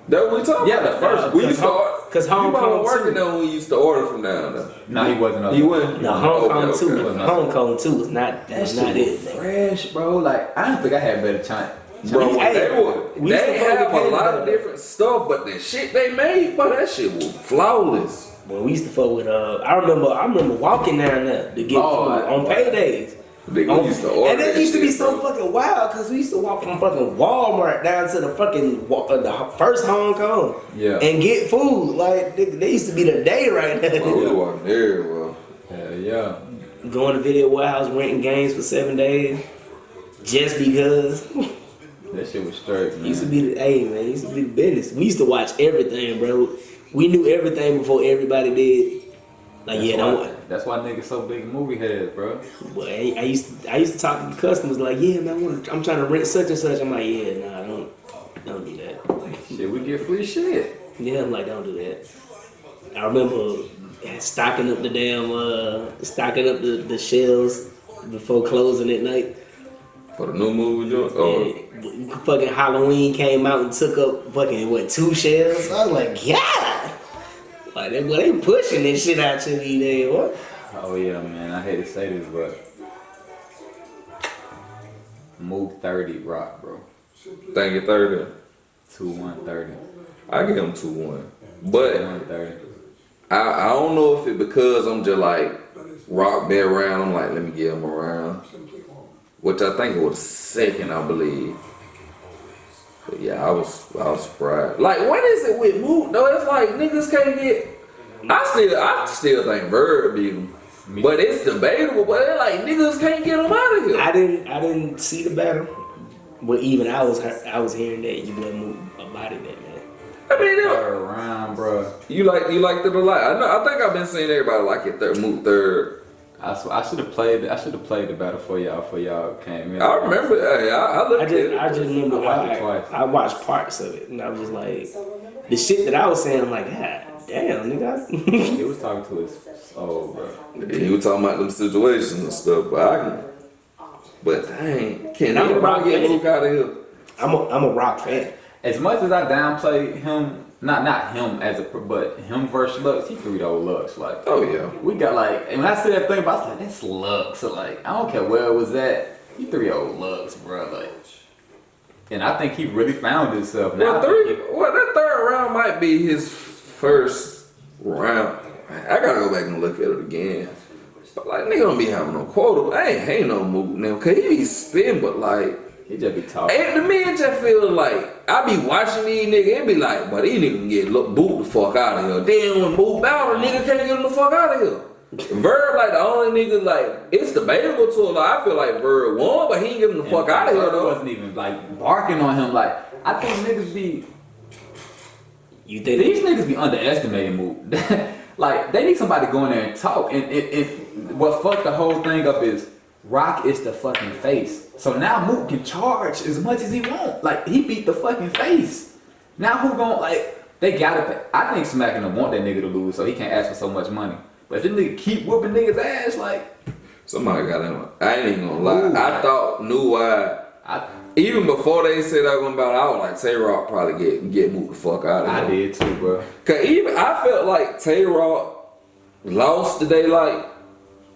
That what we talking about? Yeah, the first. We used to, because Hong Kong working there when we used to order from down there. No, he wasn't. He wasn't. No, Hong Kong too. Hong Kong too was not. That's not it. Fresh, bro. Like I don't think I had better China. Bro, they have a lot of different stuff, but the shit they made, bro, that shit was flawless. Well, we used to fuck with. I remember walking down there to get food on paydays. Used to order and it used to be so fucking wild because we used to walk from fucking Walmart down to the fucking the first Hong Kong and get food. Like they used to be the day right now. Bro, we walking there, bro. Hell yeah. going to video warehouse, renting games for 7 days, just because. That shit was straight, man. Used to be the business. We used to watch everything, bro. We knew everything before everybody did. Like, that's why niggas so big movie heads, bro. But I used to talk to the customers like, yeah, man, I'm trying to rent such and such. I'm like, yeah, nah, don't do that. Shit, we get free shit. Yeah, I'm like, don't do that. I remember stocking up the the shelves before closing at night. For the new movie, Yeah, fucking Halloween came out and took up fucking 2 shelves. I was like, God, like they pushing this shit out to me there. What? Oh yeah, man. I hate to say this, but move 30 rock, bro. Think it 30. 2-1-30. I give him 2-1, but 2-1-30. I don't know if it because I'm just like rock been around. I'm like, let me give him a round, which I think it was second, I believe. But yeah, I was surprised. Like, what is it with Mook though? It's like niggas can't get. I still think Verb beat him, but it's debatable. But it's like niggas can't get him out of here. I didn't see the battle, but even I was hearing that you wouldn't move a body that man. I mean, Third round, bro. you liked it a lot. I think I've been seeing everybody like it Mook third. I should have played the battle for y'all came in. I remember. Hey, I looked at it. I just remember watched it twice. I watched parts of it, and I was just like, the shit that I was saying, I'm like, God damn, nigga. He was talking to his soul, bro. He was talking about them situations and stuff, but dang, can't I'm a rock nobody get fan. Luke out of here? I'm a rock fan. As much as I downplay him, not him but him versus Lux, he threw those Lux. Like, Oh yeah, we got like, and when I said that thing, I was like, that's Lux. So like, I don't care where it was at. He threw old Lux, bro. Like, and I think he really found himself. Now, that third round might be his first round. I gotta go back and look at it again. But like, nigga don't be having no quota. Ain't no move now, cause he be spin, but like. he just be talking. And to me, it just feel like I be watching these niggas. It be like, but these niggas can get boot the fuck out of here. Then when move out, a nigga can't get them the fuck out of here. Verb like the only nigga like it's debatable to him. Like, I feel like Verb won, but he ain't getting the fuck out of here though. Wasn't even like barking on him. Like, I think niggas be. You think These niggas be underestimating Mook. Like, they need somebody to go in there and talk. And what fucked the whole thing up is Rock is the fucking face. So now Mook can charge as much as he want. Like, he beat the fucking face. Now who gon' like, they gotta pay. I think Smack gonna want that nigga to lose so he can't ask for so much money. But if this nigga keep whooping niggas ass, like. Somebody got him. I ain't even gonna lie. Knew why. Even before they said I was gonna battle, I was like, Tay Rock probably get moved the fuck out of here. I did too, bro. Cause even I felt like Tay Rock lost today, like.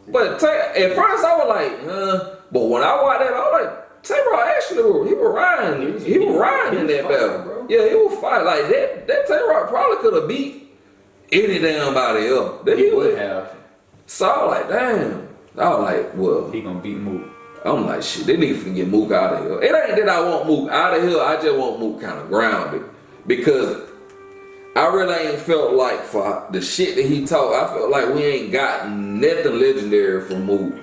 But at first I was like, but when I watched that, I was like, Tay Rock actually he was riding. He was riding in that battle, bro. Yeah, he was fighting like that. That Tay Rock probably could have beat any damn body else. He would have. So I was like, damn. I was like, well, he gonna beat Mook. I'm like, shit, they need to get Mook out of here. It ain't that I want Mook out of here, I just want Mook kind of grounded. Because I really ain't felt like for the shit that he talked, I felt like we ain't got nothing legendary from Mook.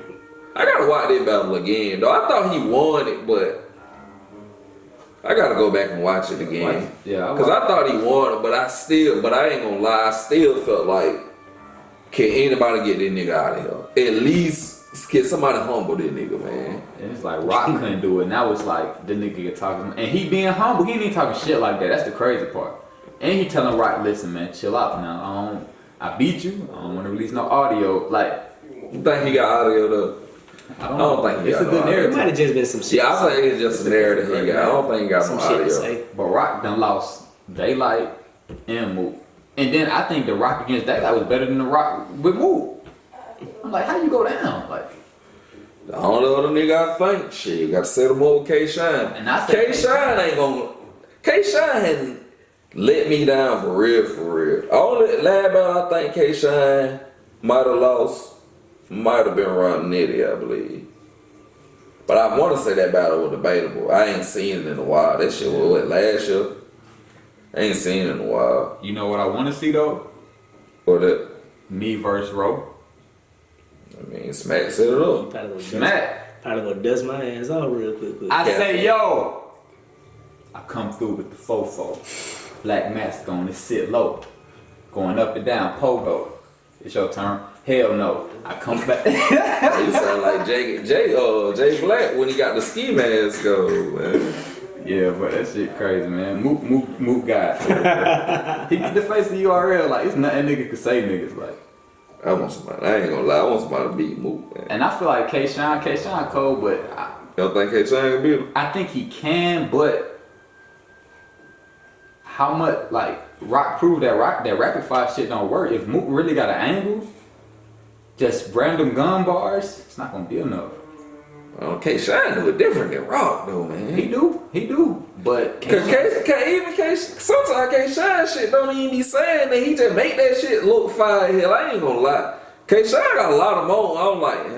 I gotta watch that battle again, though. I thought he won it, but I gotta go back and watch it again. Yeah, because I thought he won it, but I ain't gonna lie, I still felt like, can anybody get this nigga out of here? At least can somebody humble this nigga, man. And it's like Rock couldn't do it. Now it's like the nigga get talking, and he being humble. He ain't even talking shit like that. That's the crazy part. And he telling Rock, listen, man, chill out now. I beat you. I don't want to release no audio. Like, You think he got audio though? I don't think it's a good narrative. It might have just been some shit. Yeah, I think it's just a narrative he got. I don't think he got Some no shit to audio. say. But Rock done lost Daylight and Mook. And then I think the Rock against Daylight was better than the Rock with Mook. I'm like, how you go down? Like, The only other nigga I think, shit, you got to set him up with K-Shine. And I said K-Shine ain't gonna. K-Shine hadn't let me down for real, for real. Only last battle I think K-Shine might have lost, might have been around Nitty, I believe. But I want to say that battle was debatable. I ain't seen it in a while. That shit was what, last year? I ain't seen it in a while. you know what I want to see though? Or that. Me versus Ro. I mean, Smack set it up. Smack. Probably gonna dust my ass off real quick. I say, yo, I come through with the fofo. Black mask on, it sit low. Going up and down, pogo. It's your turn. Hell no. I come back. You sound like Jay Black when he got the ski mask on, man. Yeah, but that shit crazy, man. Mook guy. He get the face of the URL like it's nothing nigga could say niggas like. I want somebody. I ain't gonna lie. I want somebody to beat Mook, man. And I feel like K-Shine cold, but You don't think K-Shine can beat him? I think he can, but how much like Rock proved that rapid fire shit don't work. If Mook really got an angle, just random gun bars, it's not gonna be enough. K-Shine do it different than Rock though, man. He do. But sometimes K-Shine shit don't even be saying that. He just make that shit look fire. Hell, I ain't gonna lie. K-Shine got a lot of more. I'm like,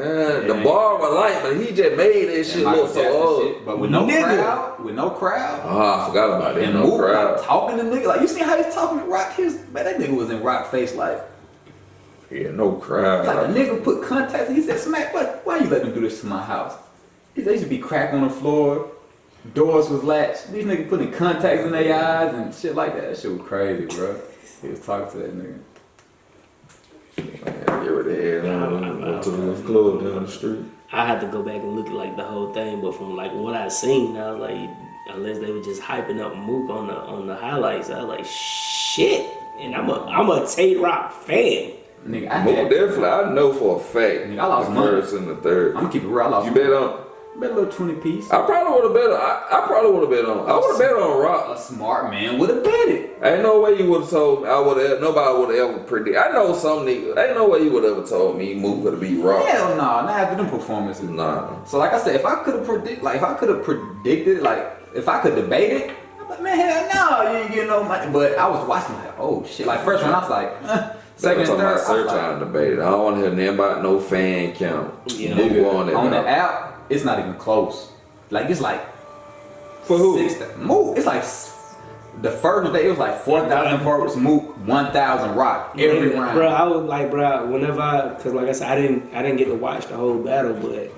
the bar I like, but he just made that shit look so old. But with no crowd. Oh, I forgot about that. And No Mook crowd. like, talking to niggas. Like you see how he's talking to Rock? Man, that nigga was in Rock face like. Yeah, no crowd. Like a nigga put contacts and he said, Smack, why you let them do this to my house? They used to be crack on the floor, doors was latched. These niggas putting contacts in their eyes and shit like that. That shit was crazy, bro. He was talking to that nigga. Man, get rid of the go to the club down the street. I had to go back and look at like the whole thing, but from like what I seen, I was like, unless they were just hyping up Mook on the highlights, I was like, shit. And I'm a Tay Rock fan. Nigga, Mook definitely, I know for a fact. Nigga, I lost the money. first and the third. I'm gonna keep it real. I lost You money. bet on? Bet a little 20 piece. I probably would have bet on. I probably would have bet on. I would have bet on Rock. A smart man would have bet it. Ain't no way you would have told me. Nobody would have ever predict. I know some niggas. Ain't no way you would have ever told me Mook could have beat Rock. Hell no, not after them performances. Nah. So like I said, if I could have predicted, like if I could debate it, I'm like, man, hell no, you ain't getting no money. But I was watching like, oh shit. Like first round, I was like, second and talking third, about search I was like, on debate. I don't want to hear nothing about no fan count. Yeah. Nigga on the app, it's not even close. Like it's like For who? Mook. It's like the first day it was like 4,000 votes. Mook, 1,000 Rock every round. Bro, I was like, bro, cause like I said, I didn't get to watch the whole battle, but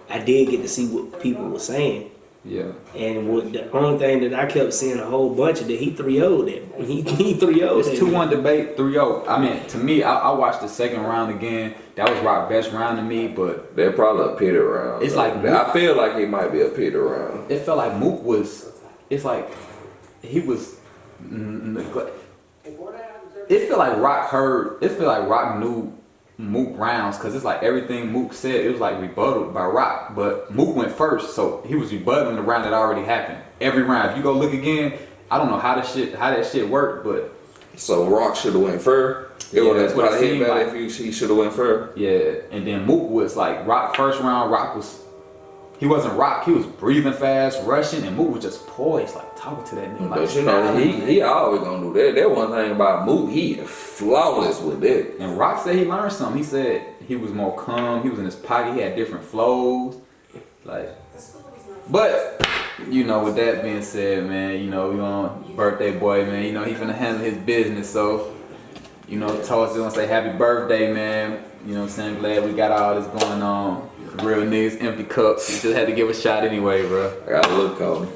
I did get to see what people were saying. Yeah. And what the only thing that I kept seeing a whole bunch of that he 3-0'd it. He 3-0'd It's 2-1 debate, 3-0. I mean, to me, I watched the second round again. That was Rock's best round to me, but They're probably a pity round. It's like I feel like it might be a pity round. it felt like Mook was. It's like he was. It felt like Rock heard. It felt like Rock knew Mook rounds because it's like everything Mook said. It was like rebutted by Rock, but Mook went first, so he was rebutting the round that already happened. Every round, if you go look again, I don't know how that shit worked, but So Rock should have went first. It would have probably hit better if he should have went first. yeah. And then Mook was like Rock first round. Rock was. He wasn't Rock. He was breathing fast, rushing, and Mook was just poised, like talking to that nigga. But Like, you know, he always gonna do that. That one thing about Mook, he flawless with that. And Rock said he learned something. He said he was more calm. He was in his pocket. He had different flows. Like, but you know, with that being said, man, you know, we on birthday boy, man. You know, he finna handle his business. So, you know, told us gonna say happy birthday, man. You know what I'm saying? Glad we got all this going on. Real niggas, empty cups. We just had to give a shot anyway, bro. I got a look on him.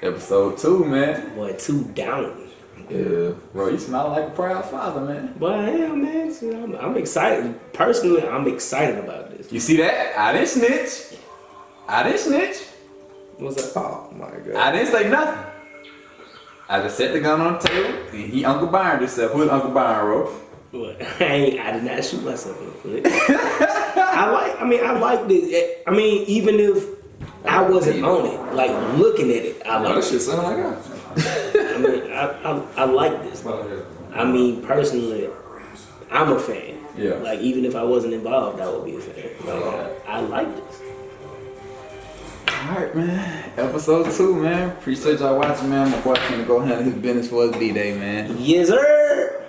Episode 2, man. Boy, 2 down. Yeah. Bro, you smell like a proud father, man. But yeah, man, see, I'm excited. Personally, I'm excited about this. You see that? I didn't snitch. What's up? Oh my god. I didn't say nothing. I just set the gun on the table and he Uncle Byron himself. Who's Uncle Byron, bro? What? I did not shoot myself in the foot. I like this. I mean, even if I wasn't on it, like looking at it, I like That shit it. sound like that. I mean, I like this. I mean, personally, I'm a fan. Yeah. Like, even if I wasn't involved, I would be a fan. Like, I like this. Alright, man. Episode 2, man. Appreciate y'all watching, man. My boy finna go handle his business for his B-Day, man. Yes, sir.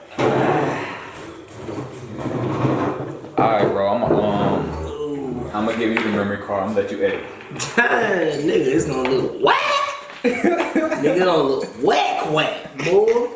Alright, bro. I'm gonna give you the memory card. I'm gonna let you edit. Nigga, it's gonna look whack. Nigga, it's gonna look whack, boy.